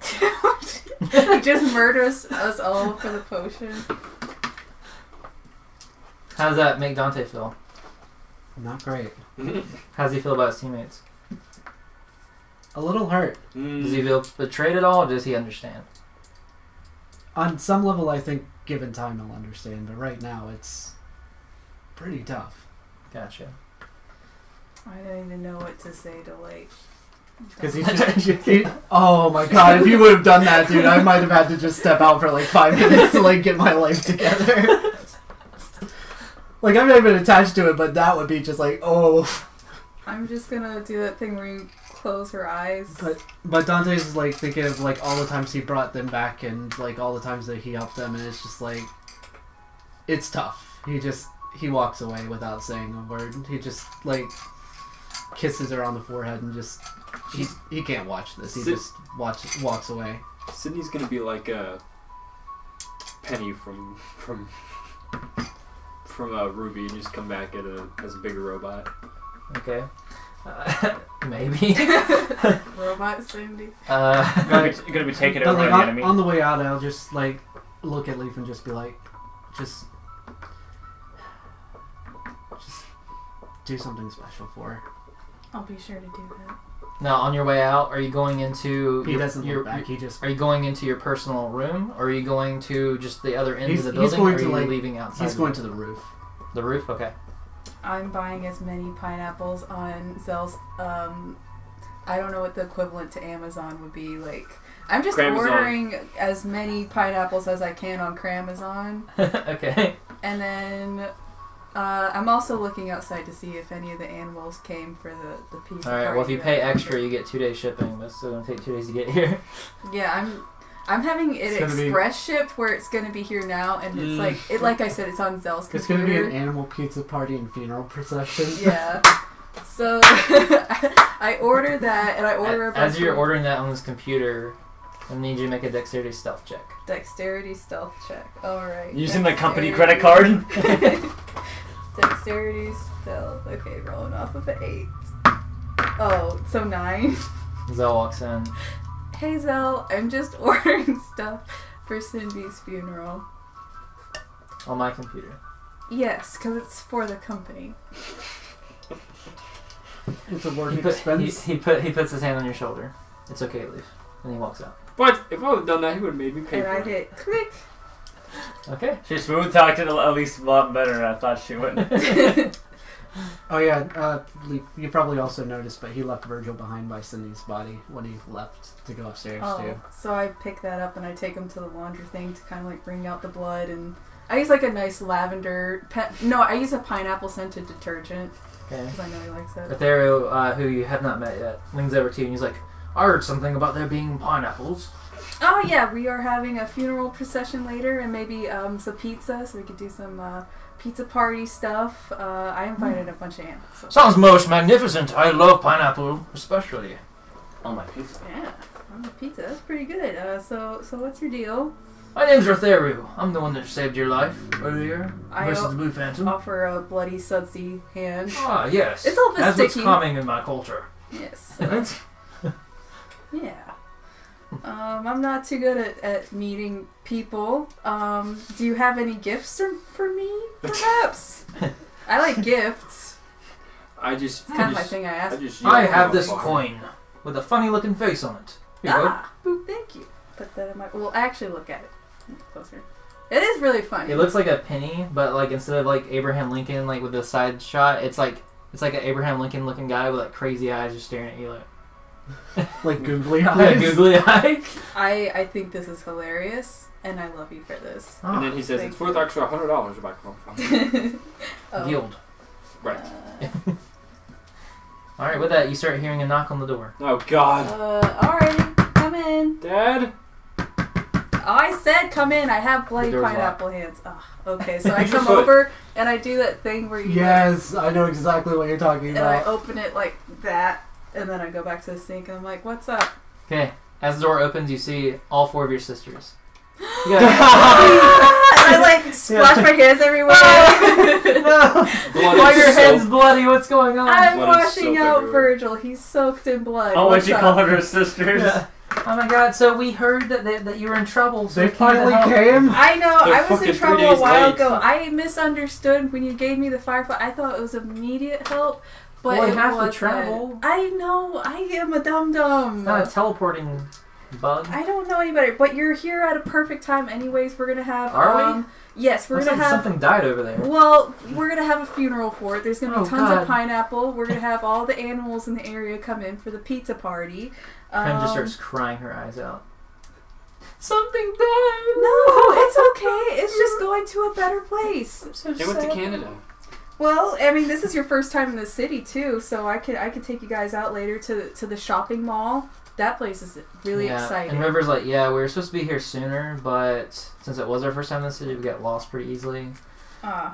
He just murders us all for the potion. how does that make Dante feel? Not great. How does he feel about his teammates? A little hurt. Does he feel betrayed at all, or does he understand? On some level, I think given time he'll understand, but right now it's pretty tough. Gotcha. I don't even know what to say to like. Because oh my god, if you would have done that, dude, I might have had to just step out for like 5 minutes to like get my life together. Like, I'm not even attached to it, but that would be just like, oh. I'm just gonna do that thing where you close her eyes. But Dante's like thinking of like all the times he brought them back and like all the times that he helped them, and it's just like, it's tough. He walks away without saying a word. He just like kisses her on the forehead and just he can't watch this. He just walks away. Sydney's gonna be like a Penny from Ruby and just come back as a bigger robot. Okay. Maybe. Robot Cindy. You're gonna be taken But over like by the enemy. on the way out, I'll just like look at Leaf and just be like, just do something special for her. I'll be sure to do that. Now, on your way out, are you going into He doesn't look back. He just. Are you going into your personal room, or are you going to just the other end of the He's building, going or are to, you like, leaving outside? He's going to the roof. The roof? Okay. I'm buying as many pineapples on Zell's. I don't know what the equivalent to Amazon would be like. I'm just Cramazon. ordering as many pineapples as I can on Cramazon, Okay. and then I'm also looking outside to see if any of the animals came for the pizza. Alright, well, if you party pay that I extra, ordered. you get 2 days shipping, but it's still going to take 2 days to get here. Yeah, I'm having it It's gonna be- express shipped where it's gonna be here now, and it's like I said, it's on Zell's It's computer. going to be an animal pizza party and funeral procession. Yeah. So I ordered that, and I order a bunch As you're of ordering that on this computer, I need you to make a dexterity stealth check. dexterity stealth check. All right. Using the company credit card. Dexterity stealth. Okay, rolling off of an 8. Oh, so 9. Zell walks in. Hey Zell, I'm just ordering stuff for Cindy's funeral. On my computer. Yes, because it's for the company. It's a work He expense. puts his hand on your shoulder. It's okay, Leaf. And he walks out. But if I would have done that, he would have made me pay And I for it. hit click. Okay. She smooth talked it at least a lot better than I thought she would. Oh yeah, you probably also noticed, but he left Virgil behind by Cindy's body when he left to go upstairs too. So I pick that up and I take him to the laundry thing to kind of like bring out the blood, and I use like a nice lavender. I use a pineapple scented detergent Okay. because I know he likes that. Etherio, who you have not met yet, leans over to you and he's like, I heard something about there being pineapples. Oh yeah, we are having a funeral procession later, and maybe some pizza, so we could do some pizza party stuff. I invited a bunch of animals. So. Sounds most magnificent. I love pineapple, especially. On my pizza. Yeah, on the pizza. That's pretty good. So what's your deal? My name's Etherio. I'm the one that saved your life earlier versus the Blue Phantom. Offer a bloody sudsy hand. Ah, yes. It's a little bit That's sticky. what's common in my culture. Yes. Yeah. I'm not too good at meeting people. Do you have any gifts for me, perhaps? I like gifts. It's kind of my thing I ask. I have this coin with a funny looking face on it. Here you Ooh, thank you. Put that in my... Well, actually look at it. Closer. It is really funny. It looks like a penny, but like instead of like Abraham Lincoln, like with the side shot, it's like an Abraham Lincoln looking guy with like crazy eyes just staring at you like... Like googly eyes. Yeah, googly eye. I think this is hilarious, and I love you for this. And then he says Thank it's worth extra $100 back home. Guild. Right. Alright, with that, you start hearing a knock on the door. Oh God. Alrighty, come in. Dad. I said come in. I have bloody The door's pineapple hands. Oh, okay, so I Use your come foot. over and I do that thing where you Yes, I know exactly what you're talking and I about. open it like that, and then I go back to the sink and I'm like, "What's up?" Okay, as the door opens, you see all 4 of your sisters. You And got I like splash my hands everywhere. Why your head's bloody? What's going on? I'm Bloody washing soap out everywhere. Virgil. He's soaked in blood. Oh, when What's she up? called her sisters. Yeah. Oh my god, so we heard that you were in trouble. So They we came to finally help. came. I know. They're I was fucking in 3 trouble a days while late. ago. I misunderstood when you gave me the firefly. I thought it was immediate help, but Well, you it have to wasn't. travel. I know. I am a dum dum. It's not a teleporting bug. I don't know any better, but you're here at a perfect time. Anyways, we're gonna have. Are we? Yes, we're Looks gonna like have. something died over there. Well, we're gonna have a funeral for it. There's gonna be Oh, tons God. of pineapple. We're gonna have all the animals in the area come in for the pizza party. Prim just starts crying her eyes out. Something died. No, it's okay. It's just going to a better place. I'm so They went to sad. Canada. Well, I mean, this is your first time in the city too, so I could take you guys out later to the shopping mall. That place is really exciting. And River's like, yeah, we were supposed to be here sooner, but since it was our first time in the city, we got lost pretty easily.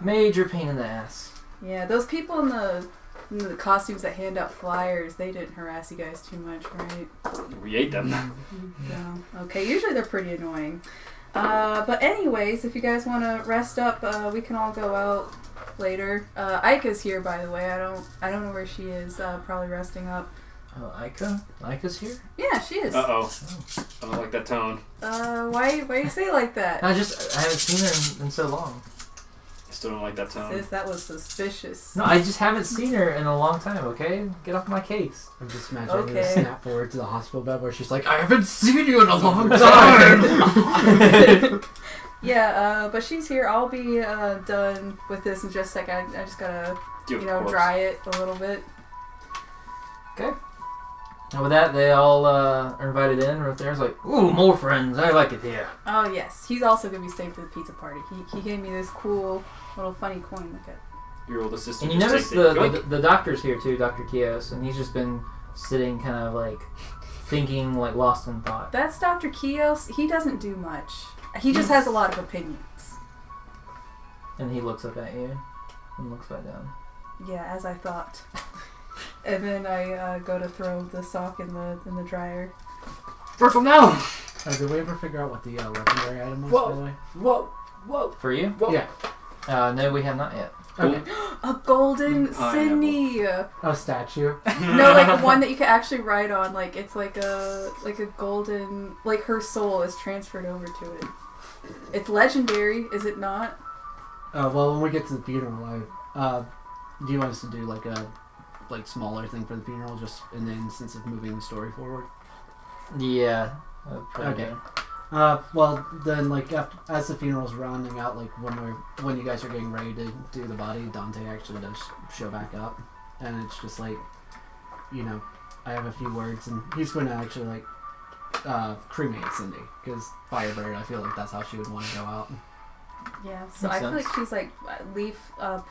Major pain in the ass. Yeah, those people in the costumes that hand out flyers, they didn't harass you guys too much, right? We ate them. No. Okay, usually they're pretty annoying. But anyways, if you guys want to rest up, we can all go out later. Ika's here, by the way. I don't know where she is. Probably resting up. Oh, Ika? Ika's here? Yeah, she is. Uh-oh. I don't like that tone. Why you say it like that? I haven't seen her in so long. I still don't like that tone. Sis, that was suspicious. No, I just haven't seen her in a long time, okay? Get off my case. I'm just imagining Okay. the snap forward to the hospital bed where she's like, I haven't seen you in a long time. Yeah, but she's here. I'll be done with this in just a second. I just gotta, dry it a little bit. Okay. And with that, they all are invited in. Right there's like, ooh, more friends. I like it here. Oh yes, he's also gonna be staying for the pizza party. He gave me this cool little funny coin. Look at. Your old assistant. And you just notice takes it. the doctor's here too, Dr. Gh0st, and he's just been sitting kind of like thinking, like lost in thought. That's Dr. Gh0st. He doesn't do much. He just has a lot of opinions. And he looks up at you and looks back down. Yeah, as I thought. And then I go to throw the sock in the dryer. Virgil, now! Did we ever figure out what the legendary item was, by the way? Whoa! For you? Whoa. Yeah. No, we have not yet. Okay. A golden Pineapple. Sydney. A statue. No, like one that you can actually write on. Like it's like a golden. Like her soul is transferred over to it. It's legendary, is it not? Well, when we get to the funeral, do you want us to do like a smaller thing for the funeral, just in the instance of moving the story forward? Yeah. Okay. Well, then, like, as the funeral's rounding out, like, when you guys are getting ready to do the body, Dante actually does show back up. And it's just like, you know, I have a few words, and he's going to actually, like, cremate Cindy. Because Firebird, I feel like that's how she would want to go out. Yeah, so Makes I feel sense. like she's like, Leaf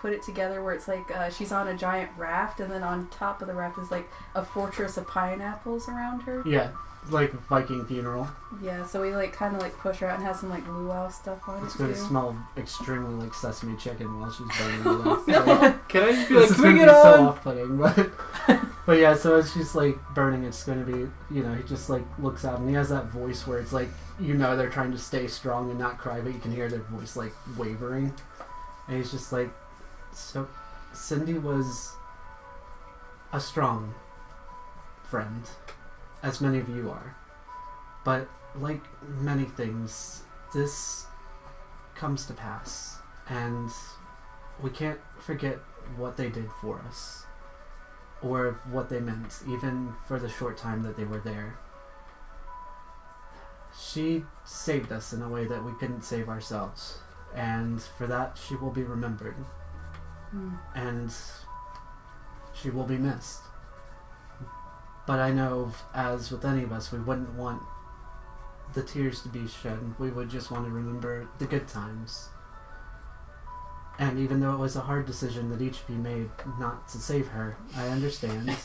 put it together where it's like she's on a giant raft, and then on top of the raft is like a fortress of pineapples around her. Yeah, like a Viking funeral. Yeah, so we like kind of like push her out and has some like luau stuff on It's it going too. to smell extremely like sesame chicken while she's burning it up. No. Can I just be This like, is can we going to get be so on? off-putting, but yeah, so as she's like burning, it's going to be, you know, he just like looks out and he has that voice where it's like, you know, they're trying to stay strong and not cry, but you can hear their voice like wavering, and he's just like, so Cindy was a strong friend, as many of you are, but like many things, this comes to pass, and we can't forget what they did for us, or what they meant, even for the short time that they were there. She saved us in a way that we couldn't save ourselves, and for that she will be remembered, and she will be missed. But I know, as with any of us, we wouldn't want the tears to be shed. We would just want to remember the good times. And even though it was a hard decision that each of you made not to save her, I understand.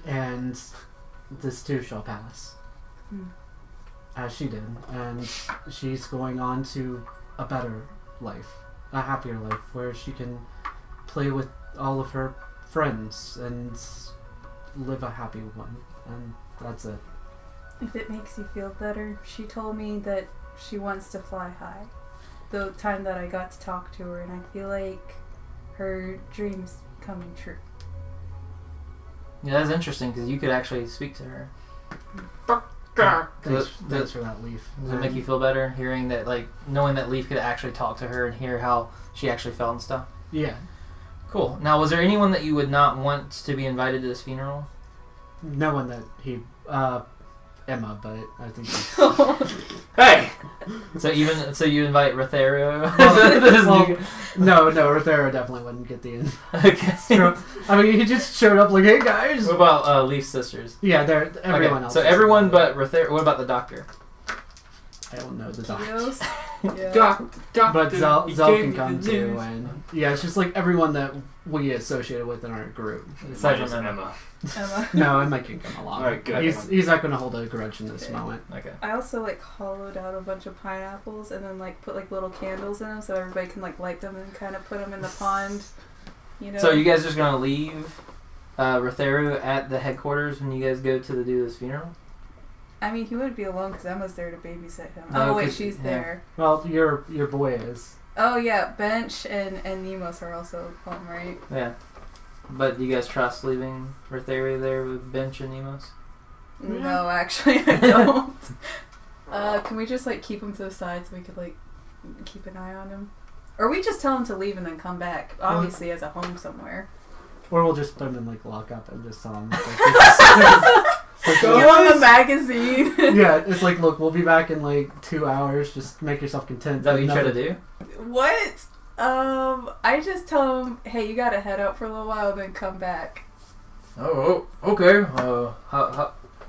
And this too shall pass. As she did. And she's going on to a better life. A happier life, where she can play with all of her friends and live a happy one. And that's it. If it makes you feel better, she told me that she wants to fly high. The time that I got to talk to her, and I feel like her dream's coming true. Yeah, that's interesting because you could actually speak to her. Thanks for that, Leaf. Does it make you feel better hearing that, like, knowing that Leaf could actually talk to her and hear how she actually felt and stuff? Yeah. Cool. Now, was there anyone that you would not want to be invited to this funeral? No one that he, Emma, but I think Hey! So you invite Rothero? well, no, Rothero definitely wouldn't get the in. Okay. I mean, he just showed up like, hey guys! What about Leaf's sisters? Yeah, they're everyone Okay, else. so is everyone invited. but Rothero. What about the doctor? I don't know the doctor. Gh0st? Yeah. Doctor, But Zell he can gave me come the too, news. and yeah, it's just like everyone that we associated with in our group. Aside Minus from Emma. Emma. No, Emma can come along. Alright, good. He's not going to hold a grudge in this Okay. moment. Okay. I also like hollowed out a bunch of pineapples and then like put like little candles in them so everybody can like light them and kind of put them in the pond. You know. So you guys just gonna leave Rothero at the headquarters when you guys go to do this funeral? I mean, he wouldn't be alone because Emma's there to babysit him. No, Oh wait, 'cause- she's yeah. there. Well, your boy is. Oh yeah, Bench and Nemos are also home, right? Yeah. But do you guys trust leaving Rothero there with Bench and Nemos? No, actually, I don't. Can we just like keep him to the side so we could like keep an eye on him? Or we just tell him to leave and then come back. Obviously, as a home somewhere. Or we'll just put him in like lockup and just tell him. Like, Give him a magazine. yeah, it's like, look, we'll be back in like 2 hours. Just make yourself content. Is that what you try to Nothing- do? What? I just tell him, hey, you gotta head out for a little while, then come back. Oh, okay.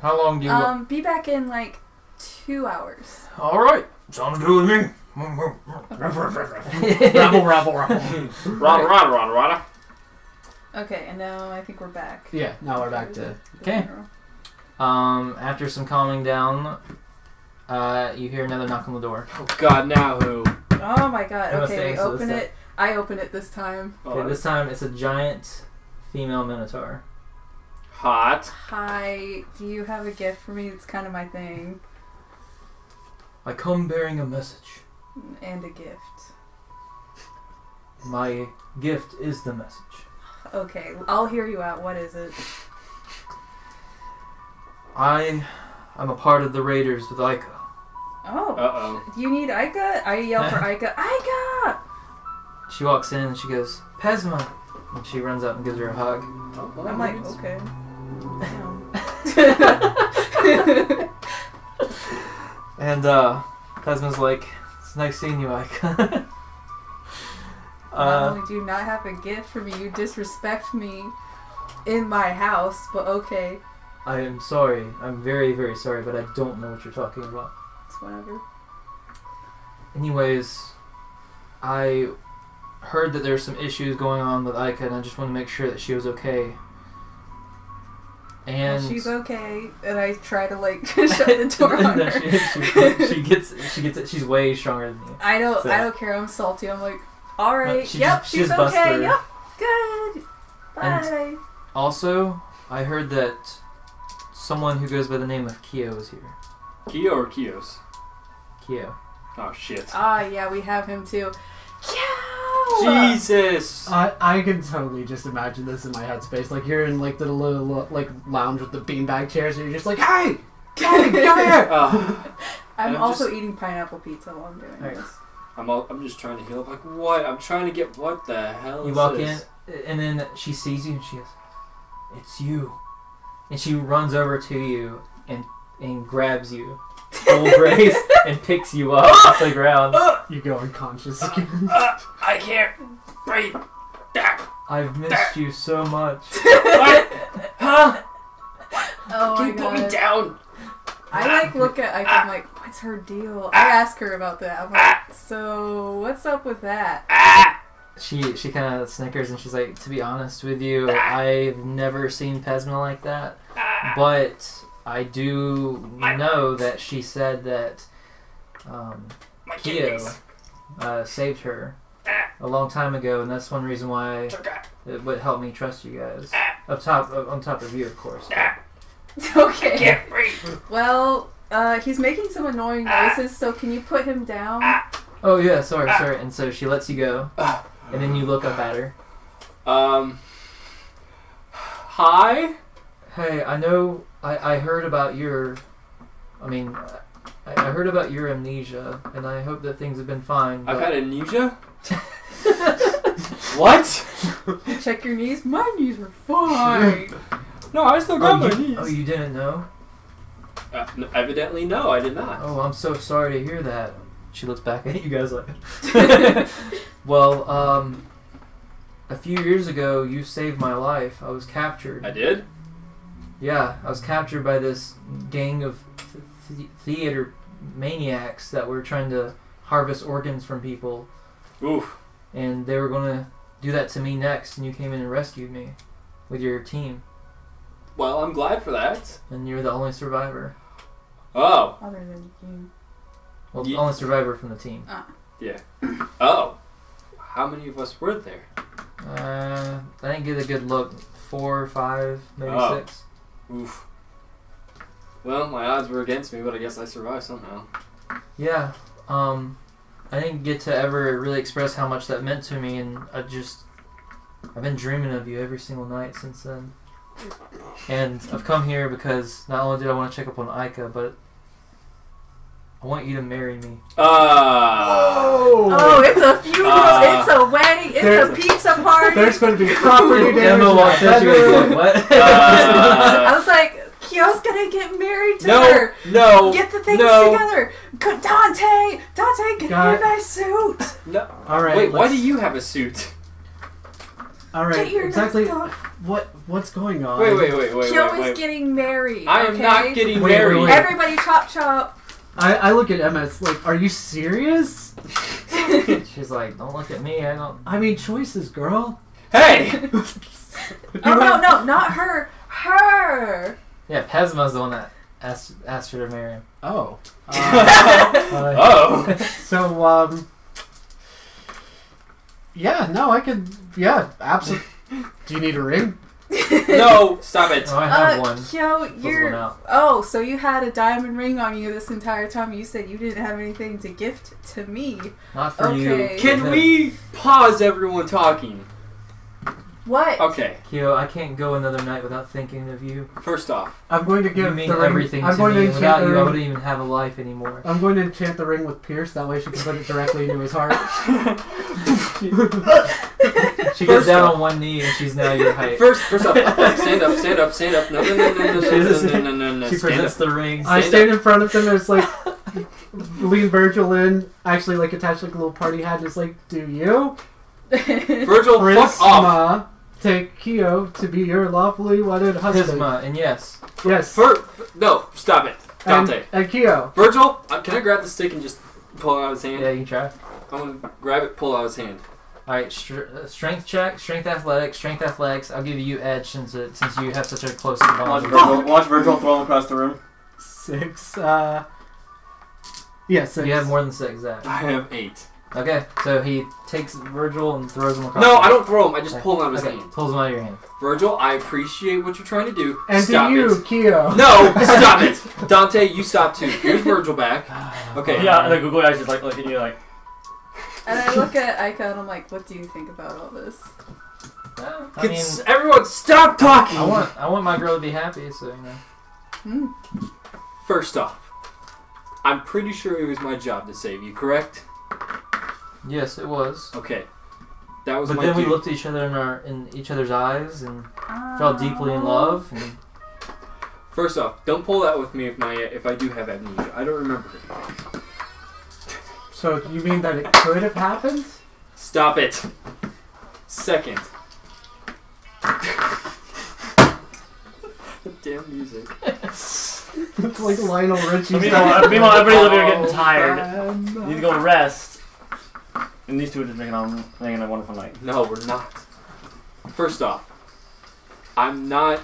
How long do you? Be back in like 2 hours. All right, sounds good with me. Rabble. Rada. Okay, and now I think we're back. Yeah, now we're back to. the Okay. funeral. After some calming down, you hear another knock on the door. Oh god, now who? Oh my god. I must Okay, we answer this open time. it. I open it this time. Okay, this time it's a giant female minotaur. Hot. Hi, do you have a gift for me? It's kind of my thing. I come bearing a message. And a gift. My gift is the message. Okay, I'll hear you out. What is it? I am a part of the Raiders with Ica. Oh. Uh-oh. Do you need Ica? I yell for Ica. Ica! She walks in and she goes, Pesma! And she runs up and gives her a hug. I'm like, okay. Damn. And Phasma's like, it's nice seeing you, Ike. Not only do you not have a gift for me, you disrespect me in my house, but okay. I am sorry. I'm very, very sorry, but I don't know what you're talking about. It's whatever. Anyways, I heard that there's some issues going on with Ika, and I just want to make sure that she was okay. And She's okay, and I try to like shut the door on No, her. she gets it. She's way stronger than you. I don't So- care. I'm salty. I'm like, all right, she yep, just- she she's just busts okay. through. Yep, good. Bye. And- Also, I heard that someone who goes by the name of Kyo is here. Kyo or Kios? Kyo. Oh shit. Yeah, we have him too. Yeah. Jesus! I can totally just imagine this in my headspace. Like you're in like the little like lounge with the beanbag chairs, and you're just like, "Hey, come here!" I'm I'm also just- eating pineapple pizza while I'm doing Right. this. I'm just trying to heal up. Like, what? I'm trying to get. What the hell You is walk this? in, and then she sees you, and she goes, "It's you," and she runs over to you and grabs you, full brace, and picks you up off the ground. You go unconscious again. I can't breathe. I've missed you so much. What? Huh? Oh Can my you put me god. down? I like look at Ike, I'm like, what's her deal? I ask her about that. I'm like, so what's up with that? She kind of snickers, and she's like, "To be honest with you, I've never seen Phasma like that, but I do know that she said that My Kyo kidneys. saved her a long time ago, and that's one reason why it would help me trust you guys. On top of you, of course. Okay. Can't breathe. Well, he's making some annoying noises, so can you put him down? Oh yeah, sorry. And so she lets you go, and then you look up at her. Hi? Hey, I know. I heard about your. I heard about your amnesia, and I hope that things have been fine. I've but- had amnesia? What? Check your knees. My knees are fine. No, I still got my knees. Oh, you didn't know? Evidently, no, I did not. Oh, I'm so sorry to hear that. She looks back at you guys like. Well, a few years ago, you saved my life. I was captured. I did? Yeah, I was captured by this gang of theater maniacs that were trying to harvest organs from people, Oof. and they were going to do that to me next, and you came in and rescued me with your team, Well, I'm glad for that. and you're the only survivor. Oh. Other than you. Well, Ye- the only survivor from the team. Oh. How many of us were there? I didn't get a good look. 4 or 5, maybe Oh. 6. Oof. Well, my odds were against me, but I guess I survived somehow. Yeah, I didn't get to ever really express how much that meant to me, and I've been dreaming of you every single night since then. And I've come here because not only did I want to check up on Ika, but I want you to marry me. Oh, it's a funeral, it's a wedding, it's There's- a pizza party. There's going to be property damage. Emma walks in, she was like, what? I was like, Kyo's gonna get married to her. No. Get the things No. together. Dante, get God. me a nice suit. No. All right. Wait, why let's- do you have a suit? All right. Get your Exactly. nice stuff. What's going on? Wait. Kyo is getting married. I am okay? not getting Wait, married. wait. Everybody chop chop. I look at Emma. It's like, are you serious? She's like, don't look at me, I don't... I mean, choices, girl. Hey! Oh no, not her. Her. Yeah, Phasma's the one that asked her to marry him. Oh. Oh. So, yeah, no, I could, yeah, absolutely. Do you need a ring? No, stop it. Oh, I have one. Kyo, Pulls you're. one out. Oh, so you had a diamond ring on you this entire time. You said you didn't have anything to gift to me. Not for you. Okay. for Can him. we pause everyone talking? What? Okay, Kyo, I can't go another night without thinking of you. first off, I'm going to give You mean the ring. everything I'm to going me. to And without enchant you, the I ring. wouldn't even have a life anymore. I'm going to enchant the ring with Pierce. That way she can put it directly into his heart. She gets First down off- on one knee, and she's now your height. first off, stand up. No. She Stand presents up. the rings. I stand in front of them and it's like, lean Virgil in, actually like attach like a little party hat, and it's like, do you, Virgil, fuck off. Prisma, take Kyo to be your lawfully wedded husband? Pisma, and yes. Yes. No, stop it. Dante. And Kyo. Virgil, can I grab the stick and just pull it out of his hand? Yeah, you can try. I'm going to grab it, pull it out of his hand. Alright, strength check, strength athletics. I'll give you edge since you have such a close bond. Watch Virgil throw him across the room. 6. Yeah, 6. You have more than 6, Zach. I have 8. Okay, so he takes Virgil and throws him across. No, I don't throw him. I just pull him out of his hand. Pulls him out of your hand. Virgil, I appreciate what you're trying to do. And Stop to you, it. Kyo. No, stop it. Dante, you stop too. Here's Virgil back. Okay. Yeah, and the Google guys just like look at you like. And I look at Aika and I'm like, what do you think about all this? I mean, Everyone, stop talking. I want my girl to be happy, so you know. First off, I'm pretty sure it was my job to save you, correct? Yes, it was. Okay. That was But my then we duty. looked at each other in each other's eyes and fell deeply in love. And First off, don't pull that with me if I do have amnesia. I don't remember anything. So you mean that it could have happened? Stop it. Second. Damn music. It's like Lionel Richie. Meanwhile, everybody's over here getting tired. tired. You need to go rest. And these two are just making a wonderful night. No, we're not. First off, I'm not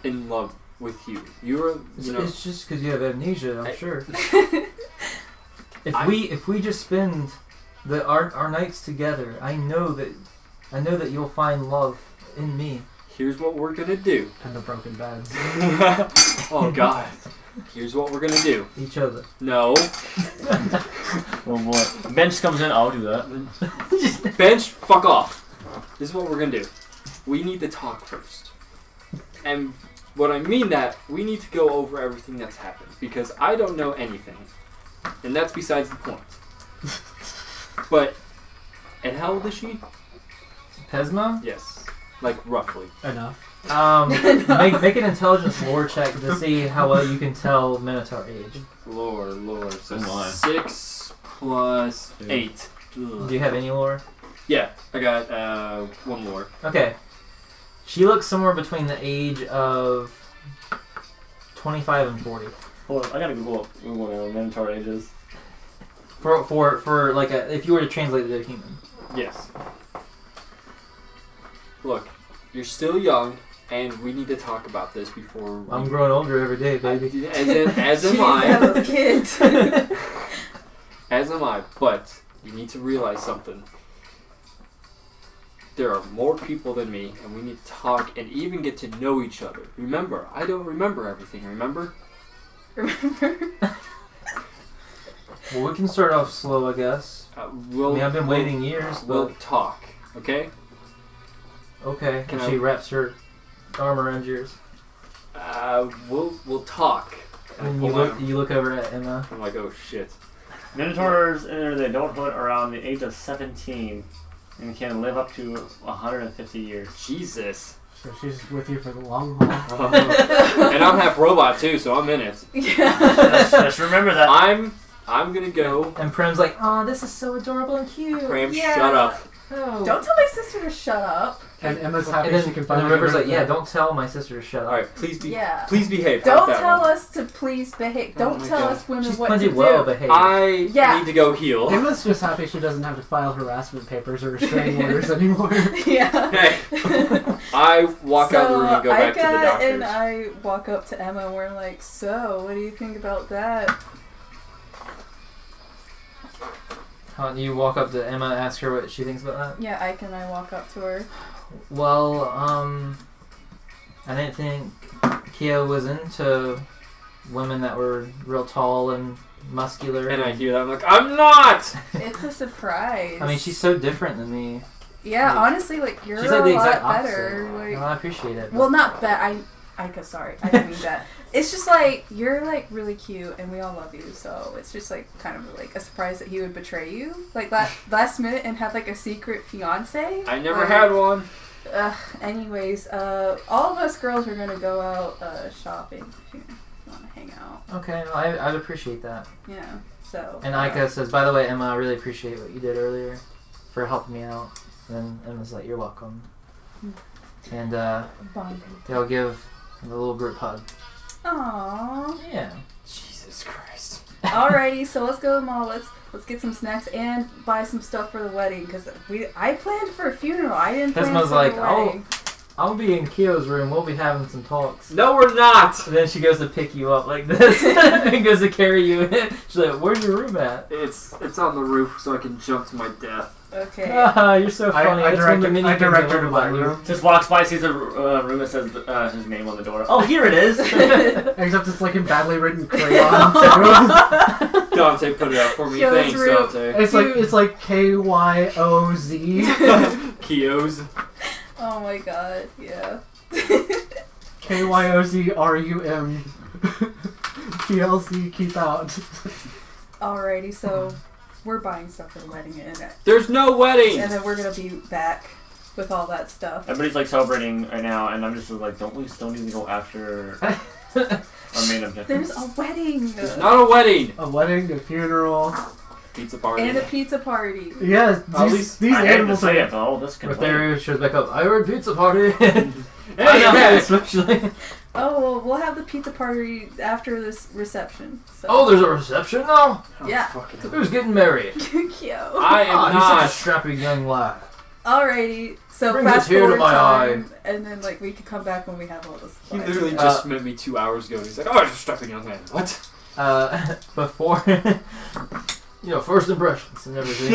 in love with you. it's just because you have amnesia, I'm sure. If we just spend our nights together, I know that you'll find love in me. Here's what we're gonna do. And the broken beds. Oh God. Here's what we're gonna do. Each other. No. Oh boy. Bench comes in, I'll do that. Bench, fuck off. This is what we're gonna do. We need to talk first. And what I mean that, we need to go over everything that's happened. Because I don't know anything. And that's besides the point. But, and how old is she? Pesma? Yes. Like, roughly. Enough. Make an intelligence lore check to see how well you can tell Minotaur age. Lord. So Oh my. 6 plus 8. Do you have any lore? Yeah, I got 1 lore. Okay. She looks somewhere between the age of 25 and 40. Hold on, I gotta Google what Minotaur age is. For like if you were to translate it to a human. Yes. Look, you're still young, and we need to talk about this before we... I'm growing older every day, baby. As am Jeez, I. that was kids. As am I, but you need to realize something. There are more people than me, and we need to talk and even get to know each other. Remember, I don't remember everything, remember? Well, we can start off slow, I guess. I've been waiting years, We'll but talk, okay? okay. Can And she I- wraps her arm around yours. We'll talk. And Hold on. you look over at Emma. I'm like, oh shit. Minotaurs enter the adulthood around the age of 17 and can live up to 150 years. Jesus. So she's with you for the long haul. And I'm half robot too, so I'm in it. Yeah. Just remember that. I'm gonna go. And Prim's like, oh, this is so adorable and cute. Pram, Yeah. shut up. Oh. Don't tell my sister to shut up. And Emma's happy And then, she can and finally then River's get like, rid yeah, of that. don't tell my sister to shut up. Alright, please behave. Don't How's that tell one? us to please behave. Oh Don't my tell God. us women She's what plenty to well do. behaved. I Yeah. need to go heal. Emma's just happy she doesn't have to file harassment papers or restraining orders anymore. Yeah. Hey, I walk out the room and go back to the Ika doctors. and I walk up to Emma and we're like, so, what do you think about that? You walk up to Emma, ask her what she thinks about that. Yeah, Ika and I walk up to her. Well, I didn't think Kia was into women that were real tall and muscular. And I hear that, I'm like, I'm not! It's a surprise. I mean, she's so different than me. Yeah, like- honestly, like, you're She's like the a lot exact better. opposite. Like, No, I appreciate it. well, not bad. Ika, sorry. I didn't mean that. It's just like, you're like really cute and we all love you, so it's just like kind of like a surprise that he would betray you. Like last minute and have like a secret fiance. I never had one. Anyways, all of us girls are gonna go out shopping if you want to hang out. out. Okay, well, I'd appreciate that. Yeah. So. And Ika says, by the way, Emma, I really appreciate what you did earlier for helping me out. And Emma's like, you're welcome. And they'll give the little group hug. Aww. Yeah. Jesus Christ. Alrighty, so let's go to the mall. Let's get some snacks and buy some stuff for the wedding because I planned for a funeral. I didn't plan Pisma's for like, the wedding. I'll be in Kyo's room. We'll be having some talks. No, we're not. And then she goes to pick you up like this and goes to carry you in. She's like, where's your room at? It's on the roof so I can jump to my death. Okay. You're so funny. I That's one of the directed mini her things I to love my about you. room. Just walks by, sees a room that says his name on the door. Oh, here it is. Except it's like in badly written crayon. Dante put it out for me. Kyo's Thanks, room. Dante. it's like KYOZ. Kyo's. Oh my god, yeah. KYOZRUM. TLC, keep out. Alrighty, so we're buying stuff for the wedding and There's no wedding. then we're gonna be back with all that stuff. Everybody's like celebrating right now, and I'm just like, don't we still need to go after our main objective? There's a wedding! There's not a wedding. A wedding, a funeral. Pizza party. And a pizza party. Yeah, At least these I hate to animals say are. it, but all this can But wait. there shows back up. I heard pizza party. Hey, I know, man. especially. Oh, well, we'll have the pizza party after this reception. So. Oh, there's a reception now? Yeah. Fucking Who's getting married? Cute. I am He's not. such a strappy young lad. Alrighty, so Brings a fast tear to forward my time, and then like we can come back when we have all this. He supplies. literally just met me 2 hours ago. And he's like, "Oh, just strapping young man." What? Before, first impressions and everything.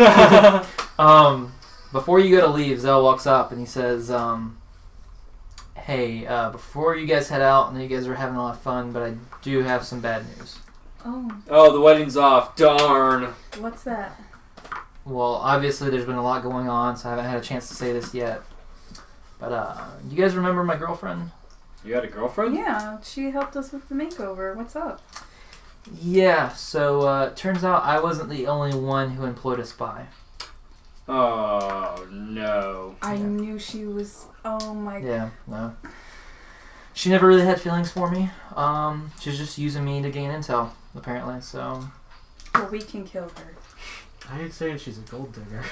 Before you go to leave, Zell walks up and he says, hey, before you guys head out, and you guys are having a lot of fun, but I do have some bad news. Oh, Oh, the wedding's off. Darn. what's that? Well, obviously there's been a lot going on, so I haven't had a chance to say this yet. But, you guys remember my girlfriend? You had a girlfriend? Yeah, she helped us with the makeover. What's up? Yeah, so, turns out I wasn't the only one who employed a spy. Oh no. I knew she was. Oh my. Yeah, no. She never really had feelings for me. She was just using me to gain intel, apparently, so... Well, we can kill her. I ain't saying she's a gold digger.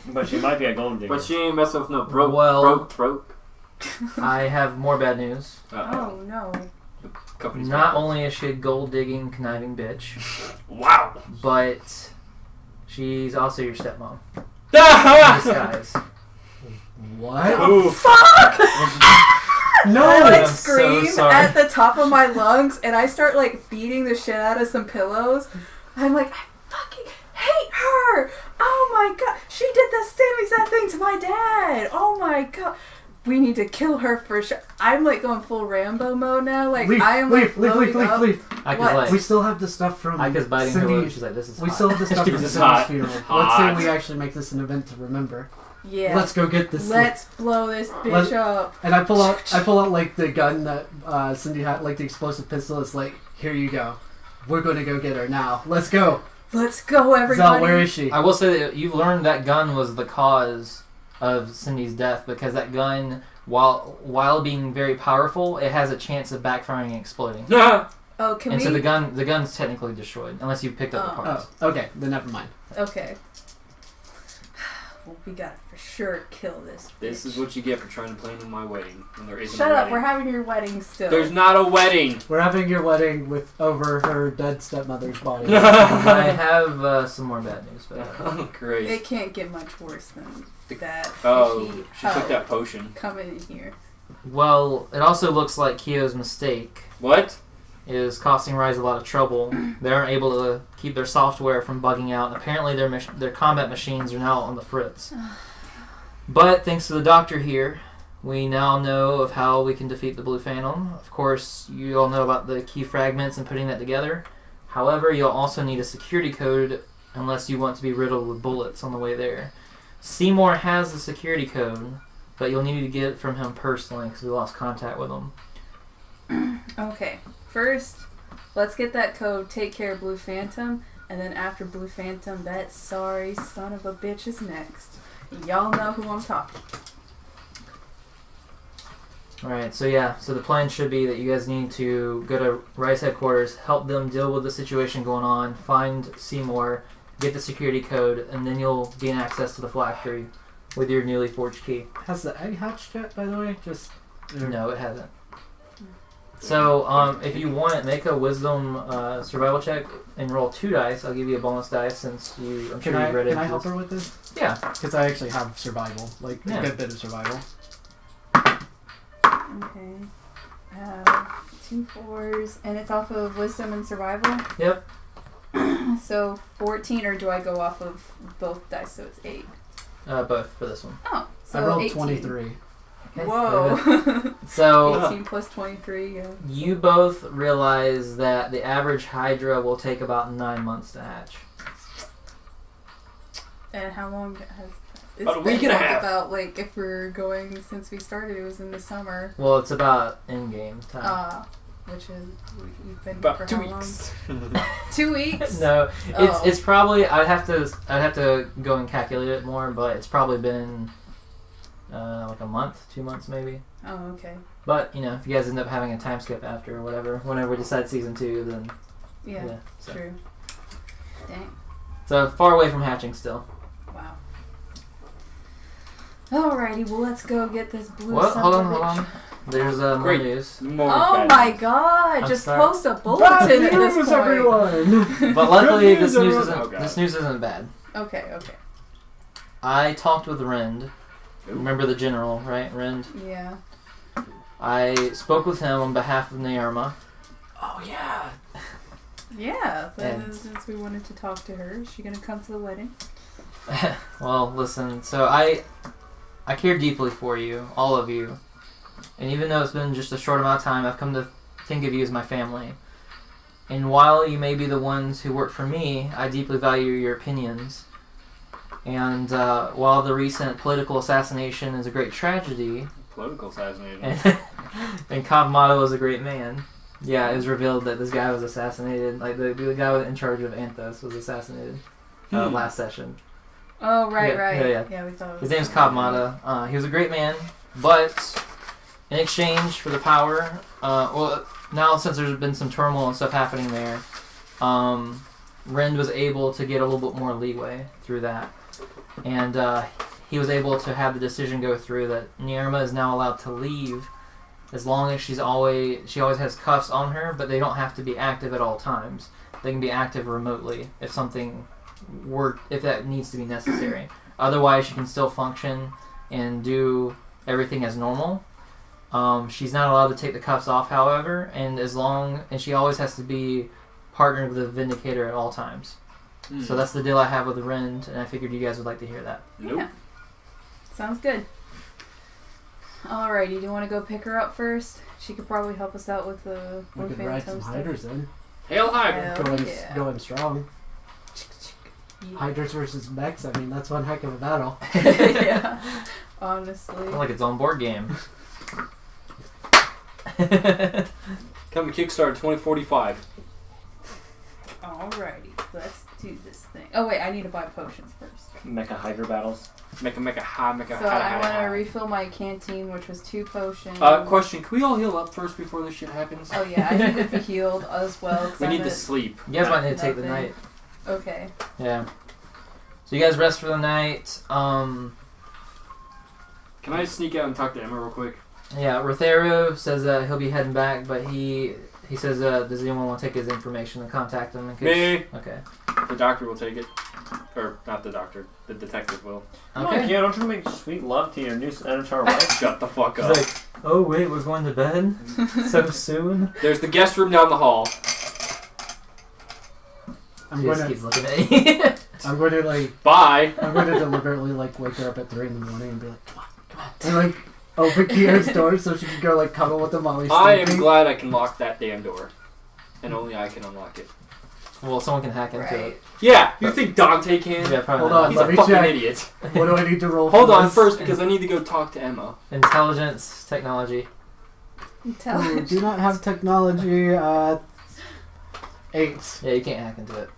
But she might be a gold digger. But she ain't messing with no broke. Well- broke. I have more bad news. Oh no. Company's Not bankrupt. only is she a gold-digging, conniving bitch, Wow. but she's also your stepmom. In Ah! disguise. What? Oof. No! I like I'm so scream sorry. at the top of my lungs, and I start like beating the shit out of some pillows. I'm like, I fucking hate her. Oh my god, she did the same exact thing to my dad. Oh my god. We need to kill her for sure. I'm like going full Rambo mode now. Like I am like leave. Ika's What? like, We still have the stuff from Ika's biting her Cindy. lip. She's like, this is We hot. still have the stuff from This is Cindy's hot. funeral. Let's Hot. say we actually make this an event to remember. Yeah. Let's go get this. Let's blow this bitch Let's- up. And I pull out like the gun that Cindy had, like the explosive pistol. It's like, here you go. We're gonna go get her now. Let's go. Let's go, everybody. Zal, where is she? I will say that you've learned that gun was the cause of Cindy's death, because that gun, while being very powerful, it has a chance of backfiring and exploding. Ah! Oh, can And we? so the gun's technically destroyed, unless you picked up the parts. Oh, okay. Then never mind. Okay. Well, we gotta for sure kill this bitch. This is what you get for trying to plan my wedding when there isn't Shut a up, wedding. we're having your wedding still. There's not a wedding. We're having your wedding with over her dead stepmother's body. I have some more bad news, but Oh, great. It can't get much worse than that. Oh, She she took that potion. coming in here. well, it also looks like Kyo's mistake What? is costing Rise a lot of trouble. They aren't able to keep their software from bugging out, and apparently their combat machines are now on the fritz. But thanks to the doctor here, we now know of how we can defeat the Blue Phantom. Of course, you all know about the key fragments and putting that together. However, you'll also need a security code unless you want to be riddled with bullets on the way there. Seymour has the security code, but you'll need to get it from him personally because we lost contact with him. Okay, first, let's get that code, take care of Blue Phantom, and then after Blue Phantom, that sorry son of a bitch is next. Y'all know who I'm talking. Alright, so yeah, so the plan should be that you guys need to go to Rice headquarters, help them deal with the situation going on, find Seymour, get the security code, and then you'll gain access to the phylactery with your newly forged key. Has the egg hatched yet, by the way? Just No, it hasn't. So, if you want, make a wisdom survival check and roll 2 dice. I'll give you a bonus dice since I'm sure you've read it. Can I help her with this? Yeah. Because I actually have survival, like Yeah. a good bit of survival. Okay. 2 4s, and it's off of wisdom and survival. Yep. So 14, or do I go off of both dice? So it's 8. Both for this one. Oh, so I rolled 18. 23. Okay. Whoa. So 18 plus 23. Yeah. you both realize that the average Hydra will take about 9 months to hatch. And how long has? It's About a week been and a talked half. About like if we're going since we started, it was in the summer. Well, it's about in-game time. Which is we've been About for 2 how weeks. long? 2 weeks. No, Oh. it's probably I'd have to go and calculate it more, but it's probably been like a month, 2 months maybe. Oh, okay. But you know, if you guys end up having a time skip after or whatever, whenever we decide season 2, then Yeah. so. True. Dang. So far away from hatching still. Wow. Alrighty, well let's go get this blue. What? son Hold of on, a hold bitch. on. There's more Great. news. More Oh bad my news. god! I'm Just sorry. post a bulletin at this point. everyone! But luckily, Good news, this news everyone. isn't Oh, God. this news isn't bad. Okay, okay. I talked with Rend. Ooh. Remember the general, right? Rend. Yeah. I spoke with him on behalf of Nyarma. Oh yeah. Yeah, but And- since we wanted to talk to her, is she gonna come to the wedding? Well, listen. So I care deeply for you, all of you, and even though it's been just a short amount of time, I've come to think of you as my family. And while you may be the ones who work for me, I deeply value your opinions. And while the recent political assassination is a great tragedy, Political assassination. and Kavmato was a great man. Yeah, it was revealed that this guy was assassinated. Like the guy in charge of Anthos was assassinated last session. Oh, right, Yeah, right. yeah. We thought it was His name's Kavmata. He was a great man, but in exchange for the power, well, now since there's been some turmoil and stuff happening there, Rend was able to get a little bit more leeway through that, and he was able to have the decision go through that Nyarma is now allowed to leave as long as she always has cuffs on her, but they don't have to be active at all times. They can be active remotely if if that needs to be necessary. Otherwise, she can still function and do everything as normal. She's not allowed to take the cuffs off, however, and she always has to be partnered with a Vindicator at all times. So that's the deal I have with Rend, and I figured you guys would like to hear that. Nope. Yeah. Sounds good. Alrighty, do you want to go pick her up first? She could probably help us out with the We Blue could ride Phantom some stuff. hydras in. Hail Hydra. Hell yeah. Going strong. Hydras versus mechs, I mean, that's one heck of a battle. Yeah, honestly. Like its own board game. Coming Kickstarter 2045. Alrighty, let's do this thing. Oh wait, I need to buy potions first. Mecha Hydra battles. Make a high, make a So I want to high. refill my canteen, which was 2 potions. Question: can we all heal up first before this shit happens? Oh yeah, I need to be healed as well. 'Cause We I'm need to at- sleep. You guys might need to take the Nothing. night. Okay. Yeah. So you guys rest for the night. Can I sneak out and talk to Emma real quick? Yeah, Rothero says he'll be heading back, but he says, does anyone want to take his information and contact him? In case? Me. Okay. The doctor will take it. Or, not the doctor. The detective will. Come on, Okay. kid, don't you make sweet love to your new Avatar wife? Shut the fuck He's up. like, oh wait, we're going to bed? So soon? There's the guest room down the hall. I'm She going just to, keeps looking at you. I'm going to like, Bye. I'm going to deliberately like wake her up at 3 in the morning and be like, come on, and like open Kiera's door so she can go like cuddle with him while he's I am sleeping. glad I can lock that damn door. And only I can unlock it. Well, someone can hack into Right. it. Yeah, you think Dante can? Yeah, probably Hold not. on. He's Let a me fucking check. idiot. What do I need to roll? Hold for on this? first because I need to go talk to Emma. Intelligence, technology. Ooh, do not have technology. 8. Yeah, you can't hack into it.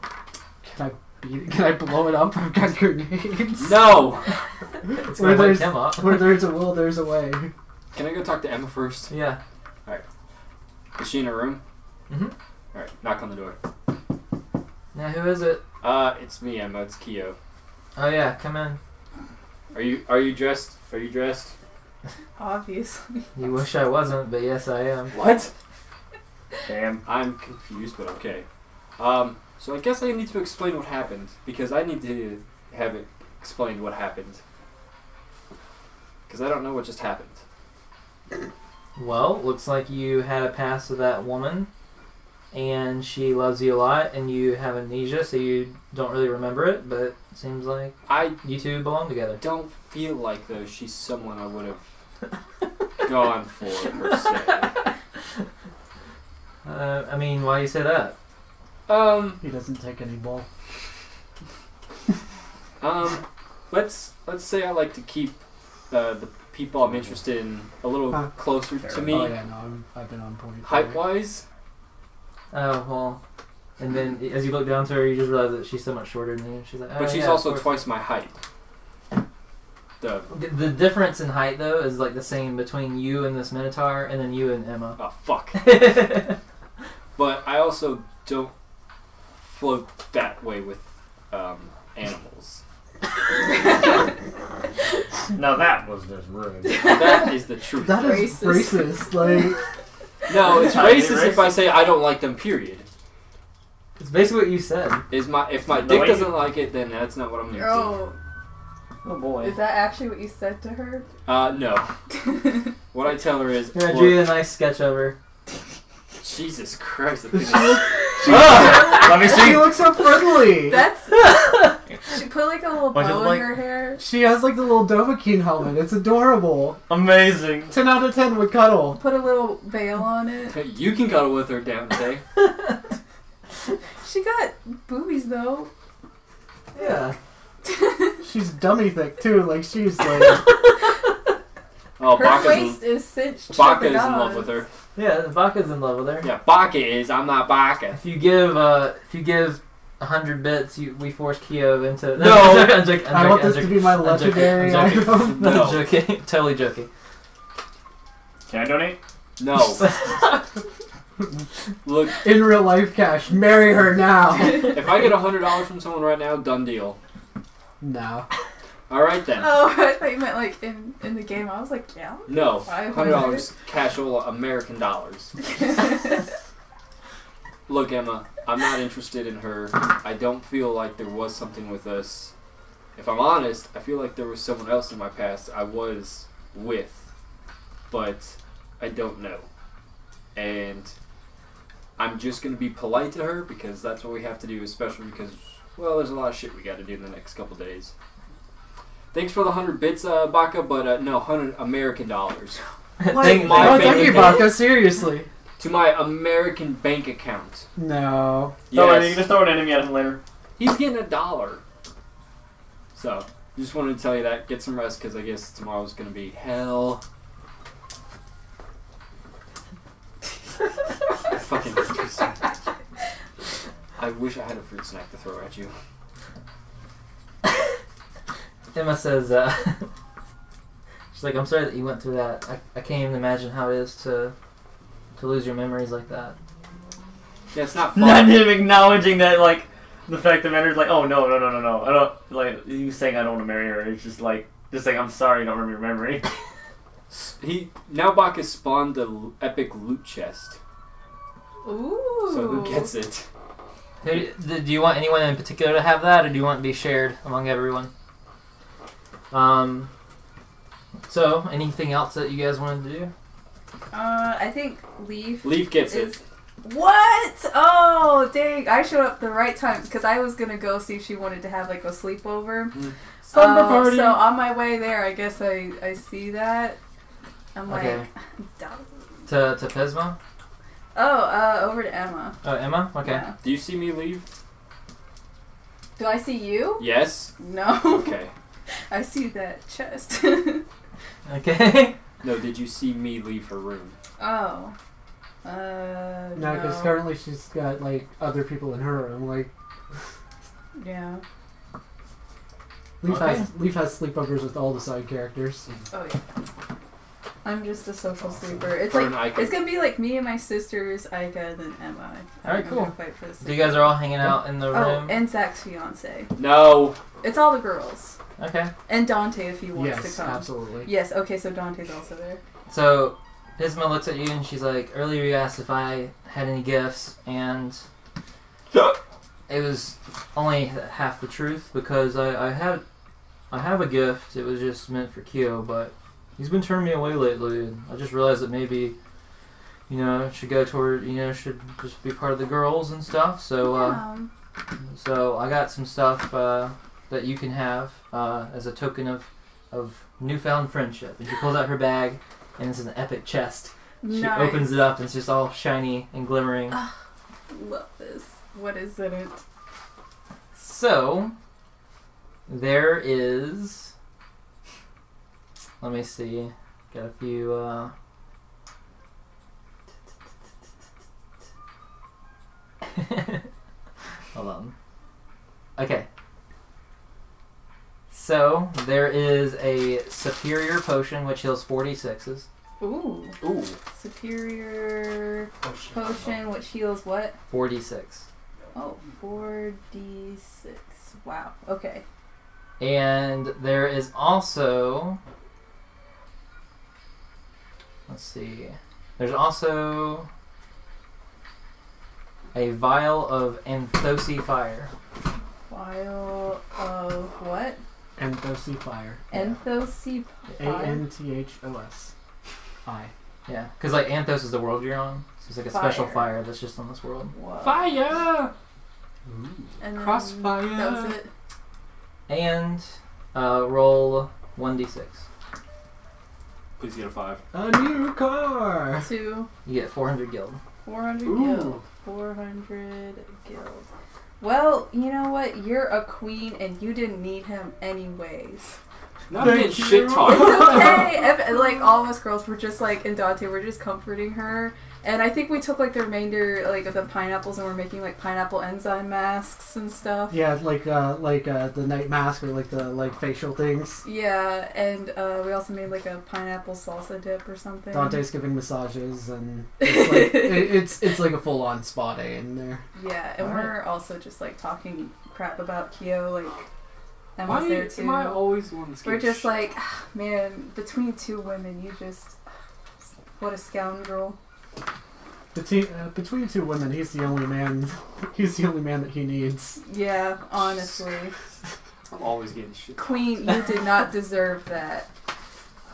Can I beat it? Can I blow it up? I've got grenades. No! It's Where gonna wake there's him up. where there's a will, there's a way. Can I go talk to Emma first? Yeah. Is she in her room? Mm-hmm. Alright, knock on the door. Now, who is it? It's me, Emma. It's Gh0st. Oh, yeah, come in. Are you dressed? Are you dressed? Obviously. You wish I wasn't, but yes, I am. What? Damn. I'm confused, but okay. So I guess I need to explain what happened, because I need to have it explained what happened. Because I don't know what just happened. Well, looks like you had a past with that woman, and she loves you a lot, and you have amnesia, so you don't really remember it, but it seems like I you two belong together. don't feel like, though, she's someone I would have gone for, per se. I mean, why do you say that? He doesn't take any bull. Let's say I like to keep the people I'm interested in a little closer to me, Oh yeah, no, I've been on point. height-wise. Oh, well. And then as you look down to her, you just realize that she's so much shorter than you. She's like, oh, But she's yeah, also of course. twice my height. The difference in height, though, is like the same between you and this Minotaur, and then you and Emma. Oh, fuck. But I also don't float that way with animals. Now that was just rude. That is the truth. That is racist. Like, No, it's Tiny racist if I say I don't like them, period. It's basically what you said. If my The dick way doesn't like it, then that's not what I'm into. Oh, Oh boy. is that actually what you said to her? No. What I tell her is, Yeah, I drew you a nice sketch of her. Jesus Christ, the thing is, Let me she see. looks so friendly. That's. She put like a little What's it bow like? in her hair. She has like the little Dovahkiin helmet. It's adorable. Amazing. 10 out of 10 would cuddle. Put a little veil on it. you can cuddle with her down today. She got boobies though. Yeah. She's dummy thick too. Like she's like. Oh, Her waist is cinched. to Baka the is in love gods. with her. Yeah, Baka's in love with her. Yeah, Baka is. I'm not Baka. If you give 100 bits, we force Gh0st into. No. I'm joking. I want this to be my legendary I'm joking. item. No. I'm joking. Totally joking. Can I donate? No. Look, In real life cash. Marry her now. if I get $100 from someone right now, done deal. No. All right then. Oh, I thought you meant like in the game. I was like, yeah. No, $500. $100 cash all American dollars. Look, Emma, I'm not interested in her. I don't feel like there was something with us. If I'm honest, I feel like there was someone else in my past I was with, but I don't know. And I'm just going to be polite to her because that's what we have to do, especially because, well, there's a lot of shit we got to do in the next couple days. Thanks for the 100 bits, Baka, but no, 100 American dollars. Like, my oh, bank thank you, account. Baka. Seriously. To my American bank account. No. Don't worry, you can Yes. just throw an enemy at him later. He's getting $1. So, just wanted to tell you that. Get some rest, because I guess tomorrow's going to be hell. Fucking I wish I had a fruit snack to throw at you. Emma says, she's like, I'm sorry that you went through that. I can't even imagine how it is to lose your memories like that. Yeah, it's not Not fun. him acknowledging that, like, the fact that Ender's like, oh, no. I don't, like, you saying I don't want to marry her. It's just like I'm sorry, I don't remember your memory. Now Bach has spawned the epic loot chest. Ooh. So who gets it? Do you want anyone in particular to have that, or do you want it to be shared among everyone? So, anything else that you guys wanted to do? I think Leaf. Leaf gets it. is. What? Oh, dang! I showed up the right time because I was gonna go see if she wanted to have like a sleepover. Slumber party. So on my way there, I guess I see that. I'm Okay. like, dumb. To Pisma? Over to Emma. Oh, Emma? Okay. Yeah. Do you see me leave? Do I see you? Yes. No. Okay. I see that chest. Okay. No, did you see me leave her room? Oh. No, No. because currently she's got like other people in her room. Like Yeah. Leaf Okay. has sleepovers with all the side characters. Oh yeah. I'm just a social sleeper. It's Or an like Ica. it's gonna be like me and my sisters, Ica, and then Emma. Alright, I'm cool. gonna fight for the So you guys are all hanging out in the Oh, room? and Zach's fiance. No. It's all the girls. Okay. And Dante if he wants Yes, to come. absolutely. Yes, okay, so Dante's also there. So Pisma looks at you and she's like, earlier you asked if I had any gifts, and it was only half the truth because I have a gift. It was just meant for Kyo, but he's been turning me away lately. And I just realized that maybe, it should go toward, should just be part of the girls and stuff. So, so I got some stuff that you can have as a token of newfound friendship. And she pulls out her bag, and it's an epic chest. She Nice. opens it up, and it's just all shiny and glimmering. Love this. What is in it? So, there is... Let me see. Got a few... Hold on. Okay. So, there is a superior potion which heals 46s. Ooh. Ooh. Superior potion, which heals what? 46. Oh, 4d6. Wow. Okay. And there is also... Let's see. There's also a vial of Anthosi fire. Vial of what? Anthosi fire. Anthosi fire. Anthos. I. Yeah, because like Anthos is the world you're on. So it's like a special Fire. fire that's just on this world. Whoa. Fire! And then Crossfire. That was it. And roll 1d6. Please get a 5. A new car! 2. You get 400 gil. 400 Ooh. gil. 400 gil. Well, you know what? You're a queen and you didn't need him anyways. Not Thank being you. shit It's talked. okay. Like all of us girls were just like, and Dante were just comforting her. And I think we took like the remainder like of the pineapples and we're making like pineapple enzyme masks and stuff. Yeah, like the night mask or like the facial things. Yeah, and we also made like a pineapple salsa dip or something. Dante's giving massages, and it's like it's like a full on spa day in there. Yeah, and Alright. we're also just like talking crap about Kyo, like Emma's Why there too. am I always the one that's We're getting just shit? like, man, between two women, you just what a scoundrel. Between two women, he's the only man. He's the only man that he needs. Yeah, honestly. I'm always getting shit. Queen, you did not deserve that.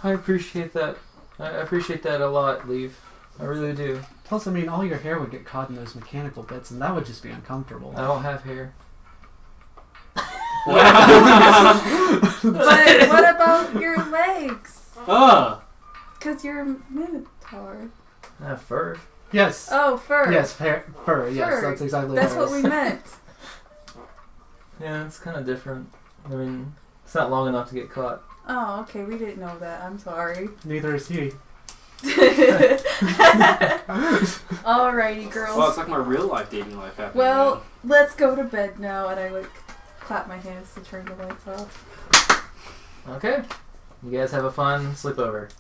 I appreciate that. I appreciate that a lot, Leaf. I really do. Plus, I mean, all your hair would get caught in those mechanical bits, and that would just be uncomfortable. I don't have hair. But what about your legs? Because you're a minotaur. I have fur. Yes. Oh, fur. Yes, fur. Yes, Fur. that's exactly That's what what it we is. meant. Yeah, it's kind of different. I mean, it's not long enough to get caught. Oh, okay, we didn't know that. I'm sorry. Neither is he. Alrighty, girls. Well, it's like my real life dating life happening. Well, let's go to bed now, and I like clap my hands to turn the lights off. Okay. You guys have a fun sleepover.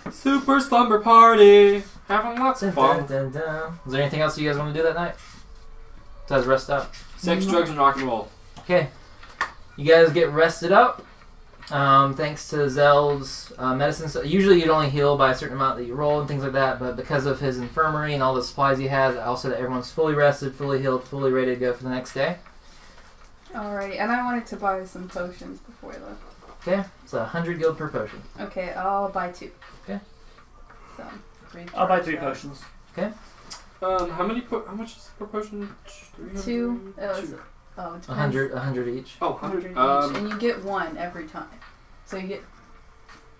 now. Super slumber party, having lots Dun, of fun. dun, dun, dun. Is there anything else you guys want to do that night? Besides rest up. Sex, drugs, and rock and roll. Okay. You guys get rested up. Thanks to Zeld's medicine. So usually you'd only heal by a certain amount that you roll and things like that, but because of his infirmary and all the supplies he has, also that everyone's fully rested, fully healed, fully ready to go for the next day. Alrighty, and I wanted to buy some potions before I left. Okay, it's 100 gil per potion. Okay, I'll buy 2. Okay. So, I'll buy 3 potions. How much is per potion? 300? 2. It was, Two. oh, it depends. 100 each. Oh, 100 100. each, and you get 1 every time. So you get,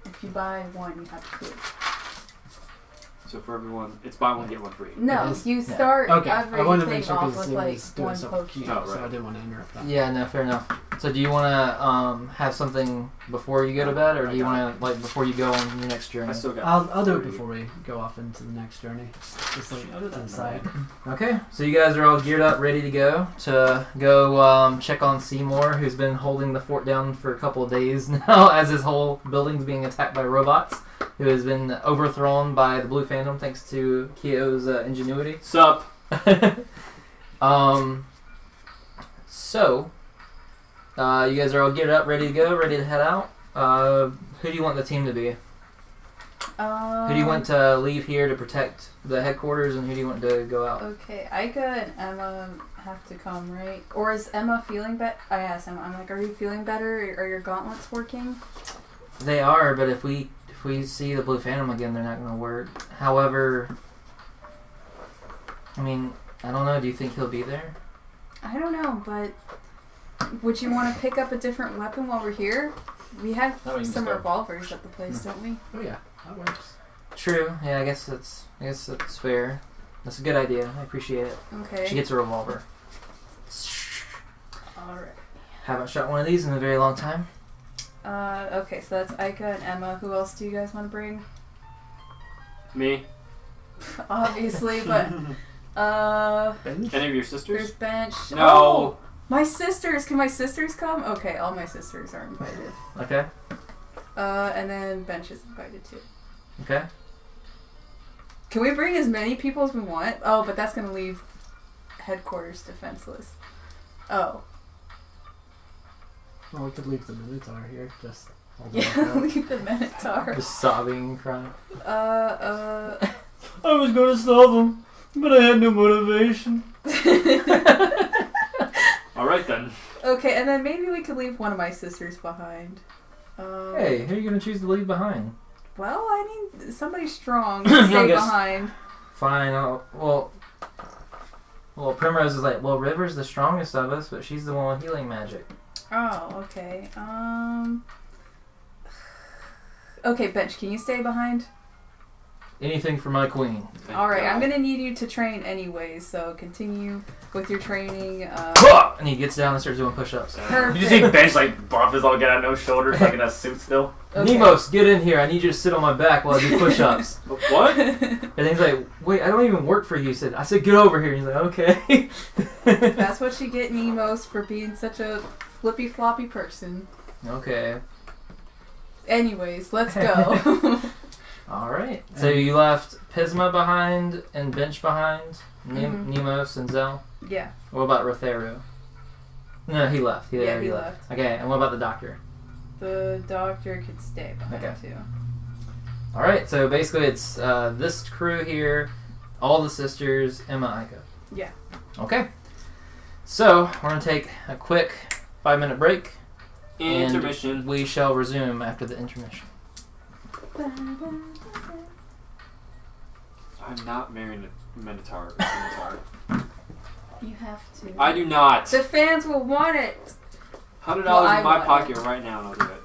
if you buy 1, you have 2. So for everyone, it's buy one get one free. No, It is? you Yeah. start Okay, I wanted to make everything sure off because with it like was doing 1 stuff potion. cute, Oh, so right. I didn't want to interrupt that. Yeah, no, fair enough. So do you want to have something before you go to bed, or do you want to, like, before you go on your next journey? I still got. I'll do it 30. before we go off into the next journey. Just like I'll do to that the side. Okay, so you guys are all geared up, ready to go check on Seymour, who's been holding the fort down for a couple of days now, as his whole building's being attacked by robots. who has been overthrown by the Blue Phantom thanks to Gh0st's ingenuity. Sup? So, you guys are all geared up, ready to go, ready to head out. Who do you want the team to be? Who do you want to leave here to protect the headquarters, and who do you want to go out? Okay, Ica and Emma have to come, right? Or is Emma feeling better? I asked Emma, I'm like, are you feeling better? Are your gauntlets working? They are, but if we see the Blue Phantom again, they're not going to work. However, I mean, I don't know. Do you think he'll be there? I don't know, but would you want to pick up a different weapon while we're here? We have No, you can some start. revolvers at the place, don't we? Oh yeah, that works. True. Yeah, I guess that's fair. That's a good idea. I appreciate it. Okay. She gets a revolver. Alright. Haven't shot one of these in a very long time. Okay, so that's Ica and Emma. Who else do you guys want to bring? Me? Obviously, but Bench? Any of your there's sisters? Bench. No. Oh, my sisters. Can my sisters come? Okay, all my sisters are invited. Okay. And then Bench is invited too. Okay. Can we bring as many people as we want? Oh, but that's gonna leave headquarters defenseless. Oh. Well, we could leave the Minotaur here. Just hold Yeah, on. leave the Minotaur. Just sobbing, crying. I was going to stop him, but I had no motivation. Alright then. Okay, and then maybe we could leave one of my sisters behind. Hey, who are you gonna choose to leave behind? Well, I need somebody strong to stay Youngest. behind. Fine. Well, Primrose is like, well, River's the strongest of us, but she's the one with healing magic. Oh, okay. Okay, Bench, can you stay behind? Anything for my queen. Thank Alright, God. I'm gonna need you to train anyways, so continue with your training. And he gets down and starts doing push-ups. You Perfect. just see Bench like buff his all get out, no shoulders, like in a suit still. Okay. Nemos, get in here. I need you to sit on my back while I do push-ups. What? And he's like, wait, I don't even work for you. He said, I said, get over here. And he's like, okay. That's what you get, Nemos, for being such a flippy floppy person. Okay. Anyways, let's go. All right. So you left Pisma behind and Bench behind, Mhm. Nemos and Zell. Yeah. What about Rothero? No, he left. Yeah, already he left. Okay, and what about the doctor? The doctor could stay behind Okay. too. All right. So basically, it's this crew here, all the sisters, Emma, Ica. Yeah. Okay. So we're gonna take a quick 5-minute break. And Intermission. we shall resume after the intermission. I'm not marrying a Minotaur. You have to. I do not. The fans will want it. $100 Well, I in my want pocket right now and I'll do it.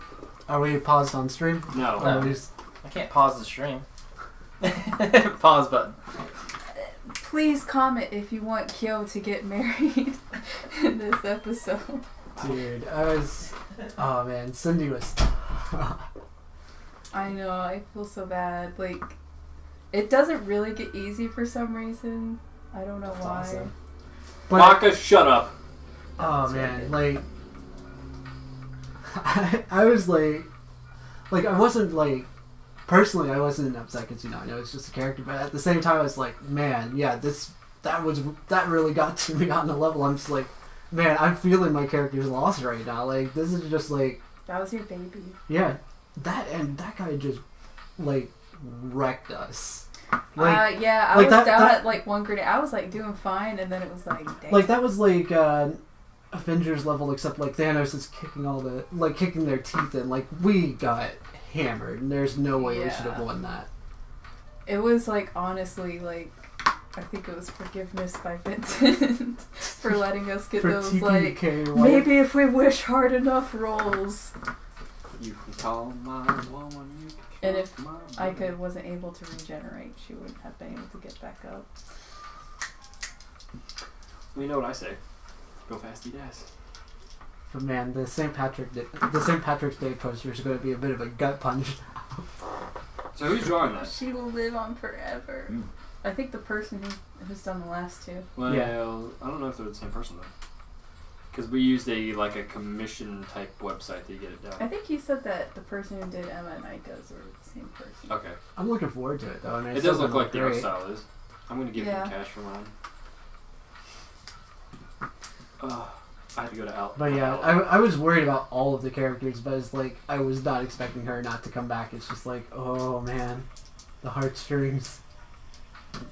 Are we paused on stream? No. No. Or we just- I can't pause the stream. Pause button. Please comment if you want Kyo to get married in this episode. Dude, oh man, Cindy was. I know, I feel so bad. Like, it doesn't really get easy for some reason. I don't know That's why. awesome. But Baka, shut up. oh man, like I was like I wasn't like personally I wasn't upset because I know it's just a character, but at the same time I was like, man, yeah, that really got to me on the level. I'm just like, man, I'm feeling my character's loss right now. Like this is just like, That was your baby. yeah, that guy just like wrecked us. Like, Yeah, I like was that- down that- at like one grenade. I was like doing fine, and then it was like, dang. like that was like Avengers level, except like Thanos is kicking their teeth in. Like we got hammered, and there's no way we should have Yeah. won that. It was like, honestly, like, I think it was forgiveness by Vincent for letting us get For those, like, TPK, maybe if we wish hard enough rolls. You can call my woman. You can And if my Ica wasn't able to regenerate, she wouldn't have been able to get back up. We know what I say. Go fast, eat ass. But man, the St. Patrick's Day poster is going to be a bit of a gut punch. So who's drawing that? She will live on forever. Mm. I think the person who's done the last two. Well, Yeah. I don't know if they're the same person though. Because we used a commission type website to get it I done. think he said that the person who did Emma and Ika's were the same person. Okay. I'm looking forward to it though. And It does look like the art style is. I'm gonna give Yeah. him cash for mine. I had to go to Al. But yeah, I was worried about all of the characters, but it's like I was not expecting her not to come back. It's just like, oh man, the heartstrings.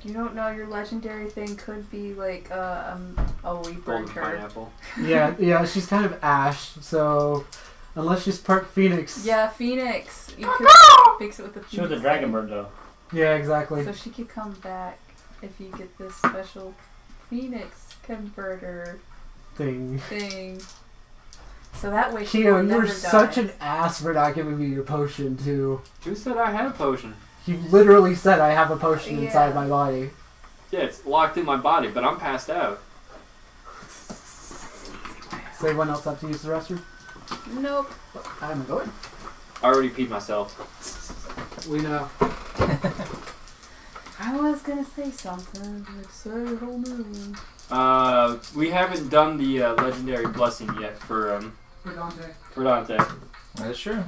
You don't know your legendary thing could be like, oh, we Golden burned her. pineapple. Yeah, she's kind of Ash, so unless she's part Phoenix. Yeah, Phoenix. You could fix it with the She was a Phoenix dragon thing. bird though. Yeah, exactly. So she could come back if you get this special Phoenix converter Thing. thing. So that way she Keo, will you never were die. such an ass for not giving me your potion too. Who said I had a potion? You literally said I have a potion Yeah. inside my body. Yeah, it's locked in my body, but I'm passed out. Does anyone else have to use the restroom? Nope. I'm going. I already peed myself. We know. I was gonna say something, but say a whole new one. We haven't done the legendary blessing yet for Dante. That's true.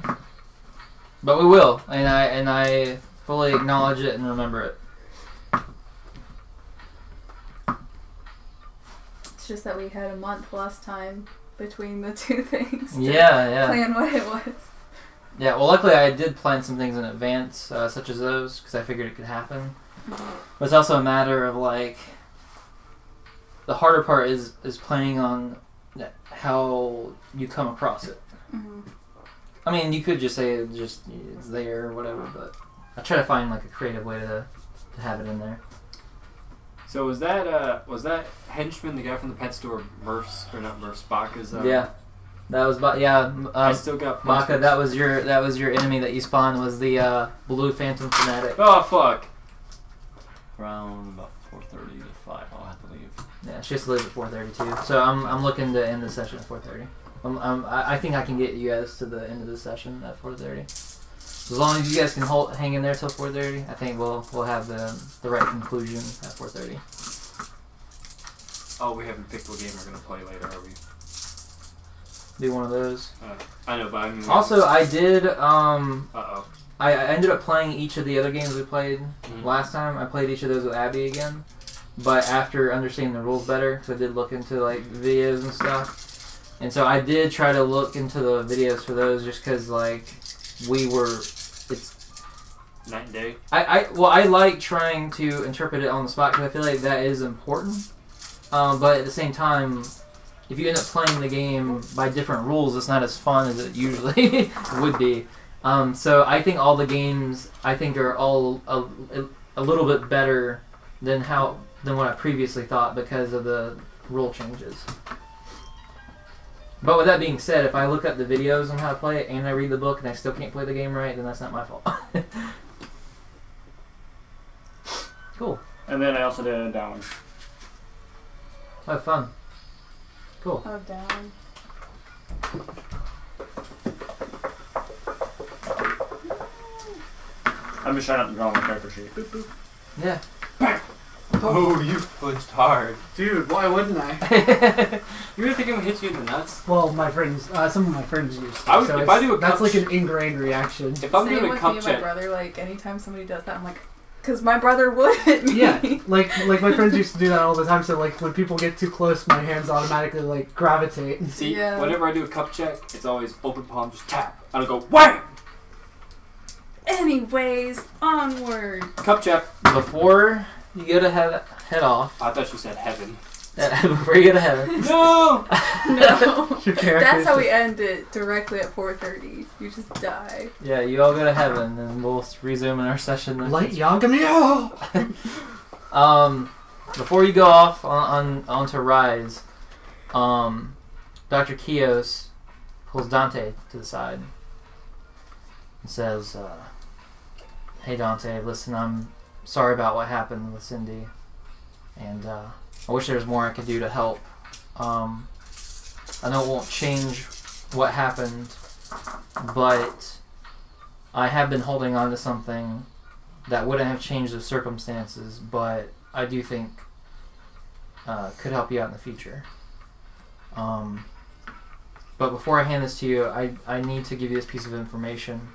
But we will, and I fully acknowledge it and remember it. It's just that we had a month last time between the two things. to Yeah. Plan what it was. Yeah, well, luckily I did plan some things in advance, such as those, because I figured it could happen. But it's also a matter of, like, the harder part is planning on how you come across it. Mhm. I mean, you could just say it's there or whatever, but I try to find, like, a creative way to have it in there. So was that henchman, the guy from the pet store, Murph's, or not Murph's, Baka's? Yeah. That was, I I still got Baka, that was your enemy that you spawned, was the blue phantom fanatic. Oh fuck! Around about 4:30 to 5, I'll have to leave. Yeah, she has to leave at 4:32. So I'm looking to end the session at 4:30. I think I can get you guys to the end of the session at 4:30. As long as you guys can hang in there till 4:30, I think we'll have the right conclusion at 4:30. Oh, we haven't picked what game we're gonna play later, are we? Do one of those. I know, but I mean. Also, I did. Uh-oh. I ended up playing each of the other games we played Mhm. last time. I played each of those with Abby again, but after understanding the rules better, because I did look into like videos and stuff, and so I did try to look into the videos for those, just because like it's Night and day. I like trying to interpret it on the spot because I feel like that is important, but at the same time, if you end up playing the game by different rules, it's not as fun as it usually would be. So I think all the games are all a little bit better than what I previously thought because of the rule changes. But with that being said, if I look up the videos on how to play it and I read the book and I still can't play the game right, then that's not my fault. Cool. And then I also did Down. Have fun. Cool. Oh, down. I'm just trying not to draw my character sheet. Yeah. Oh, you flinched hard. Dude, why wouldn't I? You really think I'm gonna hit you in the nuts? Well, my friends, some of my friends used to. I would- so if I do a that's cup like an ingrained reaction. If I'm Same doing a with cup me and my check, brother. Like anytime somebody does that, I'm like, because my brother would hit me. Yeah, like my friends used to do that all the time. So like when people get too close, my hands automatically like gravitate. see, Yeah. whenever I do a cup check, it's always open palm, just tap. I don't go wham. Anyways, onward. Cup check. Before you go to head off, I thought you said heaven. before you go to heaven, No. No. Your character's That's how we just- end it directly at 4:30. You just die. yeah, you all go to heaven, and we'll resume in our session. Light Yagami. Before you go off onto Rise, Dr. Gh0st pulls Dante to the side and says, "Hey Dante, listen, I'm sorry about what happened with Cindy, and I wish there was more I could do to help. I know it won't change what happened, but I have been holding on to something that wouldn't have changed the circumstances, but I do think could help you out in the future. But before I hand this to you, I need to give you this piece of information.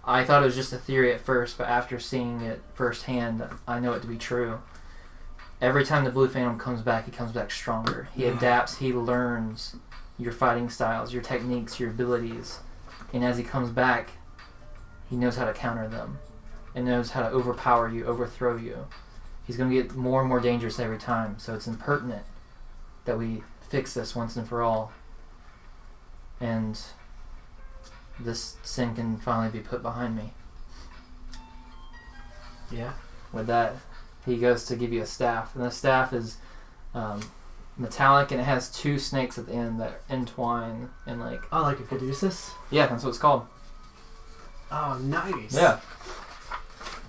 I thought it was just a theory at first, but after seeing it firsthand, I know it to be true. Every time the Blue Phantom comes back, he comes back stronger. He adapts, he learns your fighting styles, your techniques, your abilities. And as he comes back, he knows how to counter them. And knows how to overpower you, overthrow you. He's going to get more and more dangerous every time, so it's impertinent that we fix this once and for all. And this sin can finally be put behind me. Yeah. With that, he goes to give you a staff. And the staff is metallic, and it has 2 snakes at the end that entwine and like... Oh, like a caduceus? Yeah, that's what it's called. Oh, nice. Yeah.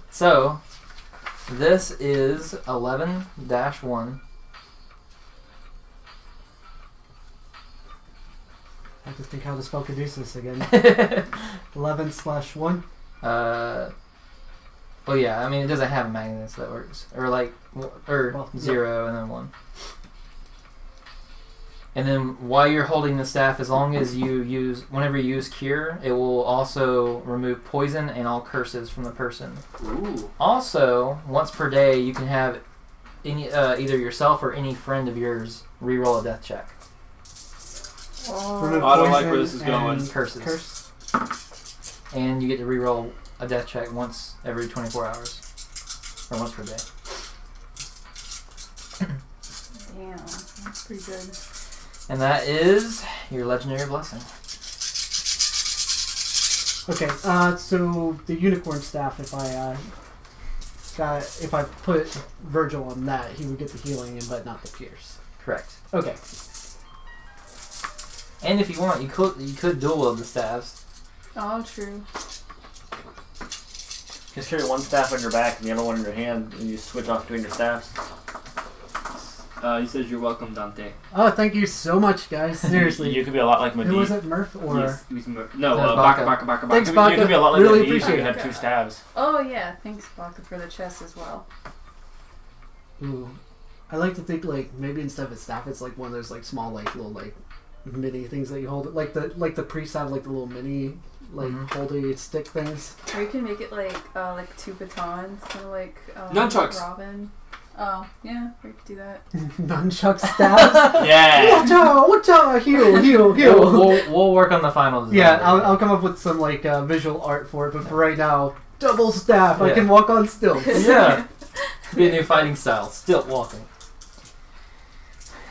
So, this is 11-1. I have to think how to spell caduceus again. 11/1. Well, yeah, I mean, it doesn't have a magnet, so that works. Or like, Well, 0 and then 1. And then while you're holding the staff, as long as whenever you use Cure, it will also remove poison and all curses from the person. Ooh. Also, once per day, you can have either yourself or any friend of yours reroll a death check. Remove I don't like poison where this is going. and Curses. Curse. And you get to reroll a death check once every 24 hours. Or once per day. Damn, that's pretty good. And that is your legendary blessing. Okay, so the unicorn staff, if I put Virgil on that, he would get the healing, but not the pierce. Correct. Okay. And if you want, you could dual wield the staves. Oh, true. Just carry one staff on your back and the other one in your hand, and you switch off between your staffs. He says you're welcome, Dante. Oh, thank you so much, guys. Seriously. You could be a lot like Medivh. Who was it, Murph or? No, Baka. Baka. Thanks, You Baka. could be a lot like Really Medivh if appreciate you it. had 2 stabs. Oh, yeah. Thanks, Baka, for the chest as well. Ooh, I like to think like maybe instead of a staff, it's like one of those like small like little like mini things that you hold. Like the priests have like the little mini like holdy stick things. Or you can make it like 2 batons, kind of like Nunchucks. Robin. Oh, yeah, we could do that. Nunchuck stabs. Yeah! Watch out! Heal! We'll work on the final design. Yeah, I'll come up with some like visual art for it. But for right now, double staff. I Yeah. can walk on stilts. Yeah. Be a new fighting style. Stilt walking.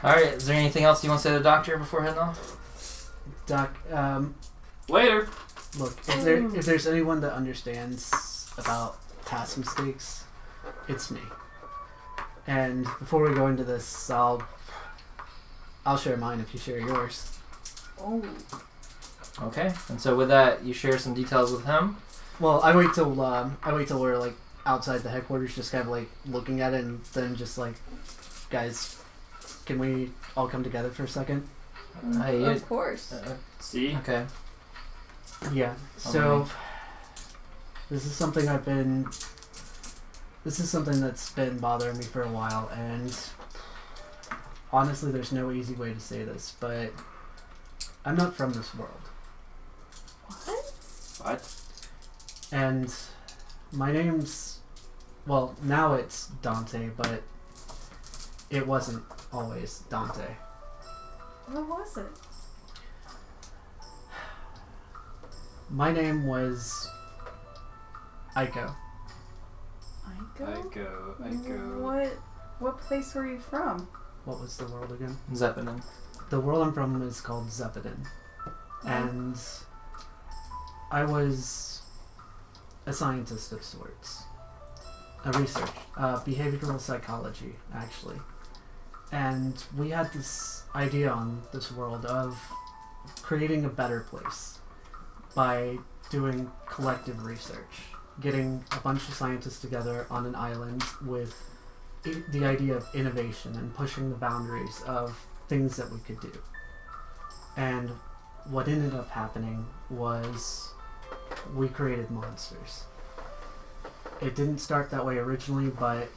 Alright, is there anything else you want to say to the doctor before heading off? Doc, Later. look, if there's anyone that understands about past mistakes, it's me. And before we go into this, I'll share mine if you share yours. Oh. Okay, and so with that, you share some details with him. Well, I wait till we're like outside the headquarters, just kind of like looking at it, and then just like, guys, can we all come together for a second? Hey, Of course. See? okay. Yeah. So this is something that's been bothering me for a while, and honestly, there's no easy way to say this, but I'm not from this world. What? And my name's, well, now it's Dante, but it wasn't always Dante. What was it? My name was Aiko. Aiko? What place were you from? What was the world again? Zeppelin. The world I'm from is called Zepidin. And I was a scientist of sorts. A research. Behavioral psychology, actually. And we had this idea on this world of creating a better place by doing collective research. Getting a bunch of scientists together on an island with the idea of innovation and pushing the boundaries of things that we could do. And what ended up happening was we created monsters. It didn't start that way originally, but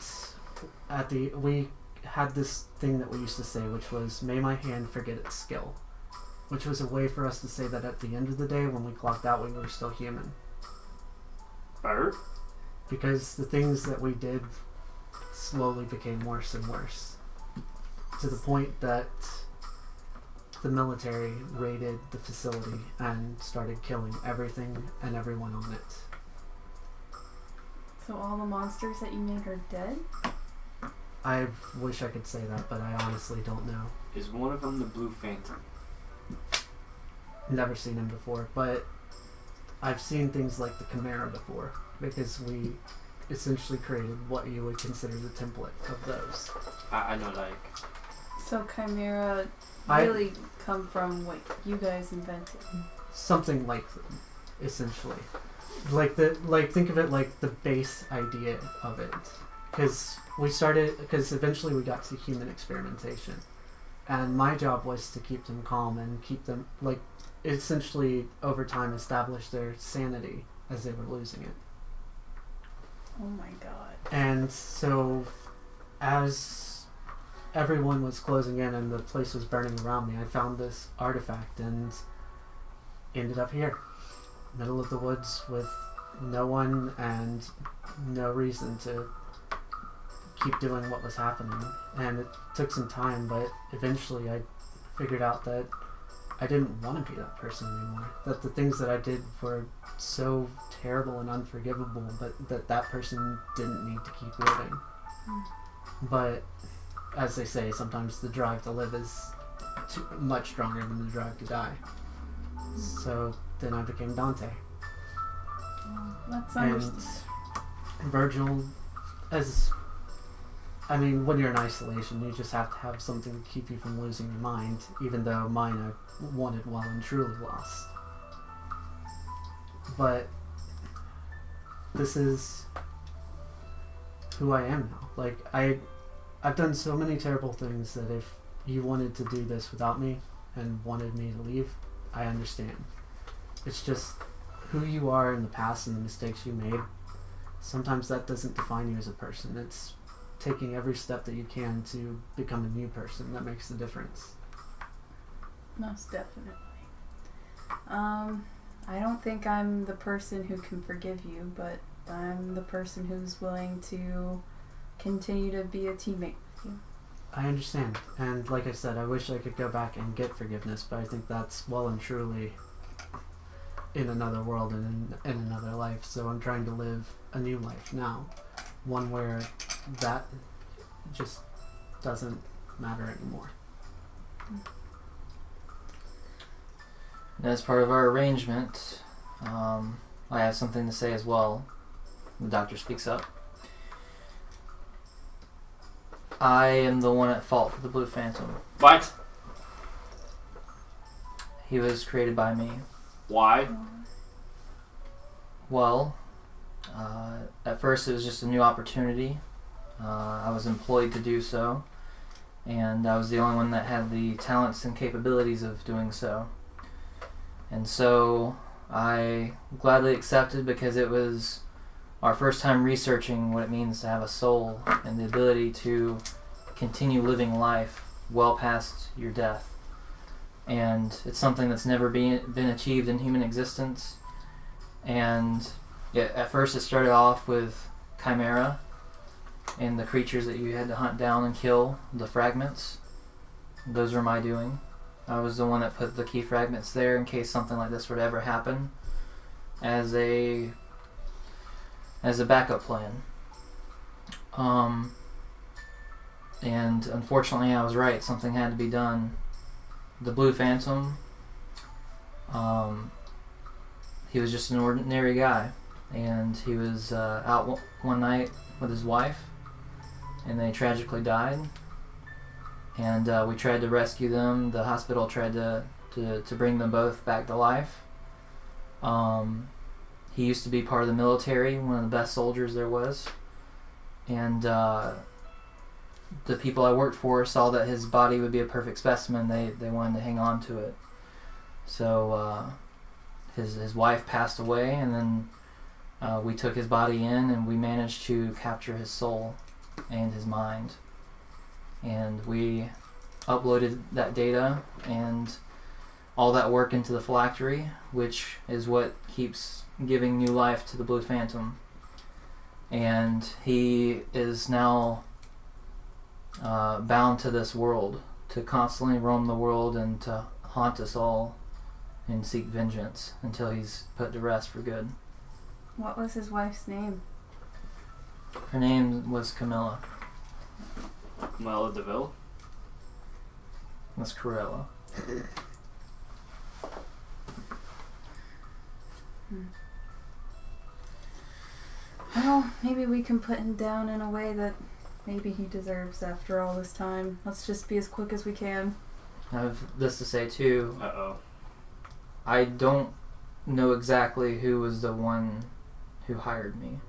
had this thing that we used to say, which was, "May my hand forget its skill," which was a way for us to say that at the end of the day, when we clocked out, we were still human. Bird? Because the things that we did slowly became worse and worse, to the point that the military raided the facility and started killing everything and everyone on it. So all the monsters that you made are dead? I wish I could say that, but I honestly don't know. Is one of them the Blue Phantom? Never seen him before, but I've seen things like the Chimera before, because we essentially created what you would consider the template of those. I know, like... So Chimera really come from what you guys invented? Something like them, essentially. Like think of it like the base idea of it. Because eventually we got to human experimentation. And my job was to keep them calm and keep them, like, essentially over time establish their sanity as they were losing it. Oh my god. And so, as everyone was closing in and the place was burning around me, I found this artifact and ended up here. Middle of the woods with no one and no reason to keep doing what was happening. And it took some time, but eventually I figured out that I didn't want to be that person anymore. That the things that I did were so terrible and unforgivable, but that person didn't need to keep living. But as they say, sometimes the drive to live is much stronger than the drive to die. So then I became Dante. That's And understandable. Virgil, when you're in isolation, you just have to have something to keep you from losing your mind, even though mine I wanted well and truly lost. But this is who I am now. Like, I've done so many terrible things that if you wanted to do this without me and wanted me to leave, I understand. It's just who you are in the past and the mistakes you made. Sometimes that doesn't define you as a person. It's taking every step that you can to become a new person that makes the difference. Most definitely. I don't think I'm the person who can forgive you, but I'm the person who's willing to continue to be a teammate with you. I understand. And like I said, I wish I could go back and get forgiveness, but I think that's well and truly in another world and in another life. So I'm trying to live a new life now. One where that just doesn't matter anymore. And as part of our arrangement, I have something to say as well. The doctor speaks up. I am the one at fault for the Blue Phantom. What? He was created by me. Why? Well, at first it was just a new opportunity. I was employed to do so, and I was the only one that had the talents and capabilities of doing so. And so I gladly accepted, because it was our first time researching what it means to have a soul and the ability to continue living life well past your death. And it's something that's never been achieved in human existence. And at first it started off with Chimera and the creatures that you had to hunt down and kill, the fragments. Those were my doing. I was the one that put the key fragments there in case something like this would ever happen, as a backup plan. And unfortunately I was right, something had to be done. The Blue Phantom, he was just an ordinary guy, and he was out one night with his wife, and they tragically died. And we tried to rescue them. The hospital tried to bring them both back to life. He used to be part of the military, one of the best soldiers there was. And the people I worked for saw that his body would be a perfect specimen. They wanted to hang on to it. So his wife passed away, and then we took his body in, and we managed to capture his soul and his mind. and we uploaded that data and all that work into the phylactery, which is what keeps giving new life to the Blue Phantom. And he is now bound to this world, to constantly roam the world and to haunt us all and seek vengeance until he's put to rest for good. What was his wife's name? Her name was Camilla. Camilla DeVille. That's Corella. Well, maybe we can put him down in a way that maybe he deserves after all this time. Let's just be as quick as we can. I have this to say too. Uh-oh. I don't know exactly who was the one who hired me.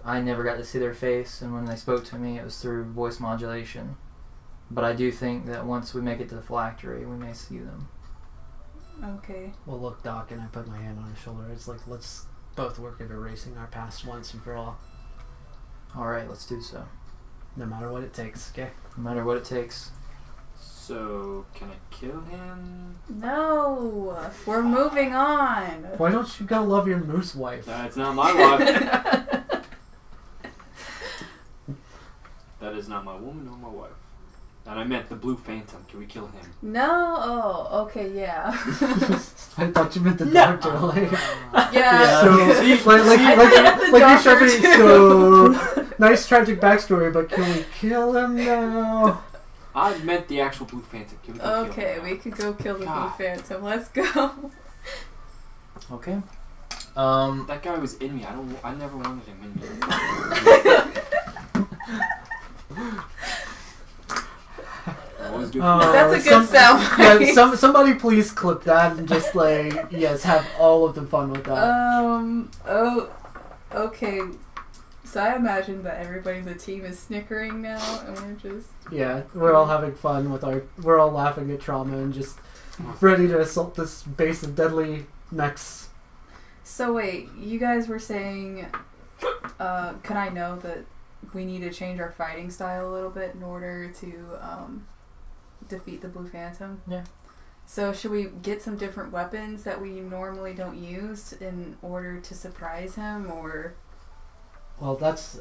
I never got to see their face, and when they spoke to me, it was through voice modulation. But I do think that once we make it to the phylactery, we may see them. Okay. Well, look, Doc, and I put my hand on his shoulder. It's like, let's both work at erasing our past once and for all. Alright, let's do so. No matter what it takes, okay? No matter what it takes. So, can I kill him? No! We're moving on! Why don't you go love your moose wife? That's not my wife. That is not my woman or my wife. And I meant the Blue Phantom. Can we kill him? No? Oh, okay, yeah. I thought you meant the doctor. Like, Yeah. so, See, like the you're doctor shoving. So nice tragic backstory, but can we kill him now? I meant the actual Blue Phantom. Can we go kill Okay, him? we could go kill the Blue God. Phantom. Let's go. Okay. That guy was in me. I never wanted him in me. Always good. That's a good sound Yeah, bite. somebody please clip that and just like yes, have all of the fun with that. Oh, okay. So I imagine that everybody in the team is snickering now, and we're just... Yeah, we're all having fun with we're all laughing at trauma and just ready to assault this base of deadly mechs. So wait, you guys were saying, can I know that we need to change our fighting style a little bit in order to defeat the Blue Phantom? Yeah. So should we get some different weapons that we normally don't use in order to surprise him, or... Well, that's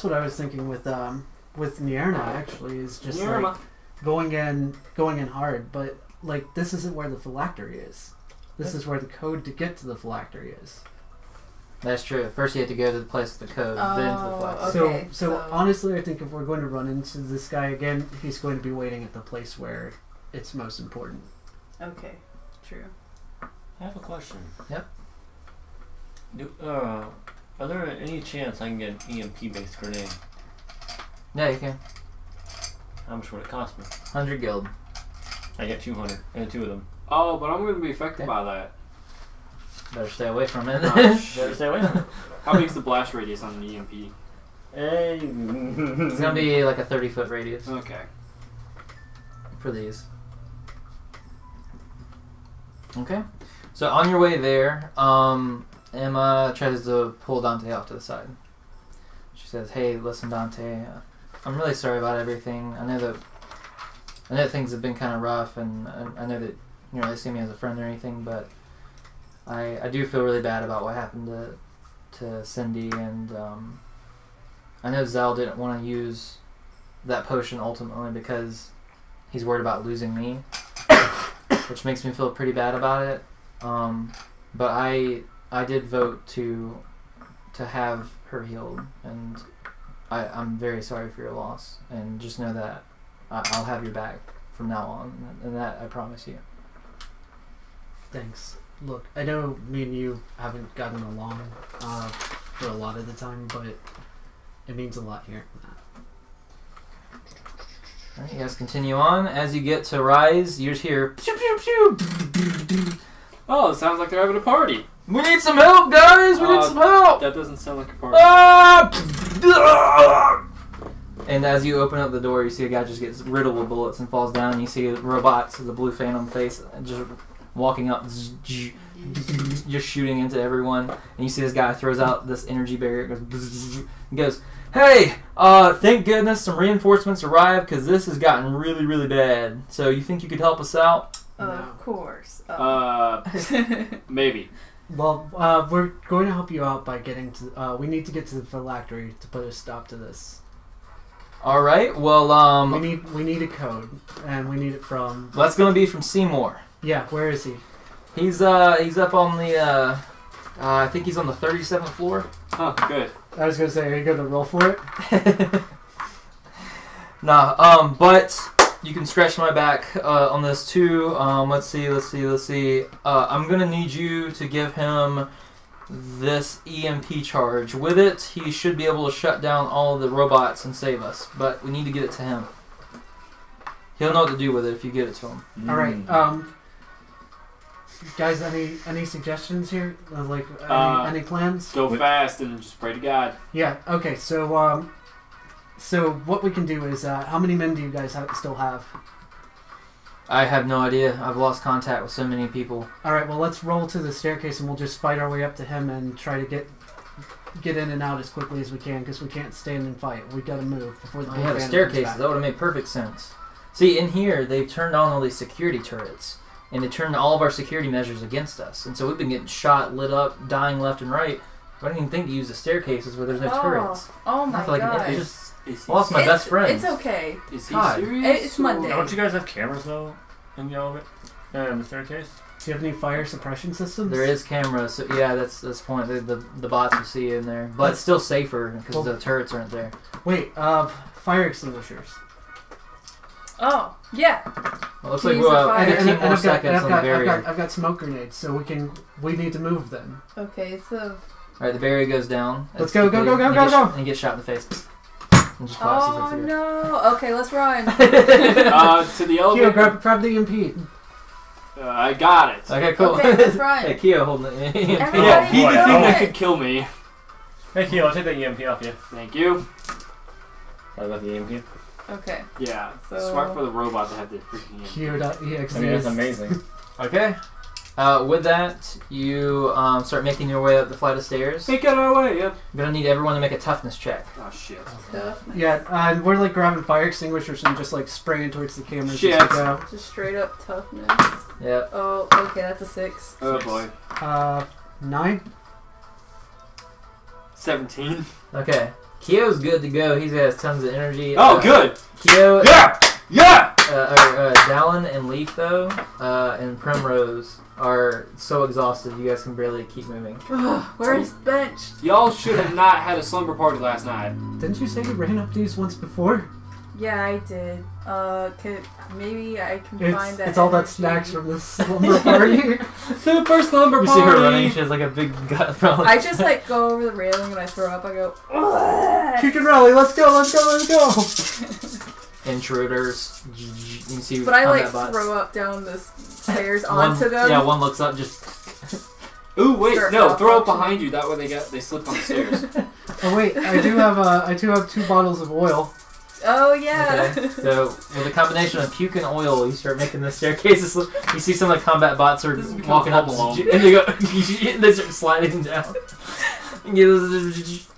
what I was thinking with Nierna actually, is just like going in hard, but like this isn't where the phylactery is. This is where the code to get to the phylactery is. That's true. First you have to go to the place with the code, then to the phylactery. Okay, So honestly, I think if we're going to run into this guy again, he's going to be waiting at the place where it's most important. Okay, true. I have a question. Yep. Are there any chance I can get an EMP-based grenade? Yeah, you can. How much would it cost me? 100 guild. I get 200, and 2 of them. Oh, but I'm going to be affected by that. Better stay away from it. Oh, Better shit. stay away from it. How big's the blast radius on an EMP? It's gonna be like a 30-foot radius Okay. for these. Okay. So on your way there, Emma tries to pull Dante off to the side. She says, "Hey, listen, Dante. I'm really sorry about everything. I know that things have been kind of rough, and I know that you don't really see me as a friend or anything, but I do feel really bad about what happened to Cindy, and I know Zell didn't want to use that potion ultimately because he's worried about losing me, which makes me feel pretty bad about it. But I did vote to have her healed, and I'm very sorry for your loss, and just know that I'll have your back from now on, and that I promise you." Thanks. Look, I know me and you haven't gotten along for a lot of the time, but it means a lot here. Alright, you guys continue on. As you get to Rise, you just hear pew pew pew. Oh, it sounds like they're having a party. We need some help, guys! We need some help! That doesn't sound like a party. And as you open up the door, you see a guy just gets riddled with bullets and falls down. You see robots with the Blue Phantom face just walking up, just shooting into everyone. And you see this guy throws out this energy barrier. It goes, he goes, "Hey, thank goodness some reinforcements arrived because this has gotten really, really bad. So you think you could help us out?" Of course. Maybe. Well, we're going to help you out by getting to. We need to get to the phylactery to put a stop to this. All right. Well, we need a code, and we need it from. That's going to be from Seymour. Yeah, where is he? He's up on the. I think he's on the 37th floor. Oh, good. I was gonna say, are you gonna roll for it? Nah. But you can stretch my back on this too. Let's see. I'm gonna need you to give him this EMP charge. With it, he should be able to shut down all of the robots and save us. But we need to get it to him. He'll know what to do with it if you get it to him. All right. Guys, any suggestions here? Like any plans? Go fast and just pray to God. Yeah. Okay. So what we can do is, how many men do you guys still have? I have no idea. I've lost contact with so many people. All right. Well, let's roll to the staircase and we'll just fight our way up to him and try to get in and out as quickly as we can because we can't stand and fight. We've got to move before the Oh, yeah, the Phantom staircases. comes That would have made perfect sense. See, in here, they've turned on all these security turrets. And they turned all of our security measures against us. And so we've been getting shot, lit up, dying left and right. I didn't even think to use the staircases where there's no turrets. Oh my I feel like god. I just lost my best friend. It's okay. Is he God. serious? It's Monday. Don't you guys have cameras though in the elevator? In the staircase? Do you have any fire suppression systems? There is cameras, so yeah, that's the point. The bots will see you in there, but it's still safer because the turrets aren't there. Wait, fire extinguishers. Oh, yeah. Well, looks Can like use the we'll fire. have 15 more I've seconds on the got, barrier. I've got smoke grenades, so we need to move them. Okay, so. All right, the barrier goes down. Let's go, go, go, go, And go, go! And he gets shot in the face. And just Oh collapses into no. Okay, let's run. To the Kyo, elevator. grab the EMP. I got it. Okay, cool. Okay, let's run. Hey, Kyo holding it. Everybody Yeah, he's the boy. thing that go. could kill me. Hey, Keo, I'll take that EMP off you. Thank you. Sorry about the EMP. Okay. Yeah, So- smart for the robot to have the freaking Kyo.exe. I mean, that's amazing. Okay. With that, you start making your way up the flight of stairs. Take it our way, yep. I'm gonna need everyone to make a toughness check. Oh shit. Yeah, and we're like grabbing fire extinguishers and just like spraying towards the cameras Shit. as we go. Just straight up toughness. Yep. Oh, okay, that's a 6. Oh boy. 9. 17. Okay. Kyo's good to go. He has tons of energy. Oh, good. Kyo, Yeah. Yeah. Dallin and Leaf though, and Primrose are so exhausted. You guys can barely keep moving. Where's bench? Y'all should have not had a slumber party last night. Didn't you say you ran up these once before? Yeah, I did. Maybe I can find that. It's all that energy. snacks from this slumber party. Super slumber You party. see her running. She has like a big gut problem. I just like go over the railing when I throw up. I go. "Ugh." Kick and rally, let's go, let's go, let's go! Intruders. You can see. But I like combat bots. throw up down the stairs One- onto them. Yeah, one looks up just. Ooh, wait, Start no, throw it malfunctioning. behind you. That way they slip on the stairs. Oh wait, I do have 2 bottles of oil. Oh yeah. Okay. So with a combination of puke and oil, you start making the staircases. You see some of the combat bots are This is walking up, Home Alone. and they go. They start sliding down.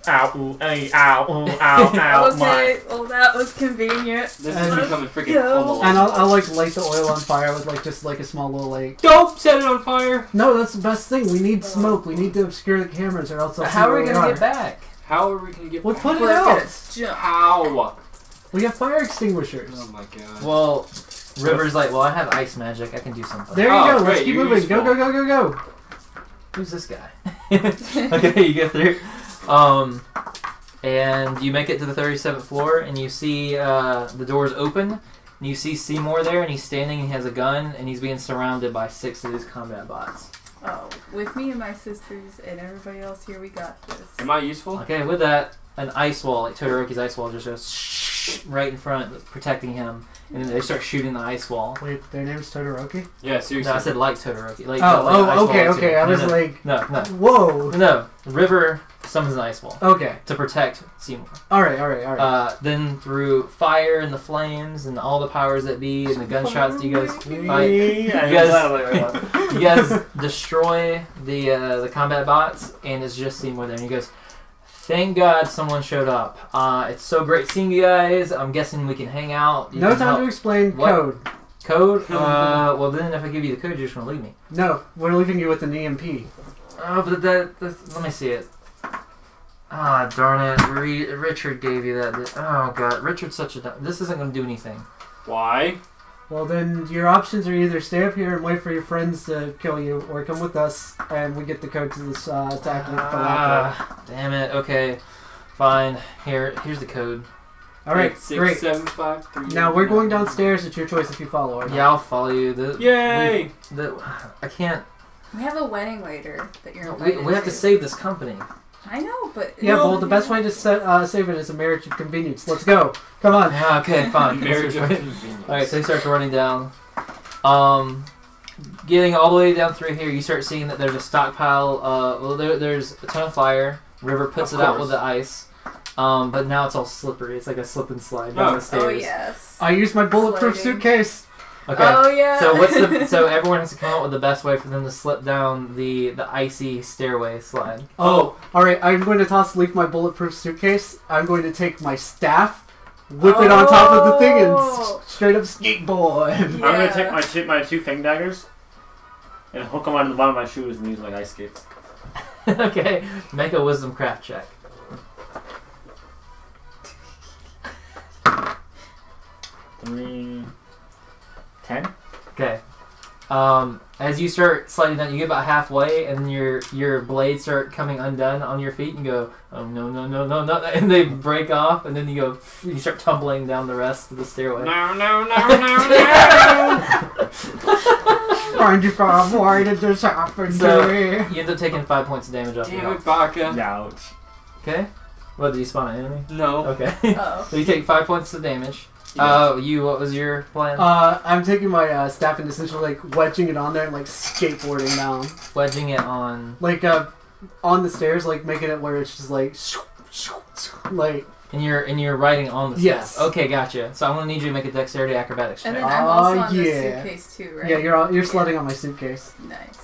Ow, ooh, ay, ow, ooh, ow, ow, Okay. Well, that was convenient. This is And- becoming freaking Go. Home Alone. And I'll like light the oil on fire with like just like a small little like. Don't set it on fire. No, that's the best thing. We need smoke. We need to obscure the cameras, or else they'll see How are where we gonna are. get back? How are we gonna get Well, back? put it We're out. gonna jump. How? We have fire extinguishers. Oh my god. Well, River's like, well, I have ice magic. I can do something. There you Oh, go. Let's great, keep you're moving. Go, useful. go, go, go, go. Who's this guy? Okay, you get through. And you make it to the 37th floor, and you see the doors open, and you see Seymour there, and he's standing, and he has a gun, and he's being surrounded by 6 of these combat bots. Oh, with me and my sisters and everybody else here, we got this. Am I useful? Okay, with that, an ice wall, like Todoroki's ice wall, just goes right in front, protecting him, and then they start shooting the ice wall. Wait, their name's Todoroki? Yeah, seriously. No, I said like Todoroki. Like, Oh, like ice wall, okay, like okay. I Todoroki. was no, like, no. whoa. No, River summons an ice wall Okay. to protect Seymour. All right. Then through fire and the flames and all the powers that be and the gunshots, you guys fight. Yeah, You guys- You guys destroy the combat bots, and it's just Seymour there. And he goes, "Thank God someone showed up. It's so great seeing you guys. I'm guessing we can hang out." You No can time help- to explain What? code. Code? Well, then if I give you the code, you're just gonna leave me. No, we're leaving you with an EMP. Oh, but let me see it. Ah, darn it. Richard gave you that. Oh, God. Richard's such a dumb... This isn't going to do anything. Why? Well, then your options are either stay up here and wait for your friends to kill you, or come with us and we get the code to this attack and fill out Damn it. Okay. Fine. Here's the code. the... Alright, 8, 6, great. 7, 5, 3. Now we're going downstairs. It's your choice if you follow or not. Yeah, I'll follow you. Yay! I can't... We have a wedding later that you're invited We have to save this company. I know, but Yeah, well, the best way to save it is a marriage of convenience. Let's go. Come on. Yeah, okay, fine. Marriage of convenience. Alright, so he starts running down. Getting all the way down through here, you start seeing that there's a stockpile. There's a ton of fire. River puts Of it out course. with the ice. But now it's all slippery. It's like a slip and slide down the stairs. Oh yes. I used my bulletproof Sliding. suitcase. Okay. Oh yeah. So everyone has to come up with the best way for them to slip down the icy stairway slide. Oh, alright. I'm going to leave my bulletproof suitcase. I'm going to take my staff, whip it on top of the thing, and Oh. straight up skateboard. I'm gonna take my two fang daggers and hook them onto the bottom of my shoes and use like ice skates. Okay. Make a wisdom craft check. 3, 10. Okay. As you start sliding down, you get about halfway, and then your blades start coming undone on your feet, and you go, "Oh no, no, no, no, no!" And they break off, and then you start tumbling down the rest of the stairway. No, no, no, no, no! Trying to avoid it just happened So to me. you end up taking 5 points of damage off your Damn it, health. Baka. Ouch. Okay. What, did you spawn an enemy? No. Okay. Oh. So you take 5 points of damage. What was your plan? I'm taking my staff and essentially like wedging it on there and like skateboarding down. Wedging it on, Like on the stairs, like making it where it's just like like and you're riding on the Yes. staff. Okay, gotcha. So I'm gonna need you to make a dexterity acrobatics check. And then I'm also Oh, on the yeah. suitcase too, right? yeah, you're sledding on my suitcase. Nice.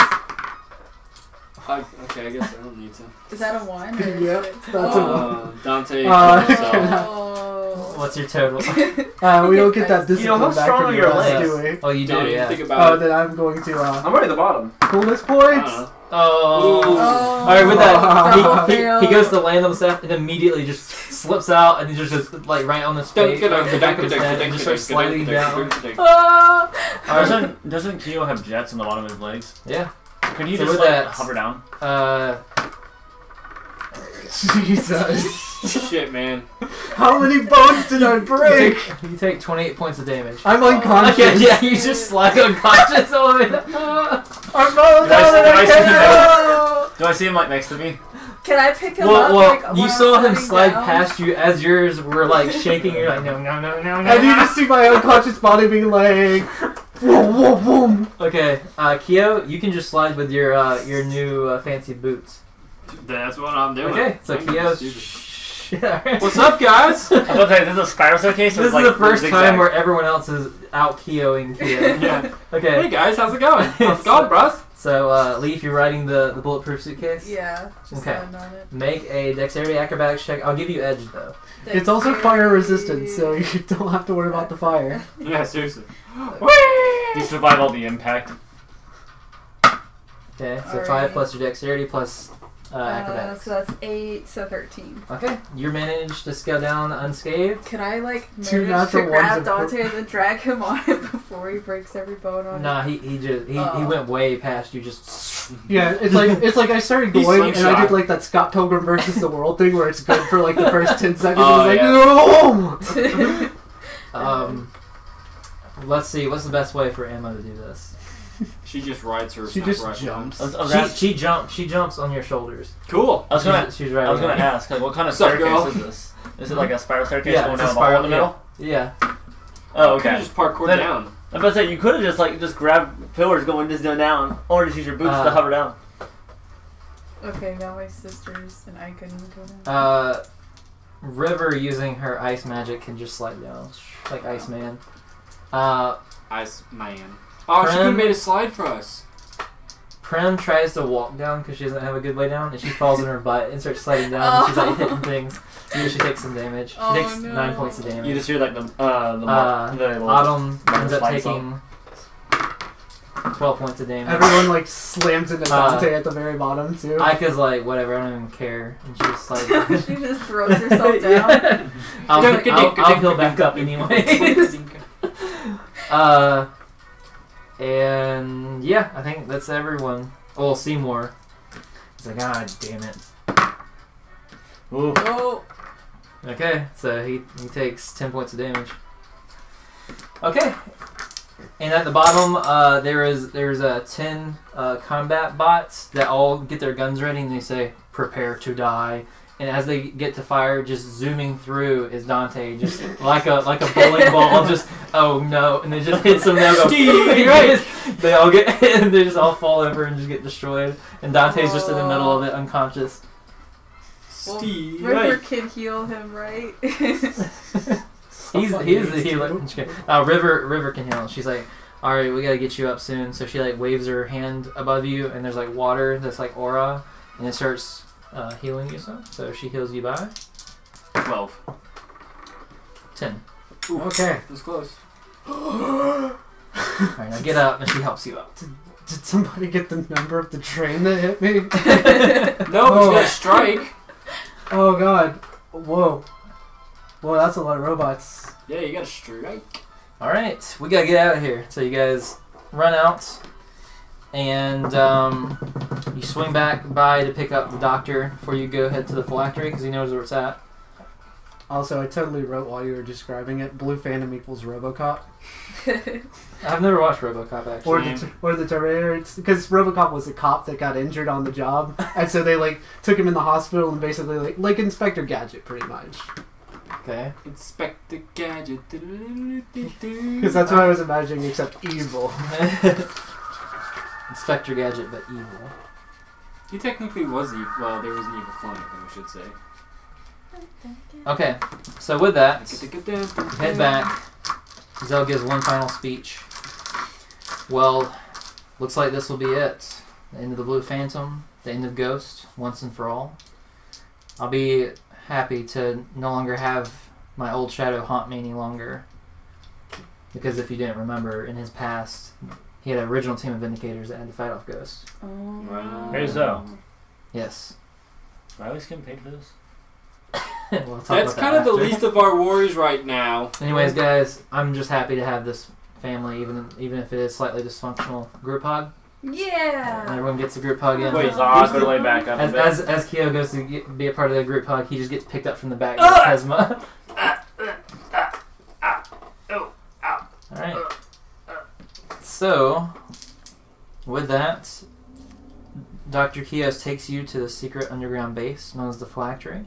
Okay, I guess I don't need to. Is that a 1? Or is Yep, it... that's oh. Dante. Uh, killed himself. Oh. What's your total? We don't get that You know, discipline how back strong from are your your ass, legs? do we? Oh, you Don't do, even yeah. think Oh, about it. then I'm going to I'm right at the bottom. coolest I points. don't know. Oh. Oh. Alright, with Double that, fail. he goes to land on the staff and immediately just slips out and he just goes like right on his face, right on the back of his head, and just starts sliding down. Ah! Doesn't Kyo have jets on the bottom of his legs? Yeah. Could he So just with like that- hover down? Jesus. Shit, man. How many bones did I break? You take 28 points of damage. I'm unconscious. Okay, yeah, you just slide unconscious on it. I'm falling Do I down see and him? I Do I see him like next to me? Can I pick him Well, up? Like, you while saw I'm him sitting slide down? past you as yours were like shaking. You're like, no, no, no, no, no. and you just see my unconscious body being like, whoa, whoa, whoa. Okay, Kyo, you can just slide with your new fancy boots. That's what I'm doing. Okay, so I'm Kyo. stupid. What's up, guys? I was about to say, this is a spiral staircase. This is the first time where everyone else is out Kyoing Kyo. Yeah. Okay. Hey guys, how's it going? How's it going, bros? So, Leaf, you're riding the bulletproof suitcase? Yeah, just Okay. land on it. Make a dexterity acrobatics check. I'll give you edge, though. It's also fire resistant, so you don't have to worry about the fire. Yeah, seriously. You survive all the impact. Okay, so Alright. 5 plus your dexterity plus acrobatics. So that's 8, so 13. Okay, you managed to scale down unscathed. Can I like Two manage to natural ones grab of Dante and then drag him on it before he breaks every bone on Nah, he Oh. went way past you. Just Yeah, it's like I started He's going and I slingshot. did like that Scott Pilgrim versus the World thing where it's good for like the first 10 seconds. Oh, and it's like, yeah. no! let's see. What's the best way for Emma to do this? She just rides her. She snap just rifle. jumps. She jumps on your shoulders. Cool. I was gonna She's right. I was gonna ask, like, what kind of What's up, staircase girl? is this? Is it like a spiral staircase Yeah, going it's a down a spiral, hole in the middle? Yeah. Oh, Could okay. just parkour Then- down. I was about to say, you could have just grabbed pillars going just down, or just use your boots to hover down. Okay, now my sisters and I can go down. River using her ice magic can just slide down like Iceman. Ice man. Oh, she could have made a slide for us. Prim tries to walk down because she doesn't have a good way down, and she falls on her butt and starts sliding down. And she's like hitting things. And she takes some damage. She takes 9 points of damage. You just hear like the Autumn ends up slides taking 12 points of damage. Everyone like slams into Dante at the very bottom too. Aika's like, whatever, I don't even care. And she just like... She just throws herself down. Yeah. I'll heal back up anyway. And yeah, I think that's everyone. Oh, Seymour. He's like, God damn it. Ooh. Oh. Okay, so he takes 10 points of damage. Okay. And at the bottom, there's 10 combat bots that all get their guns ready and they say, prepare to die. And as they get to fire, just zooming through is Dante, just like a bowling ball, just oh no, and it just hits them. They go, they all get hit, and they just all fall over and just get destroyed. And Dante's just in the middle of it, unconscious. Well, River can heal him, right? He's the healer. River can heal him. She's like, all right, we gotta get you up soon. So she like waves her hand above you, and there's like water that's like aura, and it starts healing you some. So she heals you by 12. 10. Ooh, Okay. that's close. Alright, now get up, and she helps you up. Did somebody get the number of the train that hit me? No, but you got a strike. Oh god. Whoa. Whoa, that's a lot of robots. Yeah, you got a strike. Alright, we gotta get out of here. So you guys run out, and you swing back by to pick up the doctor before you go head to the phylactery because he knows where it's at. Also, I totally wrote while you were describing it, Blue Phantom equals RoboCop. I've never watched RoboCop actually. Or the Terminator, because RoboCop was a cop that got injured on the job, and so they like took him in the hospital and basically like Inspector Gadget pretty much. Okay. Inspector Gadget. Because that's what I was imagining, except evil. Inspector Gadget, but evil. He technically was evil. Well, there was an evil clone of him, I should say. Okay, so with that, head back. Zell gives one final speech. Well, looks like this will be it. The end of the Blue Phantom, the end of Gh0st, once and for all. I'll be happy to no longer have my old shadow haunt me any longer. Because if you didn't remember, in his past, he had an original team of Vindicators that had to fight off Gh0st. Oh. Hey, Zoe. Yes. Riley's getting paid for this? We'll talk That's about kind that of the after. least of our worries right now. Anyways, guys, I'm just happy to have this family, even if it is slightly dysfunctional. Group hug. Yeah. Everyone gets a group hug in. Wait, awkward way back up a bit. As Gh0st goes to be a part of the group hug, he just gets picked up from the back by Pesma. Alright. So, with that, Dr. Gh0st takes you to the secret underground base known as the Phylactery.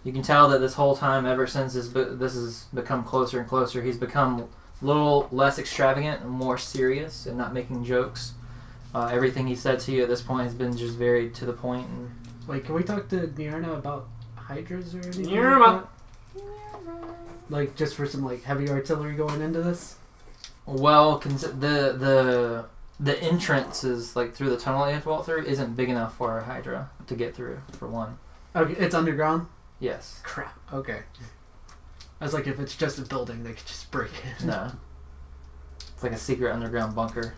You can tell that this whole time, ever since this has become closer and closer, he's become a little less extravagant and more serious and not making jokes. Everything he said to you at this point has been just very to the point. And Wait, can we talk to Nirna about Hydras or anything? Nirna. Like, just for some like heavy artillery going into this? well, the entrance is like through the tunnel you have to walk through isn't big enough for a Hydra to get through. For one, Okay, it's underground? yes, Crap. Okay. I was like, if it's just a building, they could just break it. no, it's like a secret underground bunker.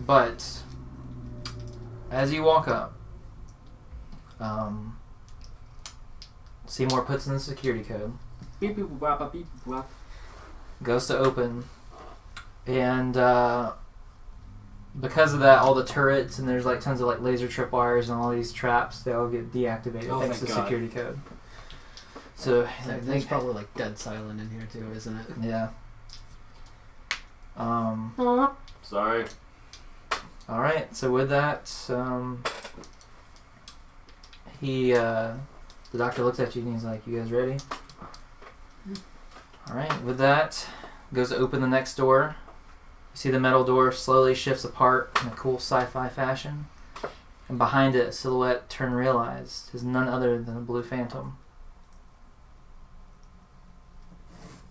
But as you walk up, Seymour puts in the security code, Beep beep wap beep wap. goes to open, and because of that, all the turrets and there's like tons of like laser tripwires and all these traps, they all get deactivated Oh, thanks to thank God. security code. So I There's think, probably like dead silent in here too, isn't it? yeah. Sorry. All right. So with that, the doctor looks at you and he's like, "You guys ready?" All right. With that, goes to open the next door. You see the metal door slowly shifts apart in a cool sci-fi fashion, and behind it, a silhouette Turn realized is none other than a Blue Phantom.